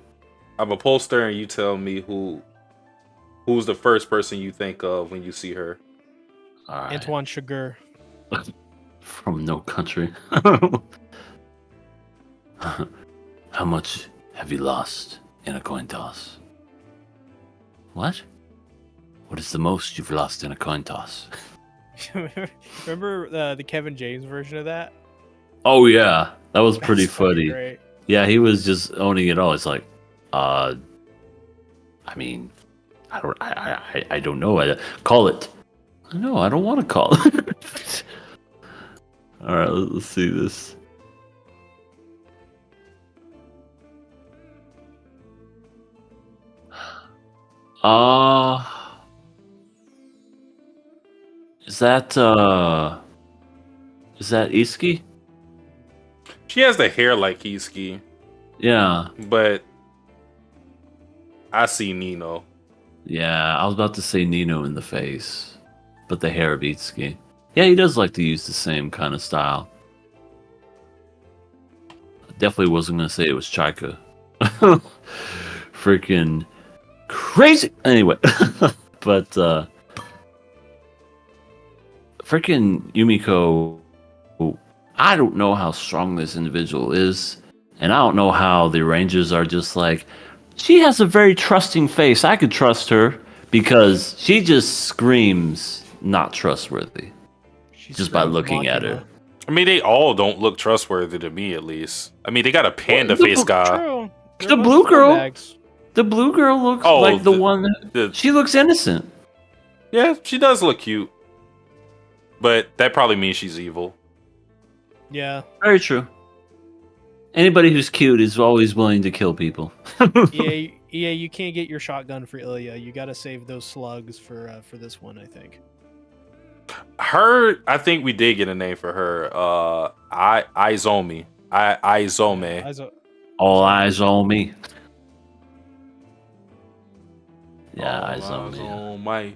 I'm gonna post her and you tell me who's the first person you think of when you see her. All right. Antoine Sugar. From No Country. How much have you lost in a coin toss? What? What is the most you've lost in a coin toss? Remember the Kevin James version of that? Oh yeah, that was pretty That's fucking funny. great. Yeah, he was just owning it all. It's like, I mean, I don't know. Call it. No, I don't want to call it. All right, let's see this. Is that Iski? She has the hair like Iski. Yeah. But I see Nino. Yeah, I was about to say Nino in the face, but the hair of Itsuki. Yeah, he does like to use the same kind of style. Definitely wasn't going to say it was Chaika. Freaking crazy. Anyway, but freaking Yumiko, I don't know how strong this individual is, and I don't know how the Rangers are just like, she has a very trusting face. I could trust her, because she just screams not trustworthy just by looking at her. I mean, they all don't look trustworthy to me, at least. I mean, they got a panda face guy. True. The blue girl. The blue girl looks like the one. She looks innocent. Yeah, she does look cute. But that probably means she's evil. Yeah. Very true. Anybody who's cute is always willing to kill people. EA, you can't get your shotgun for Ilya. You got to save those slugs for this one, I think. I think we did get a name for her. Izome. Izome. All eyes on me. Yeah, All eyes on me. on my.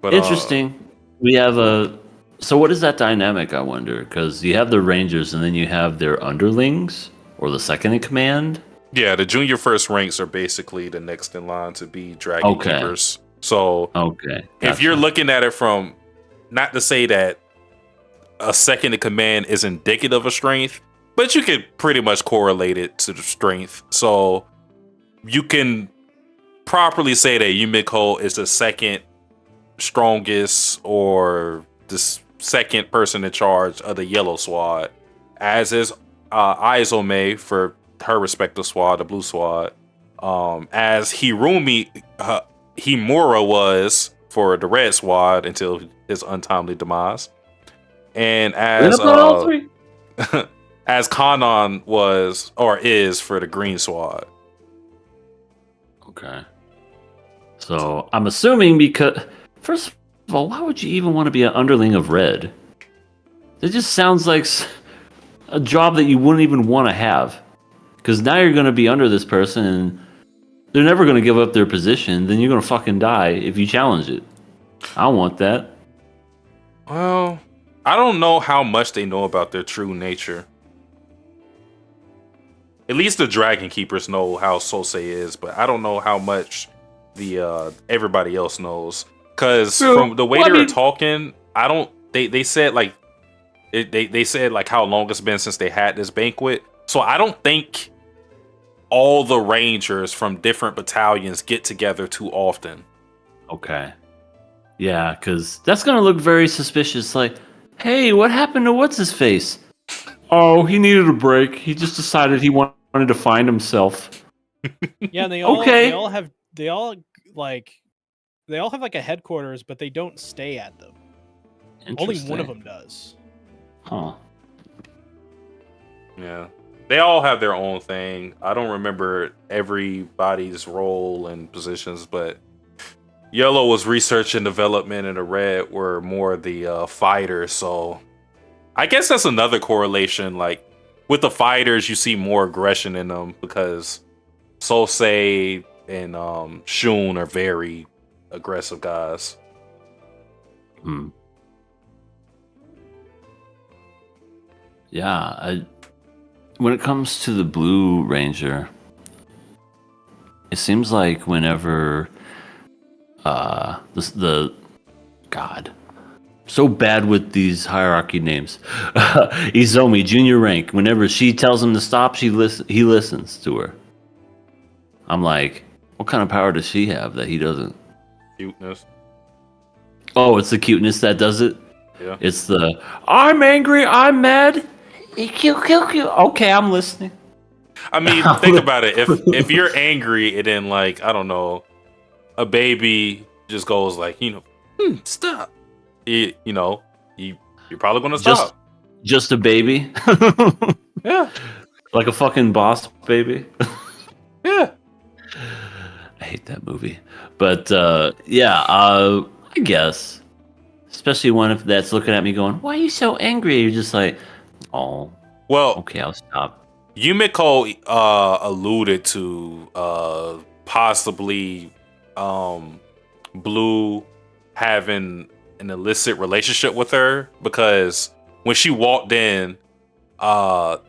But, Interesting. We have a. So what is that dynamic? I wonder, because you have the Rangers and then you have their underlings or the second in command. Yeah, the junior first ranks are basically the next in line to be Dragon Keepers. So, if you're looking at it from, not to say that a second in command is indicative of strength, but you could pretty much correlate it to the strength. So, you can properly say that Yumiko is the second strongest or the second person in charge of the yellow squad, as is Izome for her respective squad, the blue squad, as Himura was for the red squad until his untimely demise, and as as Kanon was or is for the green squad. Okay. So I'm assuming because first of all, why would you even want to be an underling of red? It just sounds like a job that you wouldn't even want to have. Because now you're going to be under this person and they're never going to give up their position. Then you're going to fucking die if you challenge it. I don't want that. Well, I don't know how much they know about their true nature. At least the Dragon Keepers know how Sosei is, but I don't know how much the everybody else knows. Because from the way they were talking, I don't. They said like they said like how long it's been since they had this banquet. So I don't think all the Rangers from different battalions get together too often. Okay. Yeah, because that's gonna look very suspicious. Like, hey, what happened to what's his face? Oh, he needed a break. He just decided he wanted to find himself. Yeah, and they all have like a headquarters, but they don't stay at them. Only one of them does. Huh. Yeah. They all have their own thing. I don't remember everybody's role and positions, but Yellow was research and development, and the Red were more the fighters. So I guess that's another correlation. Like with the fighters, you see more aggression in them because Sosei and Shun are very aggressive guys. Yeah, when it comes to the Blue Ranger, it seems like whenever the God, so bad with these hierarchy names, Izumi junior rank. Whenever she tells him to stop, he listens to her. I'm like, what kind of power does she have that he doesn't? Cuteness. Oh, it's the cuteness that does it. Yeah. It's the I'm angry, I'm mad. Cute. Okay, I'm listening. I mean, think about it. If you're angry and then like, I don't know, a baby just goes like, stop. You're probably gonna stop. Just a baby. Yeah. Like a fucking boss baby. Yeah. I hate that movie. But I guess. Especially one that's looking at me going, why are you so angry? You're just like, oh. Well, okay, I'll stop. Yumiko alluded to possibly Blue having an illicit relationship with her, because when she walked in,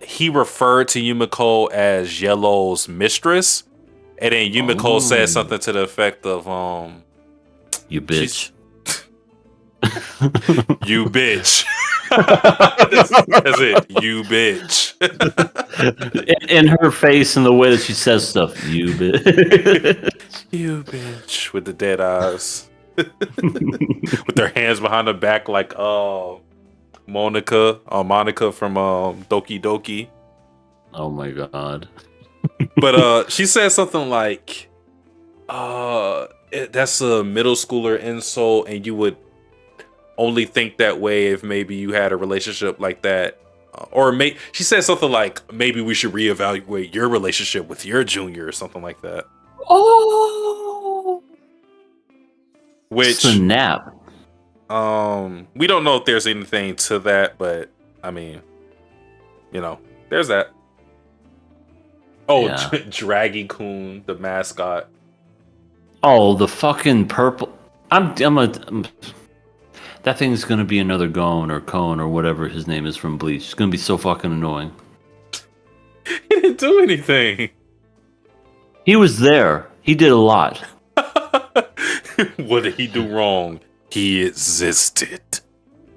he referred to Yumiko as Yellow's mistress, and then Yumiko said something to the effect of you bitch. You bitch. That's it. You bitch. In her face and the way that she says stuff. You bitch. You bitch. With the dead eyes. With their hands behind her back like Monica from Doki Doki. Oh my god. But she said something like that's a middle schooler insult, and you would only think that way if maybe you had a relationship like that. She said something like, maybe we should reevaluate your relationship with your junior or something like that. Oh, Which snap! we don't know if there's anything to that, but I mean, there's that. Oh, Yeah. Draggy-kun, the mascot. Oh, the fucking purple. That thing's gonna be another Gon or Cone or whatever his name is from Bleach. It's gonna be so fucking annoying. He didn't do anything. He was there. He did a lot. What did he do wrong? He existed.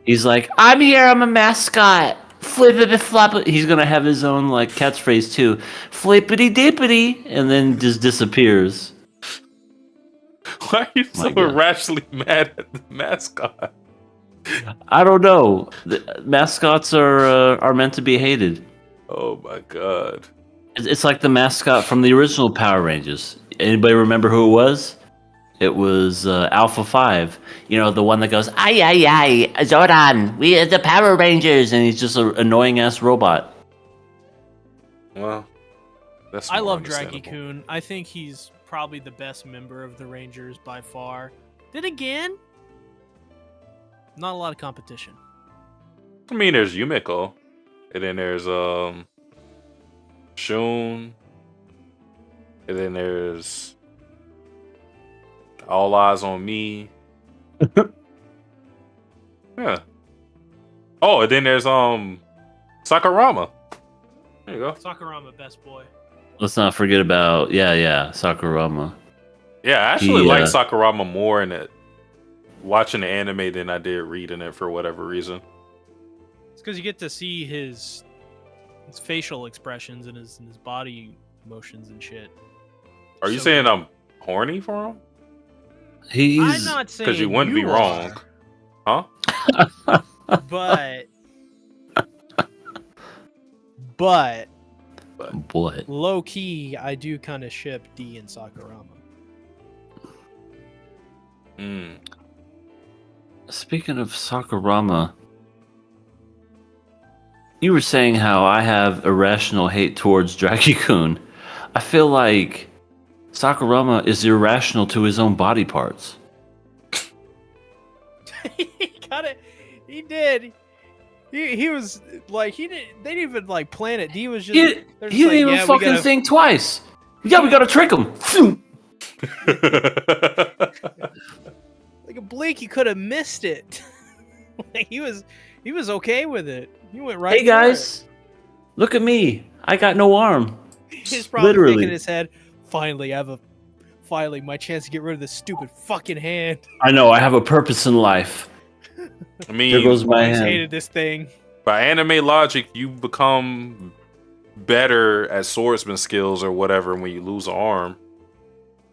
He's like, I'm here. I'm a mascot. Flippity flop. He's gonna have his own like catchphrase too. Flippity dippity, and then just disappears. Why are you so My God. irrationally mad at the mascot? I don't know. The mascots are meant to be hated. Oh my God. It's like the mascot from the original Power Rangers. Anybody remember who it was? It was Alpha 5. You know, the one that goes, ay, ay, ay, Zordon, we are the Power Rangers. And he's just an annoying-ass robot. Well, that's I more love understandable. Draggy-kun. I think he's probably the best member of the Rangers by far. Then again, not a lot of competition. I mean, there's Yumiko, and then there's Shun, and then there's All Eyes on Me. Yeah. Oh, and then there's Sakurama. There you go. Sakurama, best boy. Let's not forget about, Sakurama. Yeah, I actually He, like Sakurama more in it watching the anime than I did reading it for whatever reason. It's because you get to see his facial expressions and his body emotions and shit. Are you So saying good. I'm horny for him? I'm not saying Because you wouldn't be wrong. Huh? but What? low key, I do kind of ship D and Sakurama. Mm. Speaking of Sakurama, you were saying how I have irrational hate towards Draggy-kun. I feel like Sakurama is irrational to his own body parts. He got it. He did. He was like they didn't even like plan it. D was just He they're just didn't like, even yeah, we fucking gotta- think twice. Yeah, we gotta trick him. Like a blink, he could have missed it. Like, he was okay with it. He went right. Hey guys, look at me. I got no arm. He's probably Literally. thinking in his head, finally my chance to get rid of this stupid fucking hand. I know. I have a purpose in life. I mean, There goes my I hand. hated this thing. by anime logic, you become better at swordsman skills or whatever when you lose an arm.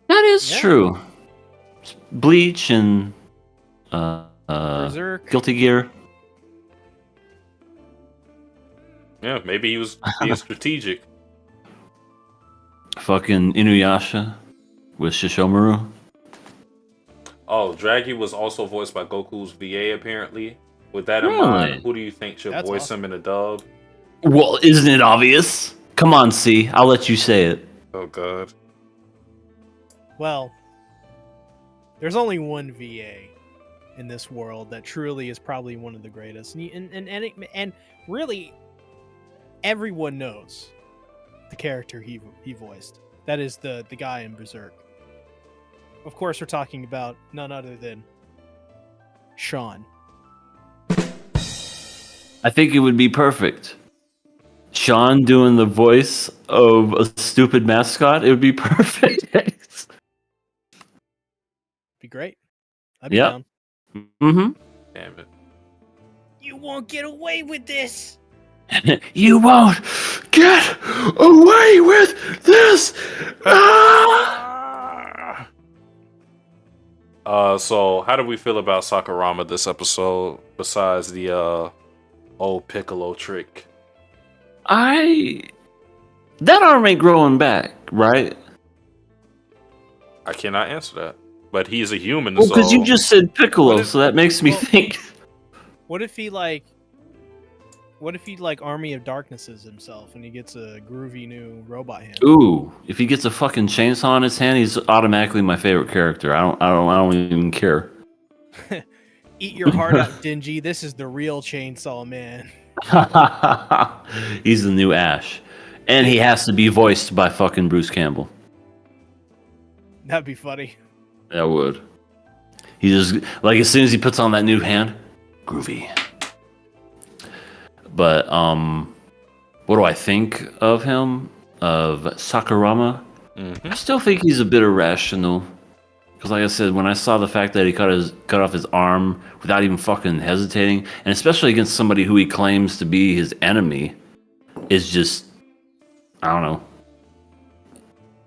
That is Yeah. true. Bleach and Berserk. Guilty Gear. Yeah, maybe he was being strategic. Fucking Inuyasha with Shishomaru. Oh, Draggy was also voiced by Goku's VA, apparently. With that in Really? mind, who do you think should That's voice awesome. him in a dub? Well, isn't it obvious? Come on, C. I'll let you say it. Oh, God. Well, there's only one VA in this world that truly is probably one of the greatest, and really, everyone knows the character he voiced. That is the guy in Berserk. Of course, we're talking about none other than Sean. I think it would be perfect. Sean doing the voice of a stupid mascot. It would be perfect. Be great. I'd be Yep. down. Mm-hmm. Damn it. You won't get away with this. You won't get away with this. Ah! So how do we feel about Sakurama this episode, besides the old Piccolo trick? That arm ain't growing back, right? I cannot answer that. But he's a human, Well, because so you just said Piccolo, What if- so that makes me well- think. What if he Army of Darknesses himself and he gets a groovy new robot hand? Ooh, if he gets a fucking chainsaw in his hand, he's automatically my favorite character. I don't even care. Eat your heart out, Dingy. This is the real Chainsaw Man. He's the new Ash. And he has to be voiced by fucking Bruce Campbell. That'd be funny. That would. He just, like, as soon as he puts on that new hand, groovy. But, what do I think of him? Of Sakurama? I still think he's a bit irrational. Because, like I said, when I saw the fact that he cut off his arm without even fucking hesitating, and especially against somebody who he claims to be his enemy, is just, I don't know.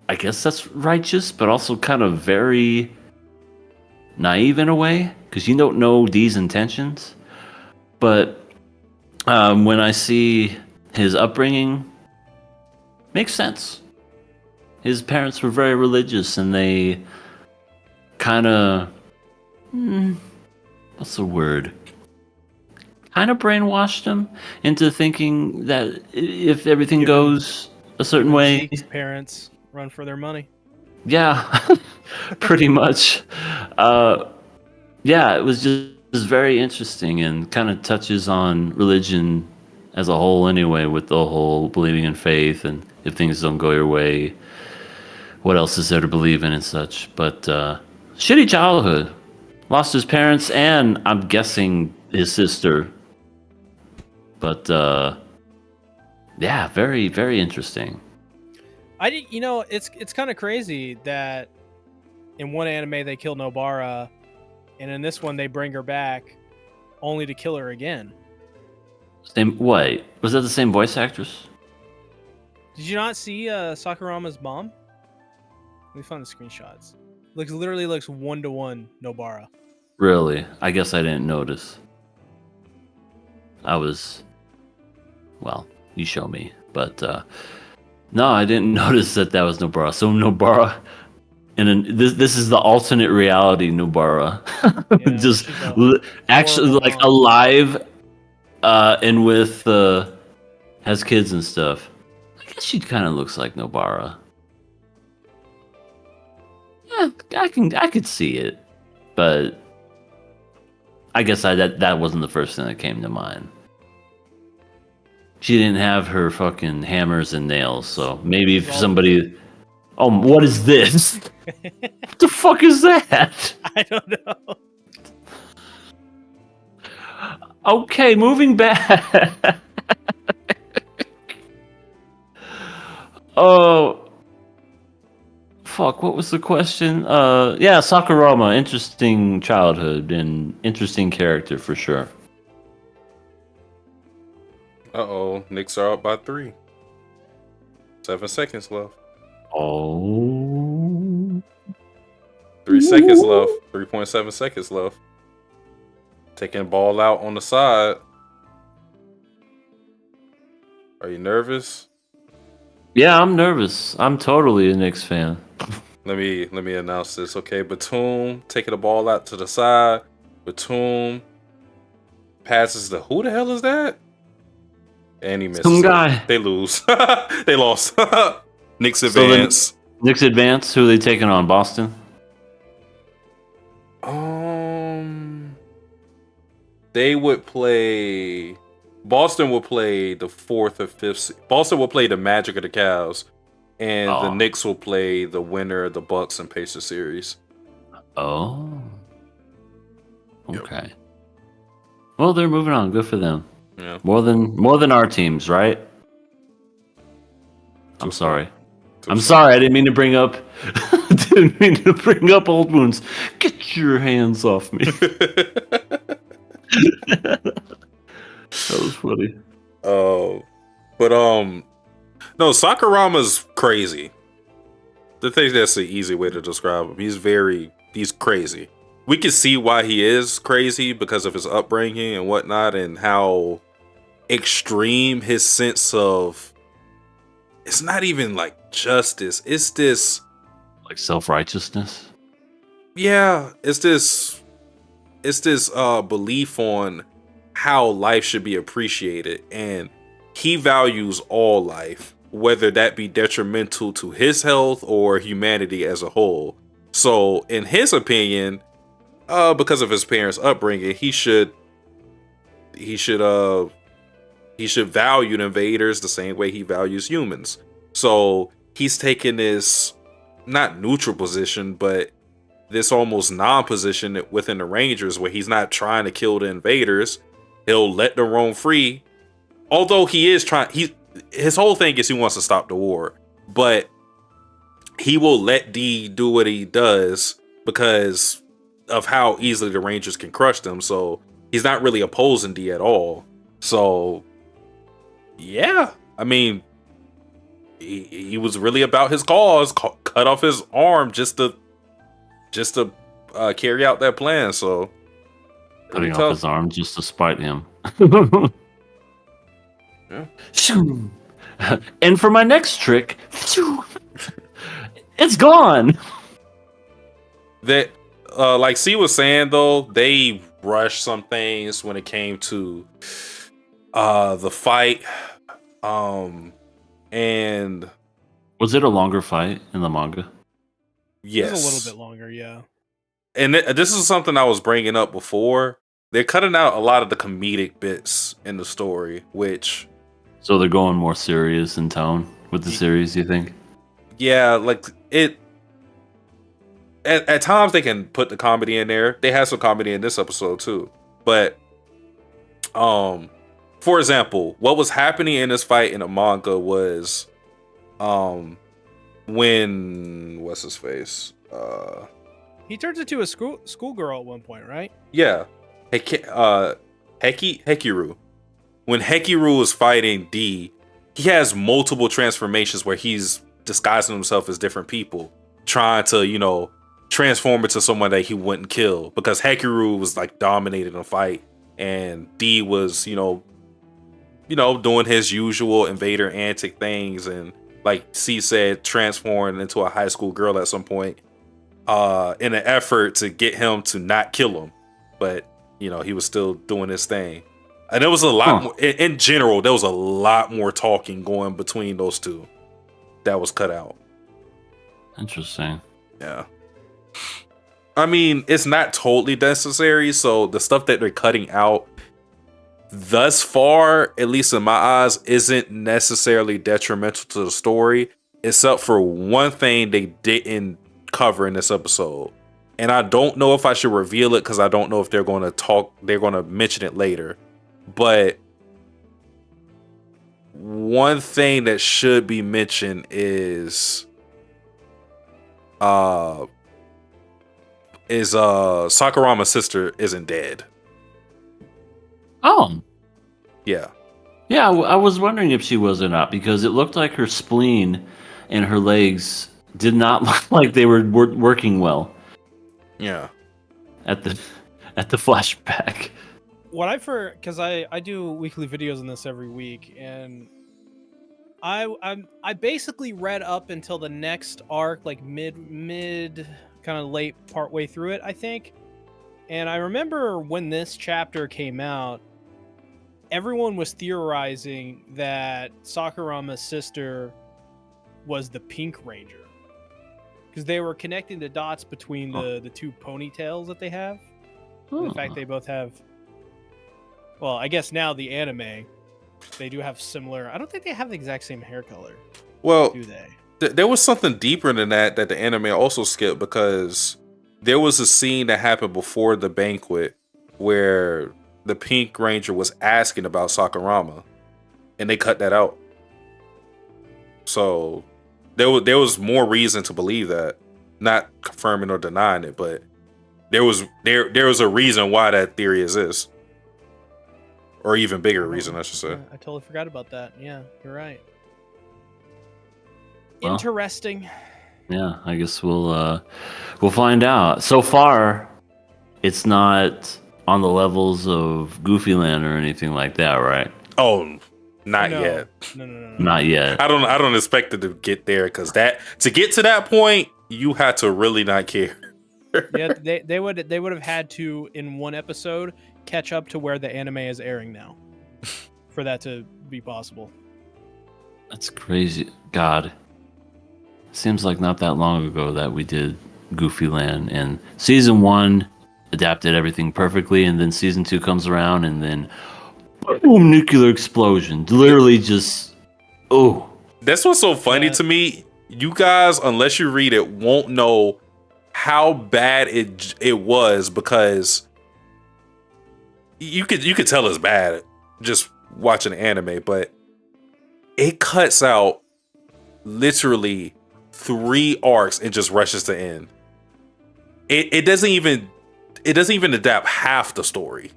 I guess that's righteous, but also kind of very naive in a way, because you don't know D's intentions. But when I see his upbringing, makes sense. His parents were very religious, and they kind of, what's the word? Kind of brainwashed him into thinking that if everything goes a certain way, Zeke's parents run for their money. yeah, pretty much. Yeah, it was just very interesting and kind of touches on religion as a whole anyway, with the whole believing in faith and if things don't go your way, what else is there to believe in and such. But shitty childhood. Lost his parents and I'm guessing his sister. But yeah, very, very interesting. It's kind of crazy that in one anime they kill Nobara, and in this one they bring her back only to kill her again. Wait, was that the same voice actress? Did you not see Sakurama's mom? Let me find the screenshots. Literally looks 1-to-1 Nobara. Really? I guess I didn't notice. Well, you show me. But no, I didn't notice that was Nobara. So Nobara, and this is the alternate reality Nobara. Yeah, just she's actually like mom. alive and with has kids and stuff. I guess she kind of looks like Nobara. Yeah, I could see it, but I guess that wasn't the first thing that came to mind. She didn't have her fucking hammers and nails, so maybe if somebody, oh, what is this? What the fuck is that? I don't know. Okay, moving back. Oh, fuck, what was the question? Yeah, Sakurama, interesting childhood and interesting character for sure. Uh-oh, Knicks are up by 3. 7 seconds left. Oh. 3 seconds left. 3.7 seconds left. Taking ball out on the side. Are you nervous? Yeah, I'm nervous. I'm totally a Knicks fan. Let me announce this. Okay, Batum taking the ball out to the side. Batum passes the, who the hell is that? And he misses. Some it. guy. They lose. They lost. Knicks advance. Knicks advance. Who are they taking on? Boston? They would play. Boston would play the 4th or 5th. Boston will play the Magic or the Cavs, and the Knicks will play the winner of the Bucks and Pacers series. Oh. Okay. Yep. Well, they're moving on. Good for them. Yeah. More than our teams, right? I'm sorry. I'm sorry. I didn't mean to bring up. Old wounds. Get your hands off me. That was funny. But no, Sakurama's crazy. I think that's the easy way to describe him. He's crazy. We can see why he is crazy because of his upbringing and whatnot, and how extreme his sense of, it's not even like justice. It's this like self-righteousness. Yeah, it's this belief on how life should be appreciated, and he values all life, whether that be detrimental to his health or humanity as a whole. So, in his opinion, because of his parents' upbringing, he should value the invaders the same way he values humans. So he's taken this not neutral position, but this almost non-position within the Rangers, where he's not trying to kill the invaders. He'll let them roam free. Although he is trying, his whole thing is he wants to stop the war, but he will let D do what he does because of how easily the Rangers can crush them. So he's not really opposing D at all. So yeah, I mean, he was really about his cause. Cut off his arm just to carry out that plan. So Cutting off his arm just to spite him. Yeah. And for my next trick, it's gone. That, like C was saying though, they rushed some things when it came to the fight. And Was it a longer fight in the manga? yes, It's a little bit longer, yeah. And this is something I was bringing up before. They're cutting out a lot of the comedic bits in the story, which, So they're going more serious in tone with the series, you think? yeah, like it. At times they can put the comedy in there. They had some comedy in this episode too, but for example, what was happening in this fight in the manga was, when what's his face, He turns into a schoolgirl at one point, right? yeah, Hekiru. When Hekiru is fighting D, he has multiple transformations where he's disguising himself as different people, trying to, transform into someone that he wouldn't kill, because Hekiru was like dominating the fight and D was, doing his usual invader antic things, and like C said, transforming into a high school girl at some point, in an effort to get him to not kill him. But, he was still doing his thing. And there was a lot more, in general, there was a lot more talking going between those two that was cut out. Interesting. Yeah. I mean, it's not totally necessary, so the stuff that they're cutting out thus far, at least in my eyes, isn't necessarily detrimental to the story, except for one thing they didn't cover in this episode. And I don't know if I should reveal it because I don't know if they're going to mention it later. But one thing that should be mentioned is Sakurama's sister isn't dead. Oh. Yeah. Yeah, I was wondering if she was or not, because it looked like her spleen and her legs did not look like they were working well. Yeah. At the flashback. What because I do weekly videos on this every week, and I basically read up until the next arc, like mid kind of late part way through it, I think. And I remember when this chapter came out, everyone was theorizing that Sakurama's sister was the Pink Ranger, because they were connecting the dots between the two ponytails that they have. And the fact they both have, well, I guess now the anime, they do have similar. I don't think they have the exact same hair color. Well, do they? There was something deeper than that the anime also skipped, because there was a scene that happened before the banquet where the Pink Ranger was asking about Sakurama, and they cut that out. So there was more reason to believe that, not confirming or denying it, but there was a reason why that theory exists, or even bigger reason, I should say. I totally forgot about that. Yeah, you're right. Well, interesting. Yeah, I guess we'll find out. So far, it's not on the levels of Goofy Land or anything like that, right? Oh, not yet. No. Not yet. I don't expect it to get there, because to get to that point, you had to really not care. Yeah, they would have had to in one episode catch up to where the anime is airing now, for that to be possible. That's crazy. God, seems like not that long ago that we did Goofy Land, and season 1 adapted everything perfectly, and then season 2 comes around, and then boom, nuclear explosion. Literally just That's what's so funny Yeah. to me. You guys, unless you read it, won't know how bad it was, because you could tell it's bad just watching the anime, but it cuts out literally 3 arcs and just rushes to end. It doesn't even adapt half the story.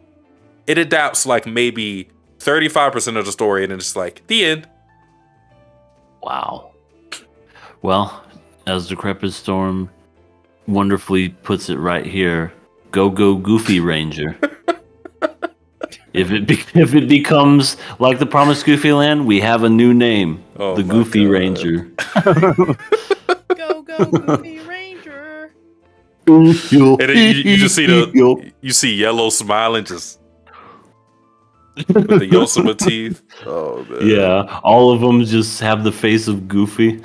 It adapts like maybe 35% of the story, and then it's like the end. wow. Well, as Decrepit Storm wonderfully puts it right here, go Goofy Ranger. If it becomes like the Promised Goofy Land, we have a new name, Oh the my Goofy God. Ranger. Go, Goofy Ranger. And then you just see Yellow smiling just with the Yosema teeth. Oh man. Yeah, all of them just have the face of Goofy.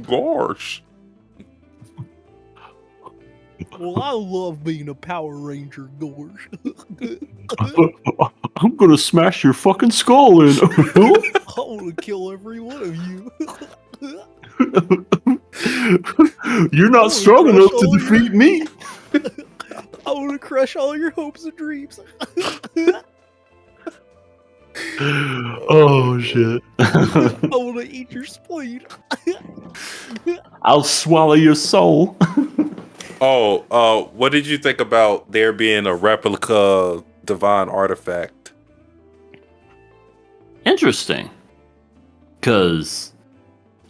Gosh. Well, I love being a Power Ranger, Gorge. I'm gonna smash your fucking skull in. I want to kill every one of you. You're not strong enough to defeat me. I want to crush all your hopes and dreams. Oh shit. I want to eat your spleen. I'll swallow your soul. What did you think about there being a replica divine artifact? Interesting. Because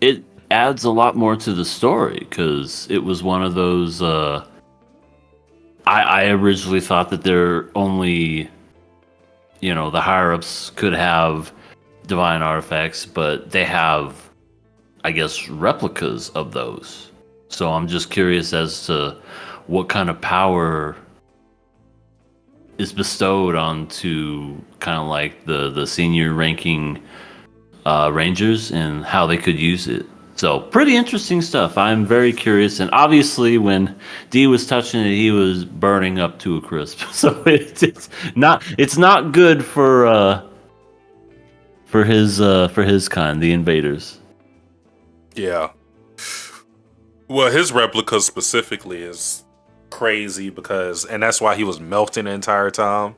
it adds a lot more to the story, because it was one of those I originally thought that they're only, the higher-ups could have divine artifacts, but they have, I guess, replicas of those. So I'm just curious as to what kind of power is bestowed onto kind of like the senior ranking rangers and how they could use it. So pretty interesting stuff. I'm very curious, and obviously when D was touching it, he was burning up to a crisp. So it's not good for his kind, the invaders. Yeah. Well, his replica specifically is crazy and that's why he was melting the entire time.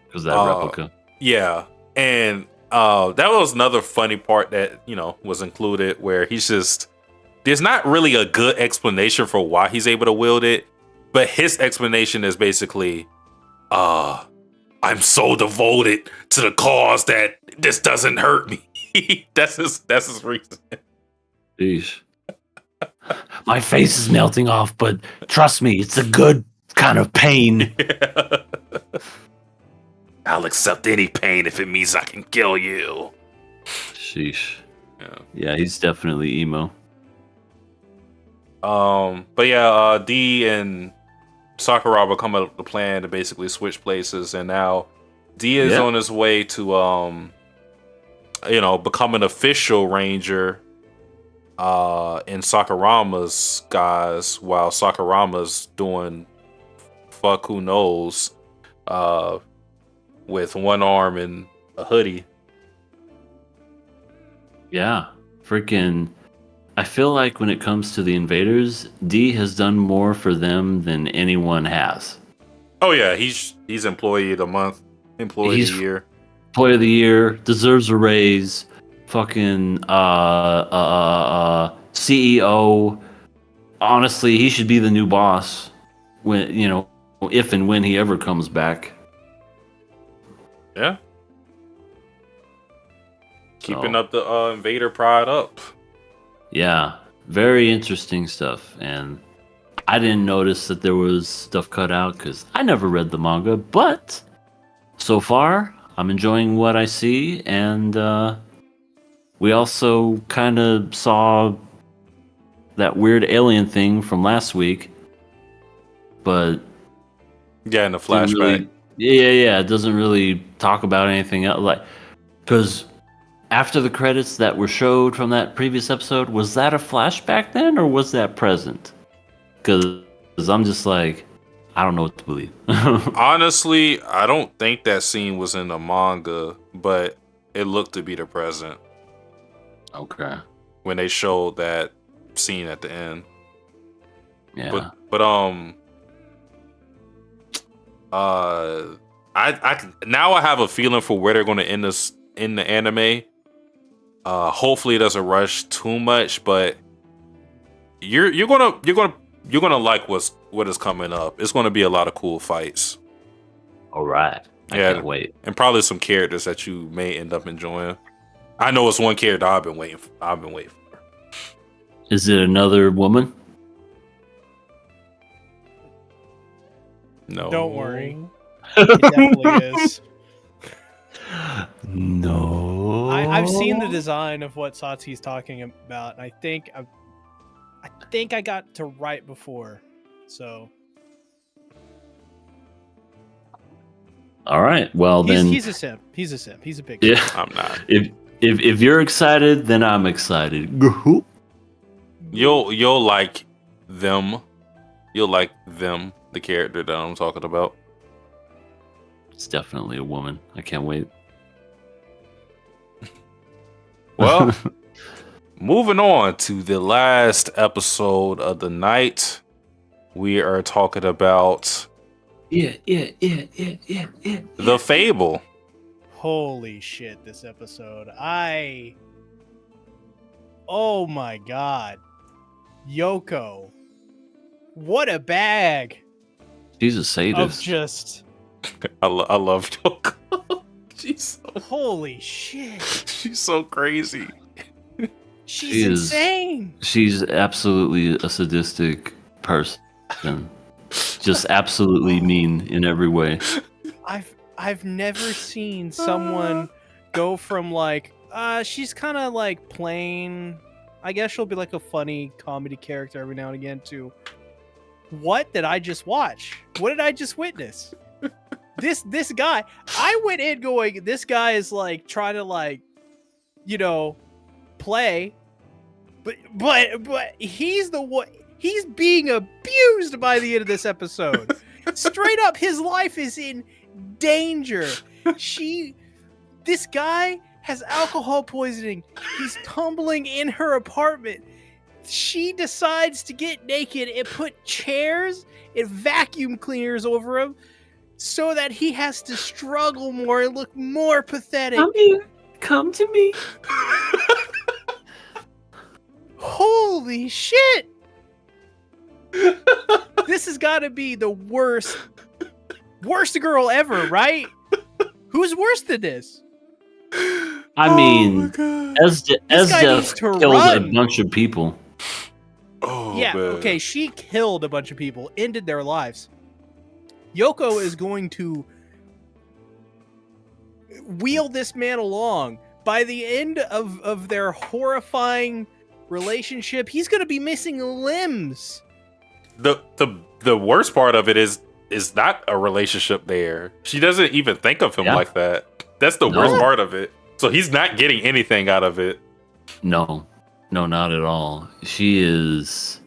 Because that replica. Yeah. And that was another funny part that, was included, where there's not really a good explanation for why he's able to wield it, but his explanation is basically, I'm so devoted to the cause that this doesn't hurt me. That's his reason. Jeez. My face is melting off, but trust me, it's a good kind of pain. Yeah. I'll accept any pain if it means I can kill you. Sheesh. Yeah. Yeah, he's definitely emo. But yeah, D and Sakuraba come up with a plan to basically switch places, and now D is on his way to become an official ranger in Sakurama's guise, while Sakurama's doing fuck who knows with one arm and a hoodie. Yeah, freaking. I feel like when it comes to the invaders, D has done more for them than anyone has. Oh yeah, he's employee of the month, employee of the year. Employee of the year, deserves a raise. Fucking CEO. Honestly, he should be the new boss when if and when he ever comes back. Yeah. Keeping up the invader pride up. Yeah, very interesting stuff. And I didn't notice that there was stuff cut out because I never read the manga. But so far, I'm enjoying what I see. And we also kind of saw that weird alien thing from last week, but Yeah, in the didn't flashback. really, yeah, it doesn't really talk about anything else. Like, because after the credits that were showed from that previous episode, was that a flashback then, or was that present? Because I'm just like, I don't know what to believe. Honestly, I don't think that scene was in the manga, but it looked to be the present Okay. when they showed that scene at the end. Yeah. But I now I have a feeling for where they're going to end this in the anime. Hopefully it doesn't rush too much, but you're gonna like what is coming up. It's gonna be a lot of cool fights. All right. I can't wait. And probably some characters that you may end up enjoying. I know it's one character I've been waiting for. Is it another woman? No. Don't worry. It definitely is. No. I've seen the design of what Satsuki's talking about, and I think I got to right before. So All right. Well, then he's a simp. He's a simp. He's a big yeah. simp. I'm not. If you're excited, then I'm excited. You'll like them. You'll like them, the character that I'm talking about. It's definitely a woman. I can't wait. Well, moving on to the last episode of the night, we are talking about Yeah. the Fable. Holy shit! This episode, oh my god, Yoko, what a bag She's a of sadist. just I love Yoko. holy shit. She's so crazy. She's She is- insane. She's absolutely a sadistic person. Just absolutely mean in every way. I've never seen someone go from like she's kind of like plain, I guess she'll be like a funny comedy character every now and again, to what did I just watch? What did I just witness? This guy, I went in going, this guy is like trying to like, you know, play, but he's the one, he's being abused by the end of this episode. Straight up, his life is in danger. This guy has alcohol poisoning. He's tumbling in her apartment. She decides to get naked and put chairs and vacuum cleaners over him so that he has to struggle more and look more pathetic. Come here. Come to me. Holy shit! This has got to be the worst girl ever, right? Who's worse than this? I mean, This guy needs Esdeath to killed run. a bunch of people. Oh, Yeah, man. okay, she killed a bunch of people, ended their lives. Yoko is going to wheel this man along. By the end of their horrifying relationship, he's going to be missing limbs. The worst part of it is not a relationship there. She doesn't even think of him Yeah. like that. That's the No. worst part of it. So he's not getting anything out of it. No, not at all. She is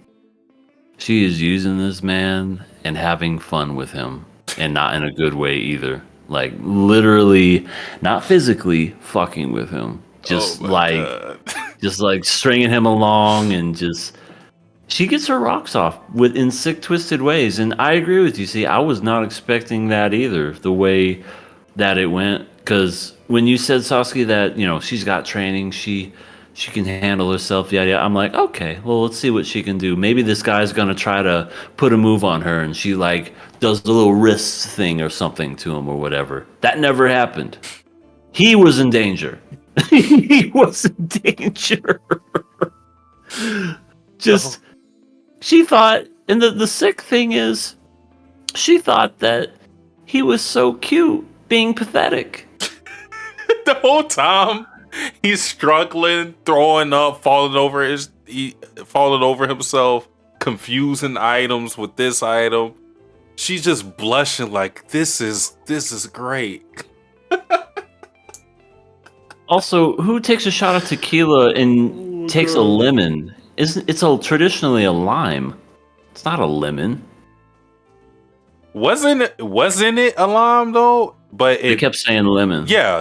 using this man and having fun with him, and not in a good way either. Like literally, not physically fucking with him. Just Oh my like, God. just like stringing him along, and just she gets her rocks off in sick, twisted ways. And I agree with you. See, I was not expecting that either. The way that it went, because when you said, Sasuke, that she's got training, she can handle herself, yeah, I'm like, okay, well, let's see what she can do. Maybe this guy's gonna try to put a move on her, and she like does the little wrist thing or something to him or whatever. That never happened. He was in danger. He was in danger. Just she thought, and the sick thing is, she thought that he was so cute being pathetic. The whole time he's struggling, throwing up, falling over. he falling over himself, confusing items with this item. She's just blushing like this is great. Also, who takes a shot of tequila and takes a lemon? It's traditionally a lime. It's not a lemon. Wasn't it a lime though? But They kept saying lemon. Yeah.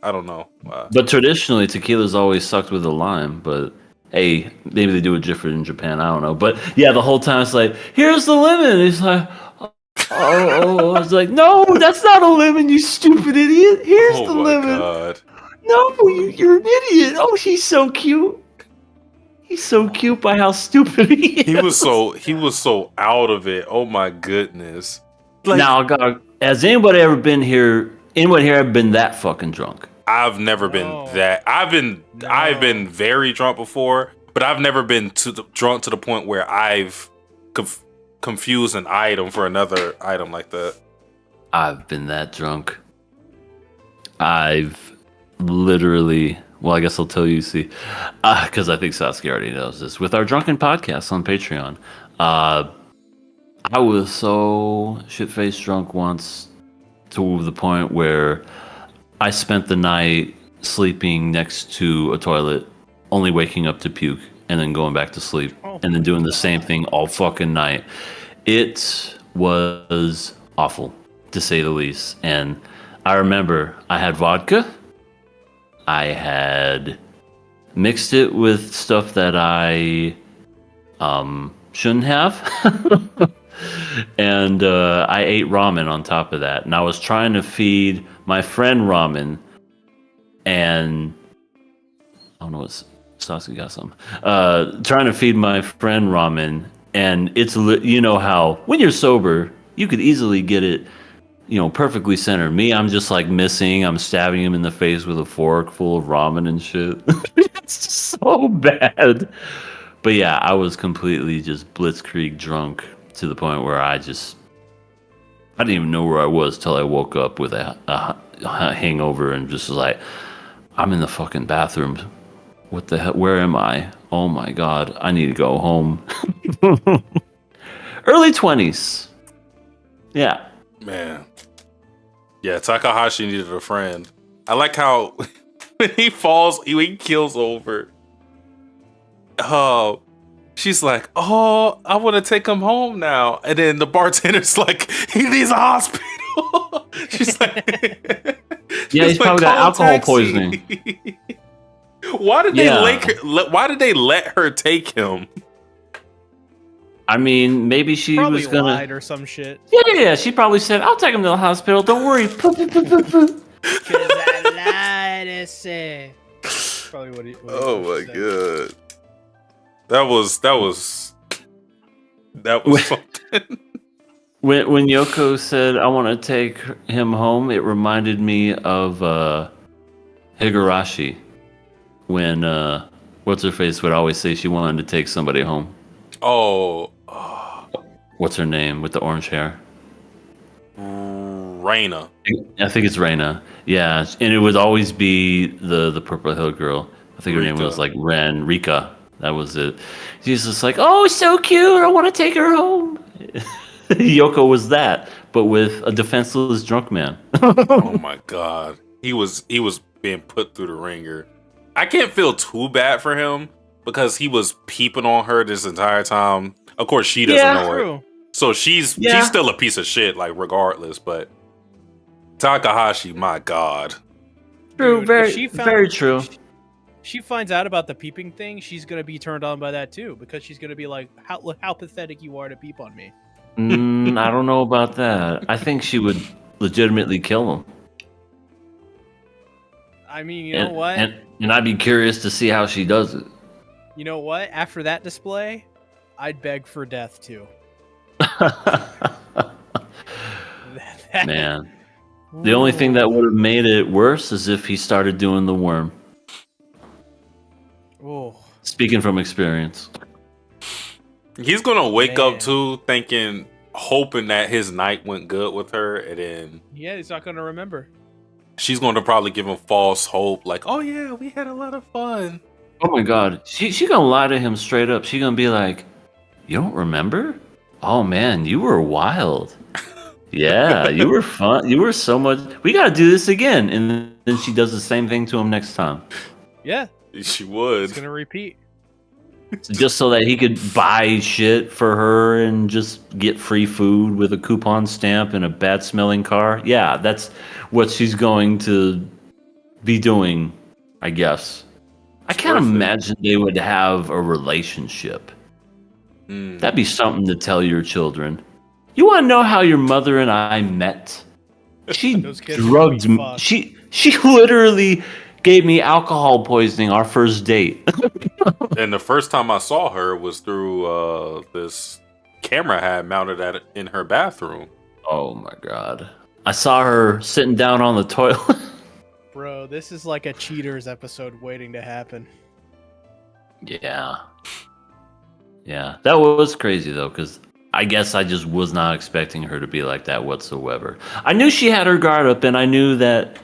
I don't know. But traditionally, tequila's always sucked with a lime. But hey, maybe they do it different in Japan. I don't know. But yeah, the whole time it's like, here's the lemon. It's like, oh, it's like, no, that's not a lemon, you stupid idiot. Here's the lemon. God. No, you're an idiot. Oh, he's so cute. He's so cute by how stupid he is. He was so out of it. Oh my goodness. Like, now, God, has anybody ever been here? Anyone here ever been that fucking drunk? I've never been that. I've been very drunk before, but I've never been drunk to the point where I've confused an item for another item like that. I've been that drunk. I've literally, well, I guess I'll tell you, see, because I think Sasuke already knows this. With our drunken podcast on Patreon, I was so shit-faced drunk once to the point where I spent the night sleeping next to a toilet, only waking up to puke and then going back to sleep and then doing the same thing all fucking night. It was awful, to say the least. And I remember I had vodka. I had mixed it with stuff that I shouldn't have. And I ate ramen on top of that. And I was trying to feed my friend ramen. And I don't know what Sasuke got some. Trying to feed my friend ramen. And it's, you know how when you're sober, you could easily get it, perfectly centered. Me, I'm just like missing. I'm stabbing him in the face with a fork full of ramen and shit. It's so bad. But yeah, I was completely just blitzkrieg drunk to the point where I didn't even know where I was till I woke up with a hangover and just was like, I'm in the fucking bathroom. What the hell? Where am I? Oh my God, I need to go home. Early 20s. Yeah. Man. Yeah, Takahashi needed a friend. I like how when he falls, he kills over. She's like, oh, I want to take him home now. And then the bartender's like, he needs a hospital. She's like, yeah, he's probably got alcohol poisoning. Why did they let her take him? I mean, maybe she probably was gonna lied or some shit. Yeah. She probably said, "I'll take him to the hospital. Don't worry." Cause I lied and said. Probably what he. Oh my God, that was something. When Yoko said, "I want to take him home," it reminded me of Higurashi when what's her face would always say she wanted to take somebody home. Oh. What's her name with the orange hair? Reina. I think it's Reina. Yeah, and it would always be the purple hair girl. I think her name was like Rika. That was it. She's just like, oh, so cute. I want to take her home. Yoko was that, but with a defenseless drunk man. Oh my God. He was being put through the ringer. I can't feel too bad for him because he was peeping on her this entire time. Of course, she doesn't know it. So she's still a piece of shit, like regardless. But Takahashi, my God. True, dude, very true. She finds out about the peeping thing, she's gonna be turned on by that too, because she's gonna be like, "How pathetic you are to peep on me." I don't know about that. I think she would legitimately kill him. I mean, you know what? And I'd be curious to see how she does it. You know what? After that display, I'd beg for death too. Man. The only thing that would have made it worse is if he started doing the worm. Oh. Speaking from experience. He's gonna wake up too, hoping that his night went good with her, and then he's not gonna remember. She's gonna probably give him false hope, like, "Oh yeah, we had a lot of fun." Oh my god, she gonna lie to him straight up. She gonna be like, "You don't remember? Oh man, you were wild. Yeah, you were fun. You were so much. We gotta do this again." And then she does the same thing to him next time, Yeah, She would. it's gonna repeat. just so that he could buy shit for her and just get free food with a coupon stamp and a bad smelling car. Yeah, that's what she's going to be doing, I guess. I can't worth it. imagine they would have a relationship. That'd be something to tell your children. You want to know how your mother and I met? She Those kids are drugged gonna be me. fucked. She literally gave me alcohol poisoning our first date. And the first time I saw her was through this camera I had mounted in her bathroom. Oh my god. I saw her sitting down on the toilet. Bro, this is like a Cheaters episode waiting to happen. Yeah. Yeah. That was crazy though, because I guess I just was not expecting her to be like that whatsoever. I knew she had her guard up, and I knew that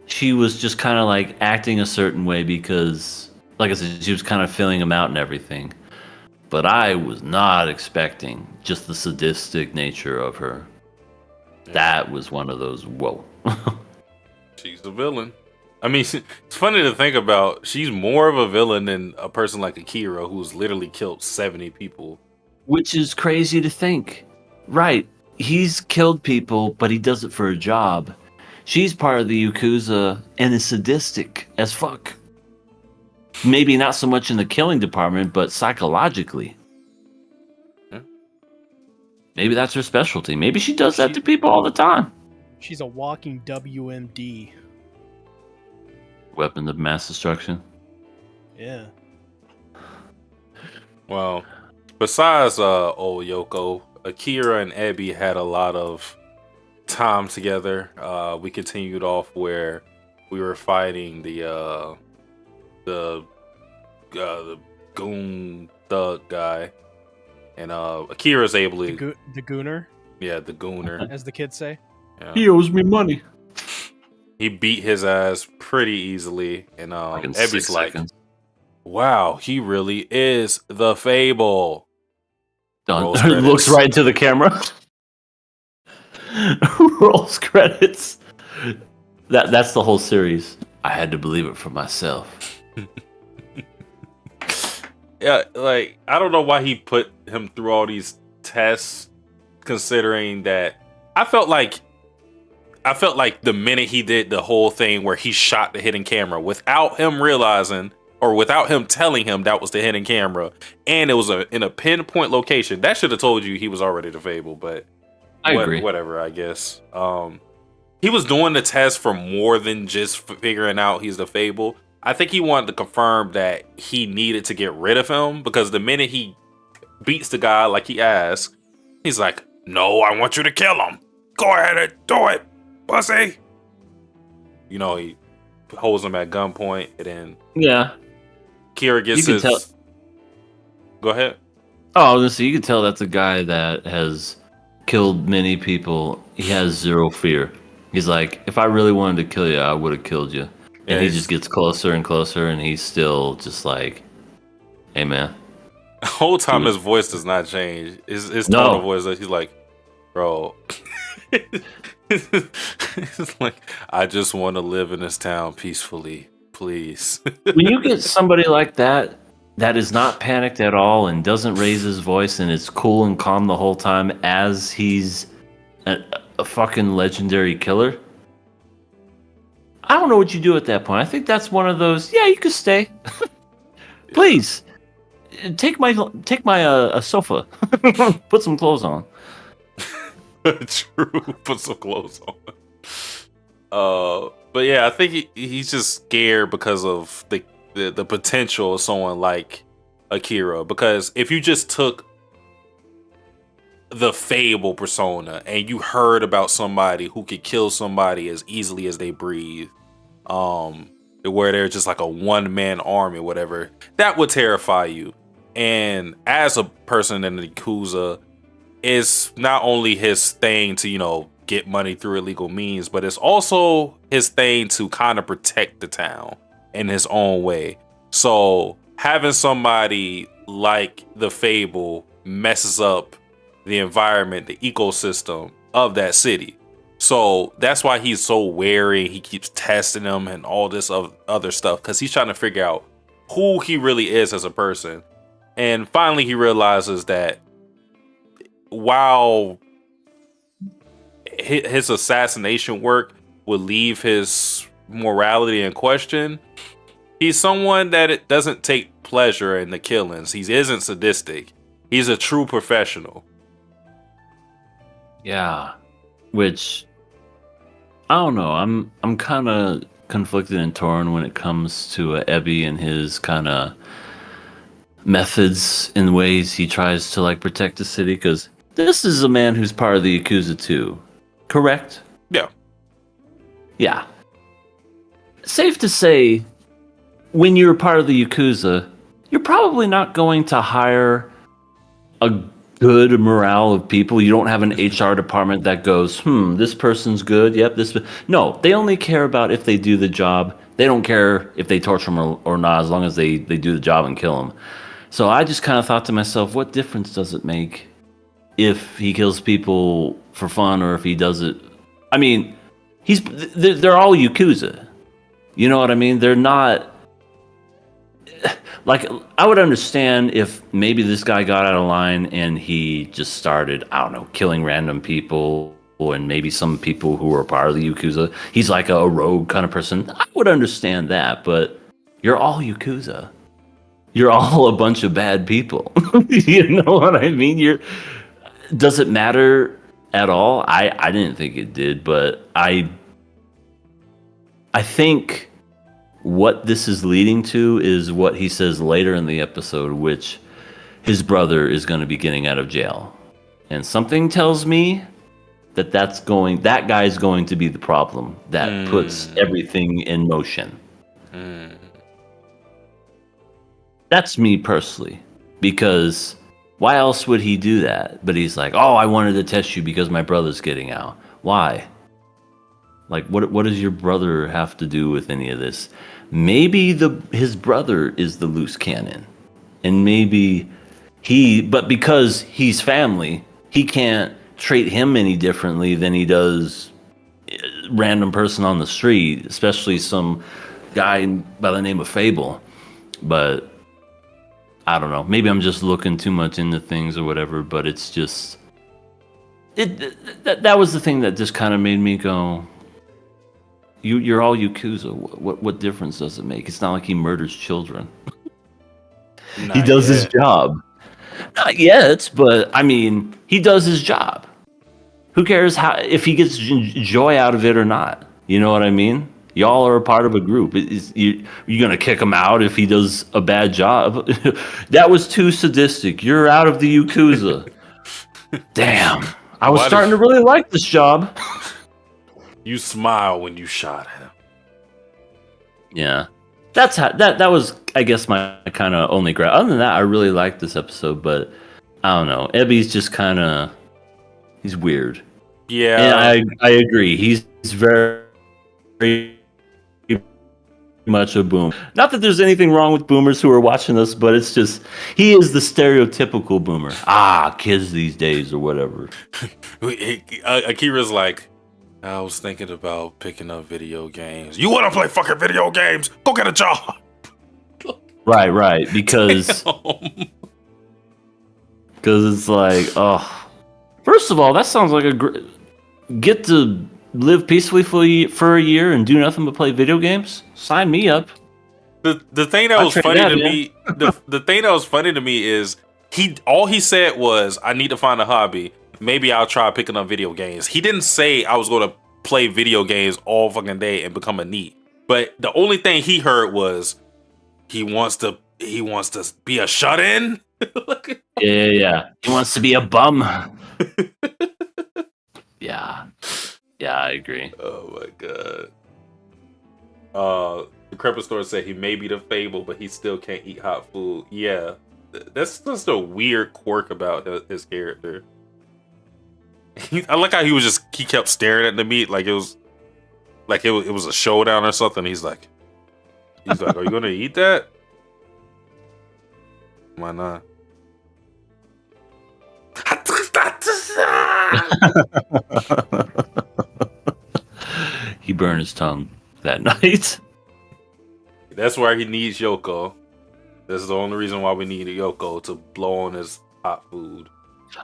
she was just kind of like acting a certain way because, like I said, she was kind of filling him out and everything. But I was not expecting just the sadistic nature of her. Yeah. That was one of those, whoa. She's a villain. I mean, it's funny to think about. She's more of a villain than a person like Akira, who's literally killed 70 people. Which is crazy to think. Right. He's killed people, but he does it for a job. She's part of the Yakuza and is sadistic as fuck. Maybe not so much in the killing department, but psychologically. Yeah. Maybe that's her specialty. Maybe she does that to people all the time. She's a walking WMD. Weapon of mass destruction. Yeah. Well, besides old Yoko, Akira and Ebi had a lot of time together. We continued off where we were fighting the goon thug guy, and Akira's able to The Gooner, the gooner. as the kids say. Yeah. He owes me money. He beat his ass pretty easily, and Like in Ebi's 6 like, seconds. "Wow, he really is the Fable." Done. Rolls Looks credits. right into the camera. Rolls credits. That's the whole series. I had to believe it for myself. Yeah, like I don't know why he put him through all these tests, considering that I felt like the minute he did the whole thing where he shot the hidden camera without him realizing or without him telling him that was the hidden camera, and it was in a pinpoint location, that should have told you he was already the Fable. But I agree. Whatever, I guess. He was doing the test for more than just figuring out he's the Fable. I think he wanted to confirm that he needed to get rid of him, because the minute he beats the guy like he asked, he's like, "No, I want you to kill him. Go ahead and do it, pussy." You know, he holds him at gunpoint, and then Yeah. Kira gets You his. can tell- Go ahead. Oh, I was gonna say, you can tell that's a guy that has killed many people. He has zero fear. He's like, if I really wanted to kill you, I would have killed you. Yeah, And he he's- just gets closer and closer, and he's still just like, hey, man. The whole time his voice does not change. His tone of voice, he's like, "Bro." It's like, "I just want to live in this town peacefully, please." When you get somebody like that, that is not panicked at all and doesn't raise his voice and is cool and calm the whole time as he's a fucking legendary killer, I don't know what you do at that point. I think that's one of those, yeah, you can stay. Please. Take my sofa. Put some clothes on. True. Put some clothes on. But yeah, I think he's just scared because of the potential of someone like Akira. Because if you just took the Fable persona and you heard about somebody who could kill somebody as easily as they breathe, where they're just like a one-man army or whatever, that would terrify you. And as a person in the Yakuza, it's not only his thing to, you know, get money through illegal means, but it's also his thing to kind of protect the town in his own way. So having somebody like the Fable messes up the environment, the ecosystem of that city. So that's why he's so wary. He keeps testing them and all this other stuff because he's trying to figure out who he really is as a person. And finally, he realizes that while his assassination work would leave his morality in question, he's someone that it doesn't take pleasure in the killings. He isn't sadistic. He's a true professional. Yeah, which I don't know. I'm kind of conflicted and torn when it comes to Ebby and his kind of methods and ways he tries to like protect the city, because this is a man who's part of the Yakuza too, correct? Yeah. Yeah. Safe to say, when you're part of the Yakuza, you're probably not going to hire a good morale of people. You don't have an HR department that goes, this person's good. Yep, this. No, they only care about if they do the job. They don't care if they torture them or not, as long as they do the job and kill them. So I just kind of thought to myself, what difference does it make if he kills people for fun or if he does it? I mean, they're all Yakuza. You know what I mean? They're not. Like, I would understand if maybe this guy got out of line and he just started, I don't know, killing random people and maybe some people who were part of the Yakuza. He's like a rogue kind of person. I would understand that, but you're all Yakuza. You're all a bunch of bad people. You know what I mean? Does it matter at all? I didn't think it did, but I think what this is leading to is what he says later in the episode, which his brother is going to be getting out of jail. And something tells me that that guy is going to be the problem that puts everything in motion. That's me personally, because why else would he do that? But he's like, oh, I wanted to test you because my brother's getting out. Why? Like, what does your brother have to do with any of this? Maybe his brother is the loose cannon. And maybe but because he's family, he can't treat him any differently than he does a random person on the street, especially some guy by the name of Fable. But I don't know. Maybe I'm just looking too much into things or whatever, but it's just that was the thing that just kind of made me go, You're all Yakuza. What difference does it make? It's not like he murders children. He does his job. Not yet, but I mean, he does his job. Who cares if he gets joy out of it or not? You know what I mean? Y'all are a part of a group. You're gonna kick him out if he does a bad job? That was too sadistic. You're out of the Yakuza. Damn. I was starting to really like this job. You smile when you shot him. Yeah, that's how that was. I guess my kind of only grab. Other than that, I really liked this episode, but I don't know. Ebby's just kind of he's weird. Yeah, and I agree. He's very, very much a boom. Not that there's anything wrong with boomers who are watching this, but it's just he is the stereotypical boomer. Kids these days or whatever. Akira's like, I was thinking about picking up video games. You want to play fucking video games? Go get a job. Right. Because it's like, first of all, that sounds like get to live peacefully for a year and do nothing but play video games. Sign me up. The thing that was funny to me, the thing that was funny to me is all he said was, I need to find a hobby. Maybe I'll try picking up video games. He didn't say I was going to play video games all fucking day and become a NEET. But the only thing he heard was he wants to be a shut-in. Yeah. He wants to be a bum. Yeah, I agree. Oh my god. The Crepper Store said he may be the Fable, but he still can't eat hot food. Yeah, that's just a weird quirk about his character. I like how he kept staring at the meat like it was a showdown or something. He's like, are you gonna eat that? Why not? He burned his tongue that night. That's why he needs Yoko. That's the only reason why we need Yoko to blow on his hot food.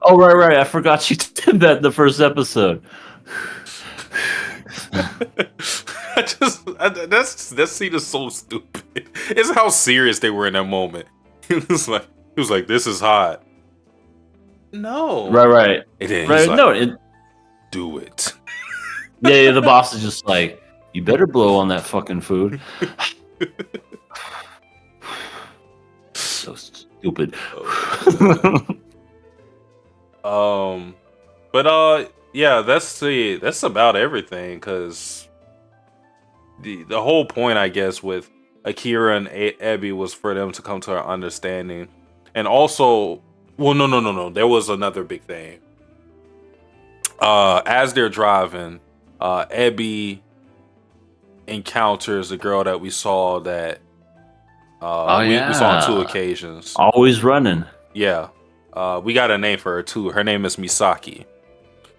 Oh, right. I forgot she did that in the first episode. That scene is so stupid. It's how serious they were in that moment. He was like, this is hot. No. Right. And then Right. he's like, No, do it. yeah, the boss is just like, you better blow on that fucking food. So stupid. Yeah, that's about everything, because the whole point, I guess, with Akira and Ebi was for them to come to an understanding. And also, well, no, there was another big thing. As they're driving, Ebi encounters a girl that we saw that we saw on 2 occasions. Always running. Yeah. We got a name for her too. Her name is Misaki.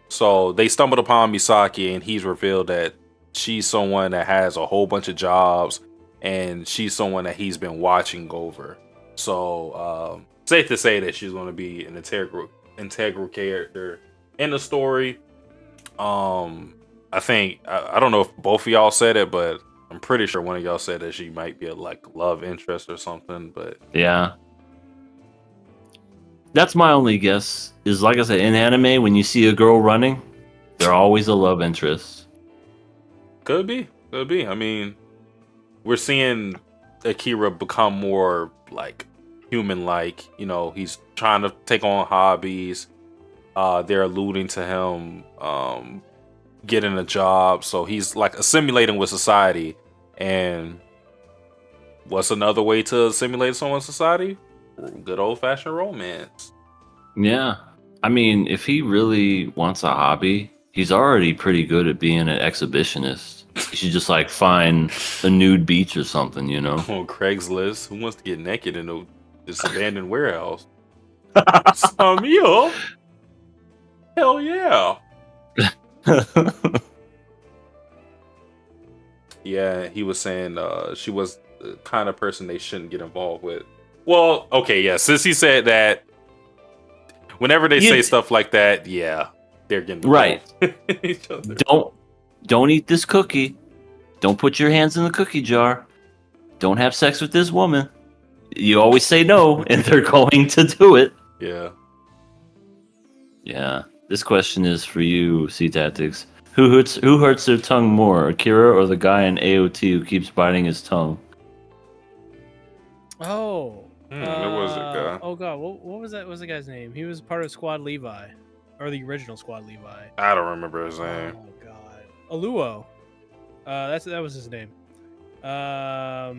So they stumbled upon Misaki, and he's revealed that she's someone that has a whole bunch of jobs, and she's someone that he's been watching over. So safe to say that she's going to be an integral character in the story. I think I don't know if both of y'all said it, but I'm pretty sure one of y'all said that she might be a love interest or something. But yeah. That's my only guess. Is like I said, in anime, when you see a girl running, they're always a love interest. Could be. I mean, we're seeing Akira become more human-like. You know, he's trying to take on hobbies. They're alluding to him getting a job, so he's assimilating with society. And what's another way to assimilate someone's society? Good old-fashioned romance. Yeah. I mean, if he really wants a hobby, he's already pretty good at being an exhibitionist. You should just find a nude beach or something, you know? On Craigslist, who wants to get naked in this abandoned warehouse? Yeah. Hell yeah. Yeah, he was saying she was the kind of person they shouldn't get involved with. Well, okay, yeah. Since he said that, whenever they say stuff like that, yeah, they're getting right. each other. Don't eat this cookie. Don't put your hands in the cookie jar. Don't have sex with this woman. You always say no, and they're going to do it. Yeah. Yeah. This question is for you, Sea Tactics. Who hurts their tongue more, Akira or the guy in AOT who keeps biting his tongue? Oh. There was a guy. Oh god, what was that? What was the guy's name? He was part of Squad Levi, or the original Squad Levi. I don't remember his name. Oh god, Aluo. That was his name. I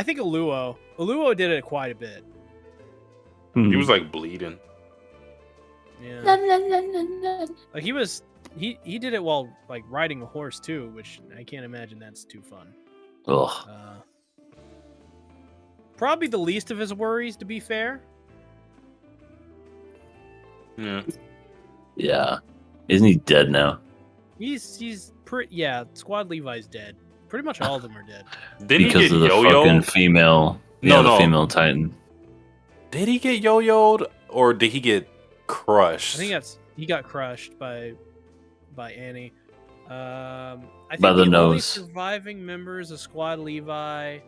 think Aluo. Aluo did it quite a bit. He was bleeding. Yeah. He did it while riding a horse too, which I can't imagine that's too fun. Ugh. Probably the least of his worries, to be fair. Yeah. Yeah. Isn't he dead now? He's pretty. Yeah, Squad Levi's dead. Pretty much all of them are dead. Did he Because get of the yo-yo? fucking female. No. The female Titan. Did he get yo-yoed, or did he get crushed? I think he got crushed by Annie. I think By the only nose. surviving members of Squad Levi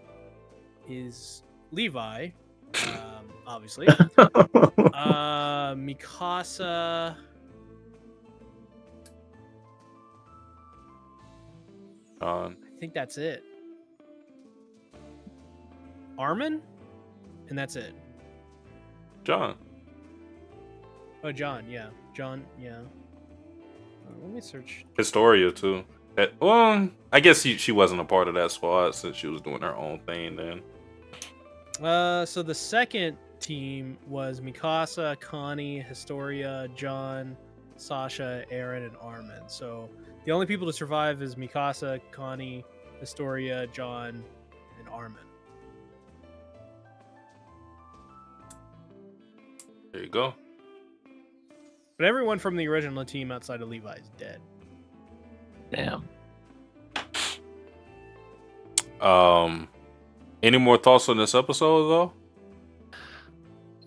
is Levi, obviously. Mikasa. I think that's it. Armin, and that's it. John. Oh, John. Yeah, John. Yeah. Let me search. Historia too. I guess she wasn't a part of that squad since she was doing her own thing then. So the second team was Mikasa, Connie, Historia, John, Sasha, Aaron, and Armin. So the only people to survive is Mikasa, Connie, Historia, John, and Armin. There you go. But everyone from the original team outside of Levi is dead. Damn. Any more thoughts on this episode though?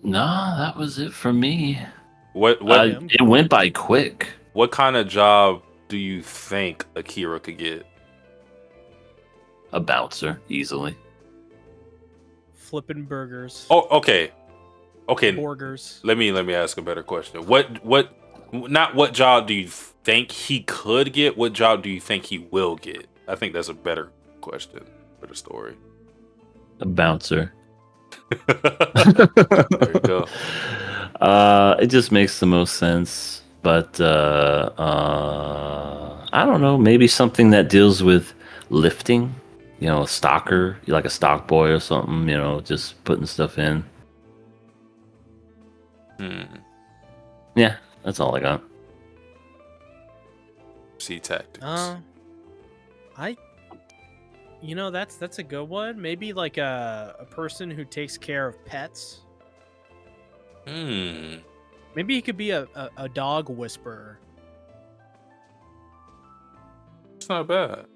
No, that was it for me. What It went by quick. what kind of job do you think Akira could get? A bouncer, easily. Flipping burgers. Oh, okay. Burgers. Let me ask a better question. Not what job do you think he could get? What job do you think he will get? I think that's a better question for the story. A bouncer. There you go. It just makes the most sense. But I don't know. Maybe something that deals with lifting. You know, a stocker, like a stock boy or something. You know, just putting stuff in. Yeah, that's all I got. See tactics. That's a good one. Maybe like a person who takes care of pets. Maybe he could be a dog whisperer. It's not bad.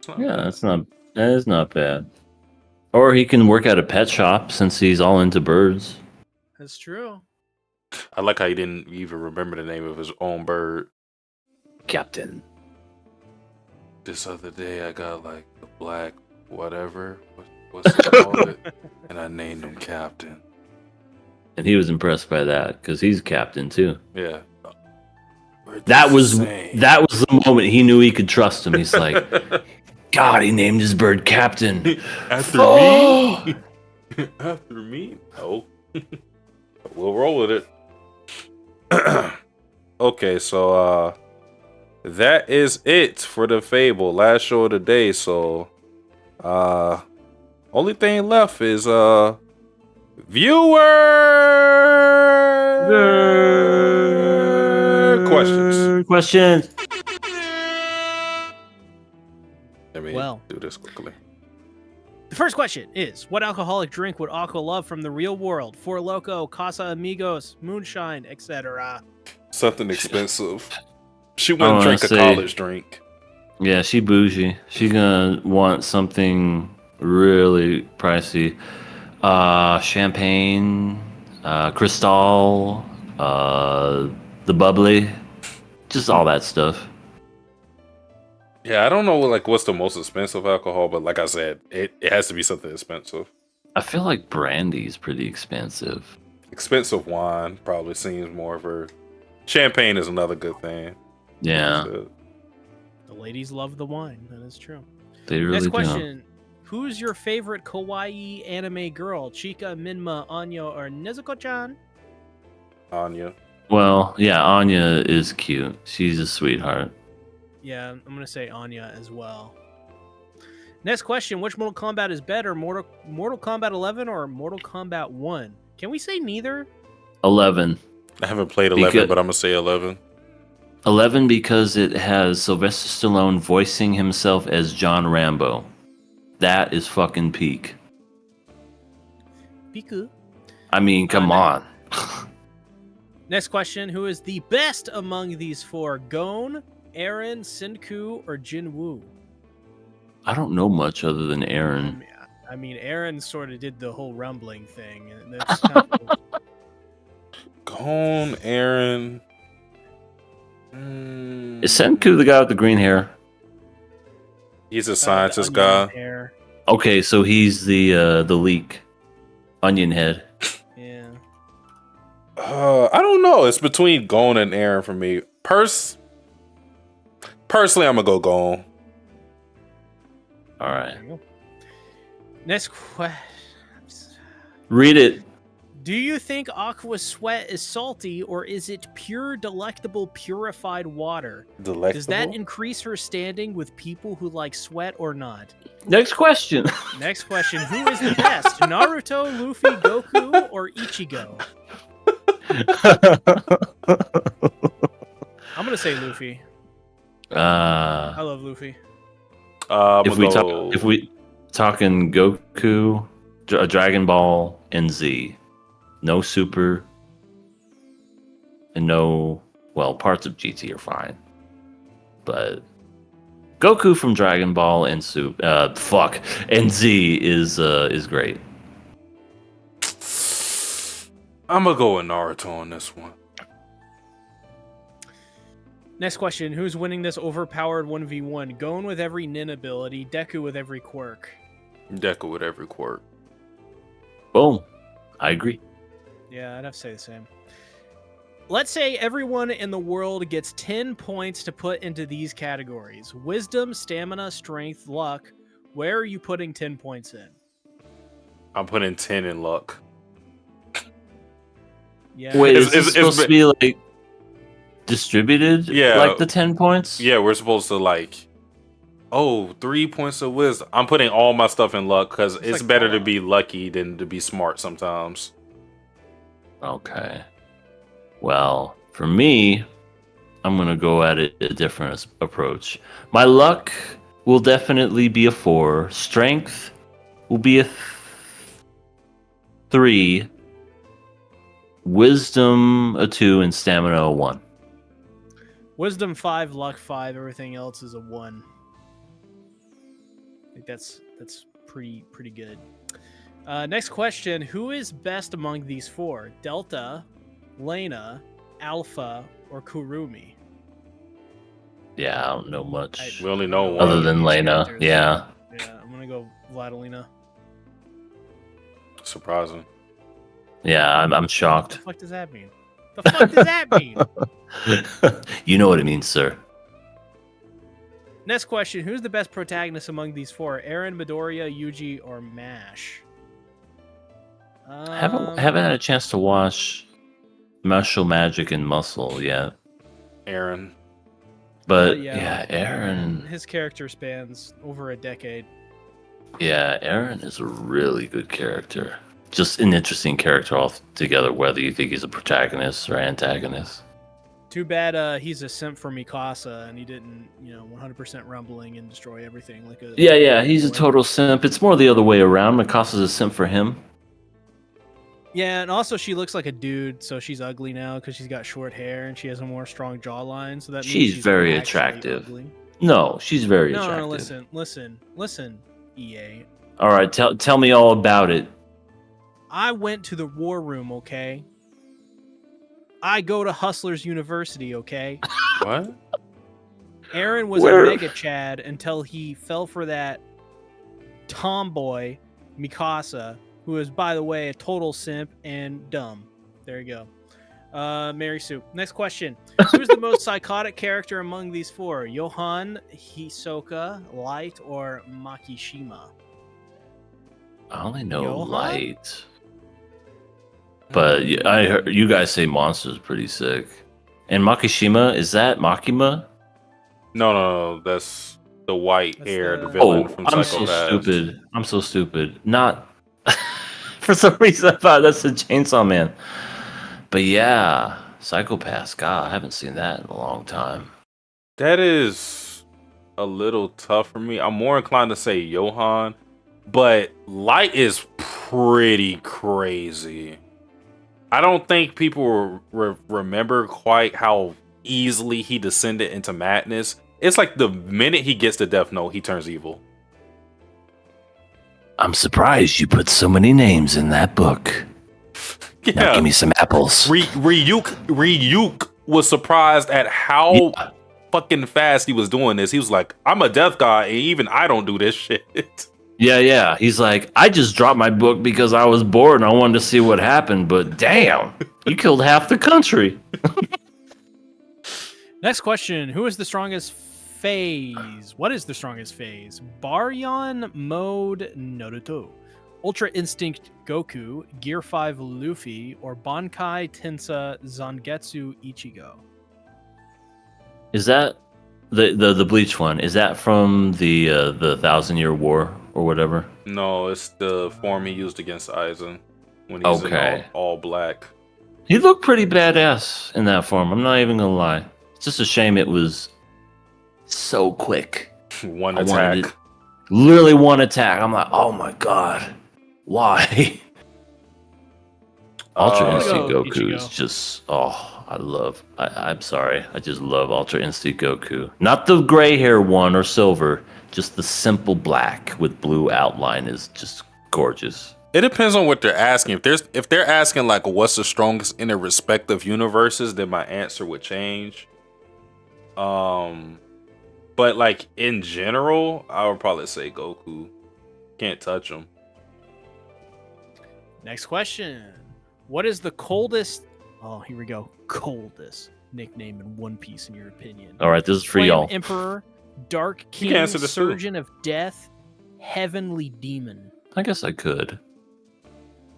That is not bad. Or he can work at a pet shop since he's all into birds. That's true. I like how he didn't even remember the name of his own bird. Captain. This other day I got like a black whatever. What's it called? And I named him Captain. And he was impressed by that because he's captain too. Yeah. That was the moment he knew he could trust him. He's like, God, he named his bird Captain. After me? After me? No. We'll roll with it. Okay, so that is it for the Fable. Last show of the day. So only thing left is viewer questions. Let me do this quickly. The first question is, what alcoholic drink would Aqua love from the real world? Four Loko, Casa Amigos, Moonshine, etc. Something expensive. She wouldn't drink a college drink. Yeah, she bougie. She gonna want something really pricey. Champagne, Cristal, the bubbly, just all that stuff. Yeah, I don't know what's the most expensive alcohol, but like I said, it has to be something expensive. I feel like brandy is pretty expensive. Expensive wine probably seems more of her. Champagne is another good thing. Yeah. The ladies love the wine. That is true. They really do. Next question. Who's your favorite kawaii anime girl? Chika, Minma, Anya, or Nezuko-chan? Anya. Well, yeah, Anya is cute. She's a sweetheart. Yeah, I'm going to say Anya as well. Next question. Which Mortal Kombat is better? Mortal Kombat 11 or Mortal Kombat 1? Can we say neither? 11. I haven't played 11, but I'm going to say 11. 11 because it has Sylvester Stallone voicing himself as John Rambo. That is fucking peak. Piku. I mean, come on. Next question. Who is the best among these four? Gon, Eren, Senku, or Jinwoo? I don't know much other than Eren. I mean, Eren sort of did the whole rumbling thing. And that's kind of Gon, Eren. Is Senku the guy with the green hair? He's a scientist guy. Hair. Okay, so he's the leak. Onion head. Yeah. I don't know. It's between Gon and Eren for me. Personally, I'm gonna go Gon. All right. Next question. Read it. Do you think Aqua's sweat is salty, or is it pure, delectable, purified water? Delectable? Does that increase her standing with people who like sweat or not? Next question. Next question. Who is the best? Naruto, Luffy, Goku, or Ichigo? I'm going to say Luffy. I love Luffy. If we talking Goku, Dragon Ball, and Z. No Super, and parts of GT are fine, but Goku from Dragon Ball and and Z is great. I'm gonna go with Naruto on this one. Next question: who's winning this overpowered 1v1? Gon with every nin ability, Deku with every quirk. Deku with every quirk. Boom. I agree. Yeah, I'd have to say the same. Let's say everyone in the world gets 10 points to put into these categories: wisdom, stamina, strength, luck. Where are you putting 10 points in? I'm putting 10 in luck. Yeah. Wait, is this supposed to be like distributed? Yeah, like the 10 points. Yeah, we're supposed to 3 points of wisdom. I'm putting all my stuff in luck because it's like better KOA. to be lucky than to be smart sometimes. Okay. Well, for me, I'm gonna go at it a different approach. My luck will definitely be a 4. Strength will be a 3. Wisdom a 2 and stamina a 1. Wisdom 5, luck 5, everything else is a 1. I think that's pretty good. Next question: who is best among these 4? Delta, Lena, Alpha, or Kurumi? Yeah, I don't know much We only know one. other than Lena. Characters. Yeah. Yeah, I'm gonna go Vladilena. Surprising. Yeah, I'm shocked. What the fuck does that mean? The fuck does that mean? You know what it means, sir. Next question: who's the best protagonist among these 4? Eren, Midoriya, Yuji, or Mash? Haven't had a chance to watch Martial Magic and Muscle yet. Eren. But yeah, Eren. His character spans over a decade. Yeah, Eren is a really good character. Just an interesting character altogether, whether you think he's a protagonist or antagonist. Too bad he's a simp for Mikasa and he didn't, 100% rumbling and destroy everything like a. Yeah, he's a total simp. It's more the other way around. Mikasa's a simp for him. Yeah, and also she looks like a dude, so she's ugly now because she's got short hair and she has a more strong jawline. So that means She's very actually attractive. ugly. No, she's very attractive. No, listen, EA. All right, tell me all about it. I went to the war room, okay? I go to Hustlers University, okay? What? Aaron was Where- a mega chad until he fell for that tomboy, Mikasa, who is, by the way, a total simp and dumb. There you go. Mary Sue. Next question. Who's the most psychotic character among these 4? Johan, Hisoka, Light, or Makishima? I only know Johan? Light. But I heard you guys say Monster's pretty sick. And Makishima, is that Makima? No, that's the white-haired That's villain Oh, from I'm so Psycho-Pass. stupid. I'm so stupid. Not for some reason I thought that's the Chainsaw Man. But yeah, Psycho-Pass. God, I haven't seen that in a long time. That is a little tough for me. I'm more inclined to say Johan, but Light is pretty crazy. I don't think people remember quite how easily he descended into madness. It's like the minute he gets the Death Note, he turns evil. I'm surprised you put so many names in that book. Now Yeah, give me some apples. Ryuk was surprised at how fucking fast he was doing this. He was like, "I'm a death god, and even I don't do this shit." Yeah. He's like, I just dropped my book because I was bored and I wanted to see what happened, but damn, you killed half the country. Next question. Who is the strongest phase? What is the strongest phase? Baryon Mode Naruto, Ultra Instinct Goku, Gear 5 Luffy, or Bankai Tensa Zangetsu Ichigo? Is that the Bleach one? Is that from the 1,000-Year War or whatever? No, it's the form he used against Aizen when he's Okay. in all black. He looked pretty badass in that form. I'm not even gonna lie. It's just a shame it was so quick. One I wanted attack. it- Literally one attack. I'm like, oh my god, why? Ultra Uh, Instinct Go, Goku is Ichigo. just I'm sorry. I just love Ultra Instinct Goku. Not the gray hair one or silver. Just the simple black with blue outline is just gorgeous. It depends on what they're asking. If they're asking like what's the strongest in their respective universes, then my answer would change. But like in general, I would probably say Goku. Can't touch him. Next question. What is the coldest? Oh, here we go. Coldest nickname in One Piece, in your opinion? All right, this is for Flame y'all. Emperor, Dark You can King, answer this too. Surgeon of Death, Heavenly Demon. I guess I could.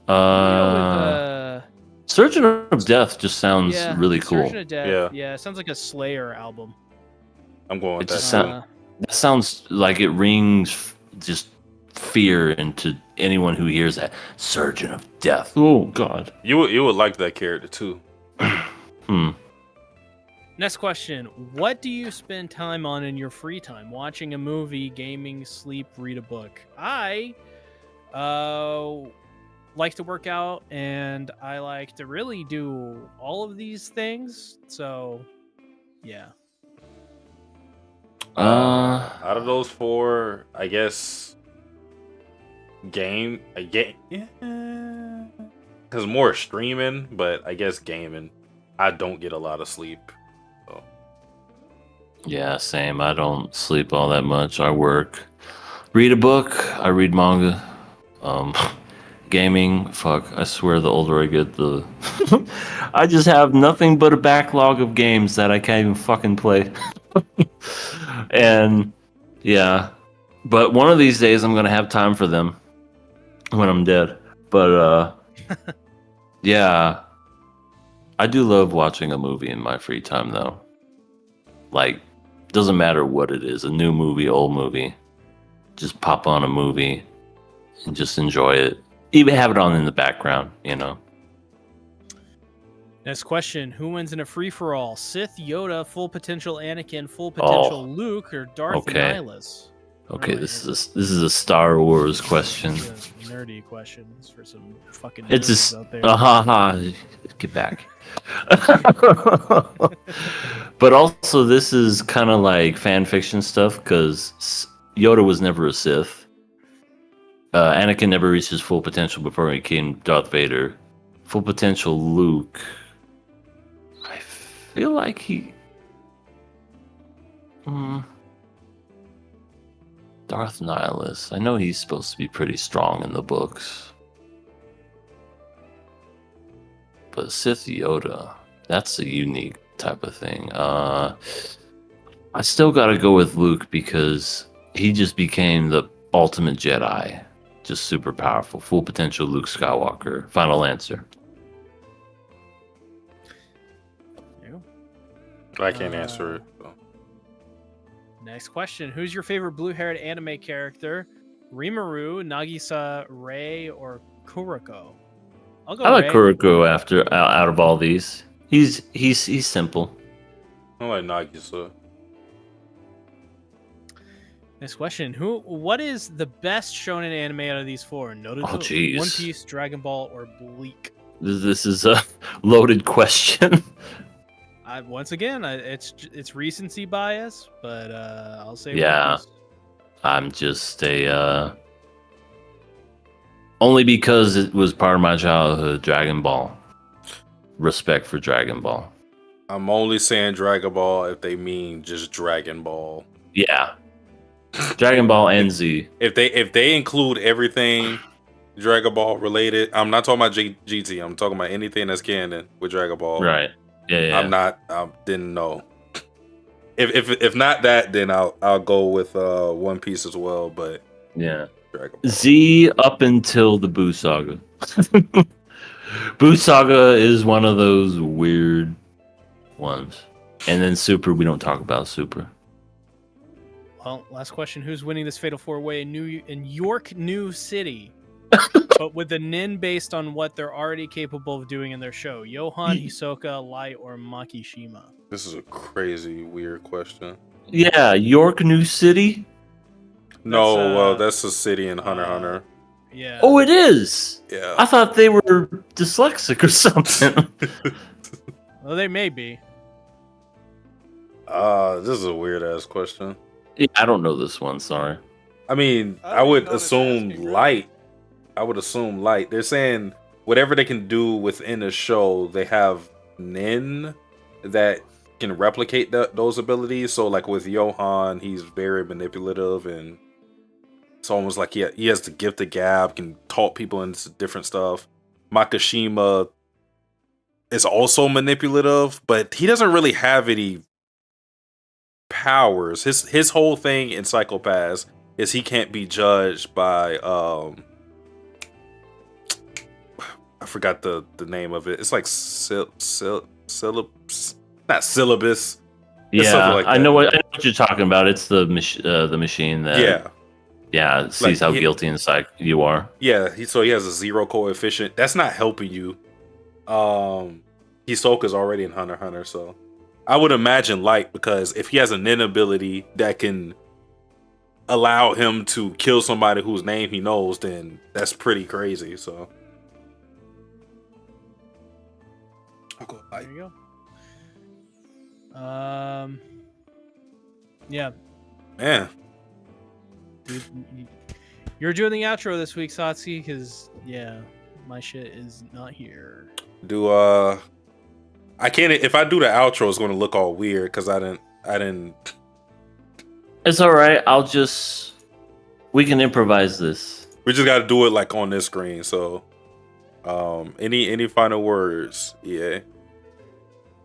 With, Surgeon of Death just sounds yeah, really cool. Surgeon of Death. Yeah. It sounds like a Slayer album. I'm going with It that. just too. that sounds like it rings just fear into anyone who hears that. Surgeon of Death. Oh God. You would like that character too. Next question. What do you spend time on in your free time? Watching a movie, gaming, sleep, read a book. I like to work out, and I like to really do all of these things. So, yeah. Out of those four, I guess game. Because more streaming, but I guess gaming. I don't get a lot of sleep. So. Yeah, same. I don't sleep all that much. I work. Read a book. I read manga. Gaming. Fuck. I swear the older I get, the... I just have nothing but a backlog of games that I can't even fucking play. And, yeah. But one of these days I'm going to have time for them when I'm dead. But, yeah. I do love watching a movie in my free time, though. Like, doesn't matter what it is, a new movie, old movie. Just pop on a movie and just enjoy it. Even have it on in the background, you know. Next question. Who wins in a free-for-all? Sith, Yoda, Full Potential Anakin, Full Potential Luke, or Darth Okay. Nihilus? Okay, Alright, this is a Star Wars question. it's a nerdy questions for some fucking It's nerds just out there. get back. But also, this is kind of like fan fiction stuff because Yoda was never a Sith. Anakin never reached his full potential before he became Darth Vader. Full potential Luke. I feel like he. Darth Nihilus. I know he's supposed to be pretty strong in the books. But Sith Yoda, that's a unique type of thing. I still gotta go with Luke because he just became the ultimate Jedi. Just super powerful. Full potential Luke Skywalker. Final answer. I can't answer it. So. Next question. Who's your favorite blue-haired anime character? Rimuru, Nagisa, Rei, or Kuroko? I'll go I like Rei. Kuroko out of all these. He's simple. I like Nagisa. Next question. What is the best shonen anime out of these four? Naruto, Oh, jeez. One Piece, Dragon Ball, or Bleak? This is a loaded question. Once again, it's recency bias, but I'll say Yeah. One Piece. I'm just a only because it was part of my childhood. Dragon Ball. Respect for Dragon Ball. I'm only saying Dragon Ball if they mean just Dragon Ball. Yeah. Dragon Ball and Z. If they include everything Dragon Ball related, I'm not talking about GT. I'm talking about anything that's canon with Dragon Ball. Right. Yeah. I didn't know. If not that, then I'll go with One Piece as well. But Yeah. Dragon Ball. Z up until the Boo Saga. Boo Saga is one of those weird ones. And then Super, we don't talk about Super. Well, last question. Who's winning this Fatal 4-Way in York New City? But with the Nin based on what they're already capable of doing in their show. Johan, Hisoka, Light, or Makishima? This is a crazy, weird question. Yeah, York New City? No, that's a city in Hunter x Hunter. Yeah. Oh, it is! Yeah. I thought they were dyslexic or something. Well, they may be. This is a weird ass question. Yeah, I don't know this one. Sorry. I mean, I I would didn't know this assume asking, really. light. I would assume light. They're saying whatever they can do within the show, they have Nin that can replicate those abilities. So, like with Johan, he's very manipulative, and it's almost like he has the gift of gab, can talk people into different stuff. Makishima is also manipulative, but he doesn't really have any powers. His whole thing in Psychopaths is he can't be judged by I forgot the name of it. It's like syllabus, not syllabus. It's Yeah, something like I that. know what you're talking about. It's the machine that sees Like, how guilty inside you are. Yeah, so he has a 0 coefficient. That's not helping you. Hisoka's already in Hunter x Hunter, so I would imagine light, because if he has a nin ability that can allow him to kill somebody whose name he knows, then that's pretty crazy. So I'll go light. There you go. Yeah. Man, Dude, you're doing the outro this week, Satsuki, because yeah, my shit is not here. I can't. If I do the outro, it's going to look all weird because I didn't. It's all right. We can improvise this. We just got to do it like on this screen. So, any final words? Yeah.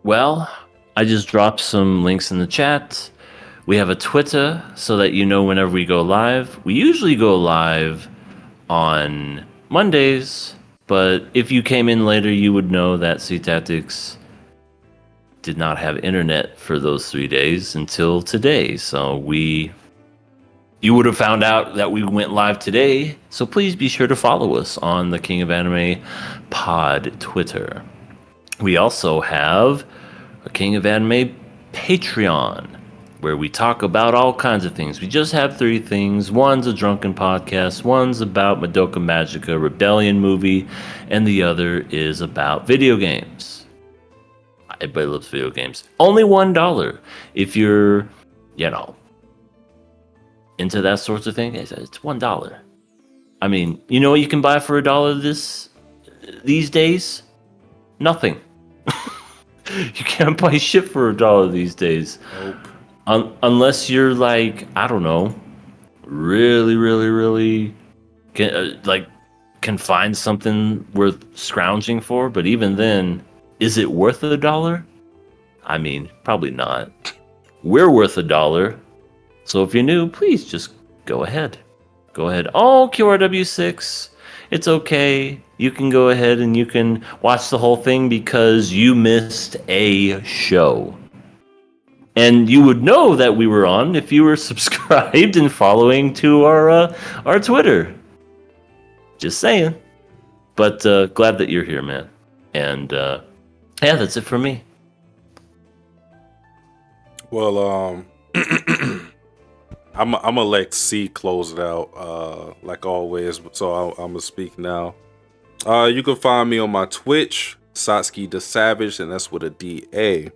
Well, I just dropped some links in the chat. We have a Twitter so that you know whenever we go live. We usually go live on Mondays, but if you came in later, you would know that Sea Tactics did not have internet for those 3 days until today. So you would have found out that we went live today. So please be sure to follow us on the King of Anime Pod Twitter. We also have a King of Anime Patreon, where we talk about all kinds of things. We just have 3 things. One's a drunken podcast, one's about Madoka Magica Rebellion movie, and the other is about video games. Everybody loves video games. Only $1 if you're, into that sort of thing. It's $1. I mean, you know what you can buy for $1 these days? Nothing. You can't buy shit for $1 these days. Nope. Unless you're like, I don't know, really can find something worth scrounging for. But even then, is it worth $1? I mean, probably not. We're worth $1. So if you're new, please just go ahead. Oh, QRW6, it's okay. You can go ahead and you can watch the whole thing because you missed a show. And you would know that we were on if you were subscribed and following to our Twitter. Just saying. But glad that you're here, man. And yeah, that's it for me. Well, I'm gonna let C close it out, like always. So I'm gonna speak now. You can find me on my Twitch, Satsuki the Savage, and that's with a D-A,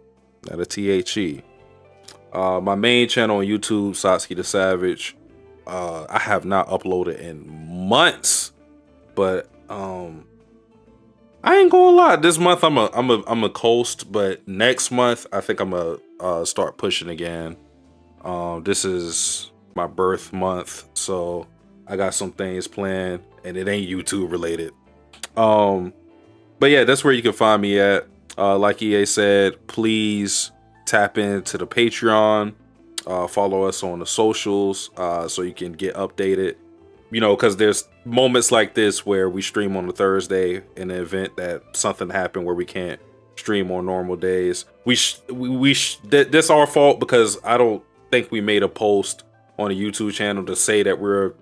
not a T-H-E. My main channel on YouTube, Satsuki the Savage. I have not uploaded in months, but I ain't gonna lie. This month I'm a coast, but next month I think I'm gonna start pushing again. This is my birth month, so I got some things planned, and it ain't YouTube related. But yeah, that's where you can find me at. Like EA said, please tap into the Patreon. Follow us on the socials so you can get updated. Because there's moments like this where we stream on a Thursday in the event that something happened where we can't stream on normal days. That's our fault because I don't think we made a post on the YouTube channel to say that we're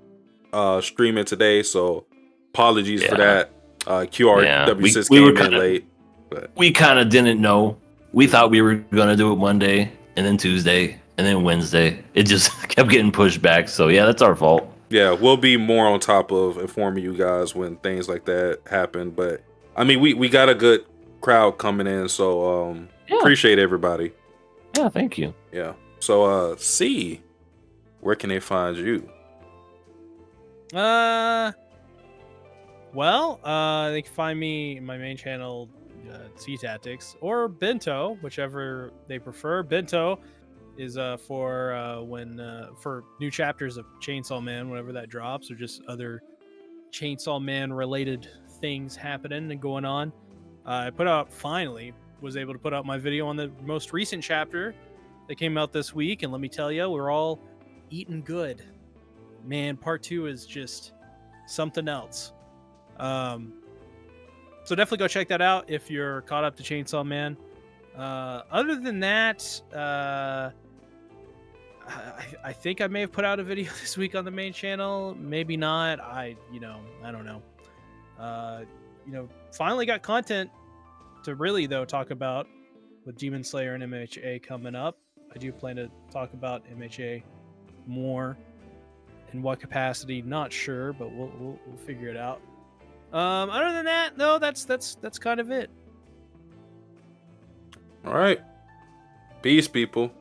streaming today. So apologies for that. QRW6 came in late. But we kind of didn't know. We thought we were going to do it Monday and then Tuesday and then Wednesday. It just kept getting pushed back. So yeah, that's our fault. Yeah, we'll be more on top of informing you guys when things like that happen. But I mean, we got a good crowd coming in. So Yeah. appreciate everybody. Yeah, thank you. Yeah. So C, where can they find you? Well, they can find me in my main channel, C Tactics, or Bento, whichever they prefer. Bento is for for new chapters of Chainsaw Man, whenever that drops, or just other Chainsaw Man related things happening and going on. I finally was able to put out my video on the most recent chapter that came out this week, and let me tell you, we're all eating good. Man, part 2 is just something else. So definitely go check that out if you're caught up to Chainsaw Man. Other than that, I think I may have put out a video this week on the main channel. Maybe not. I don't know. Finally got content to really though talk about with Demon Slayer and MHA coming up. I do plan to talk about MHA more. In what capacity, not sure, but we'll figure it out. Other than that, no, that's kind of it. All right. Peace, people.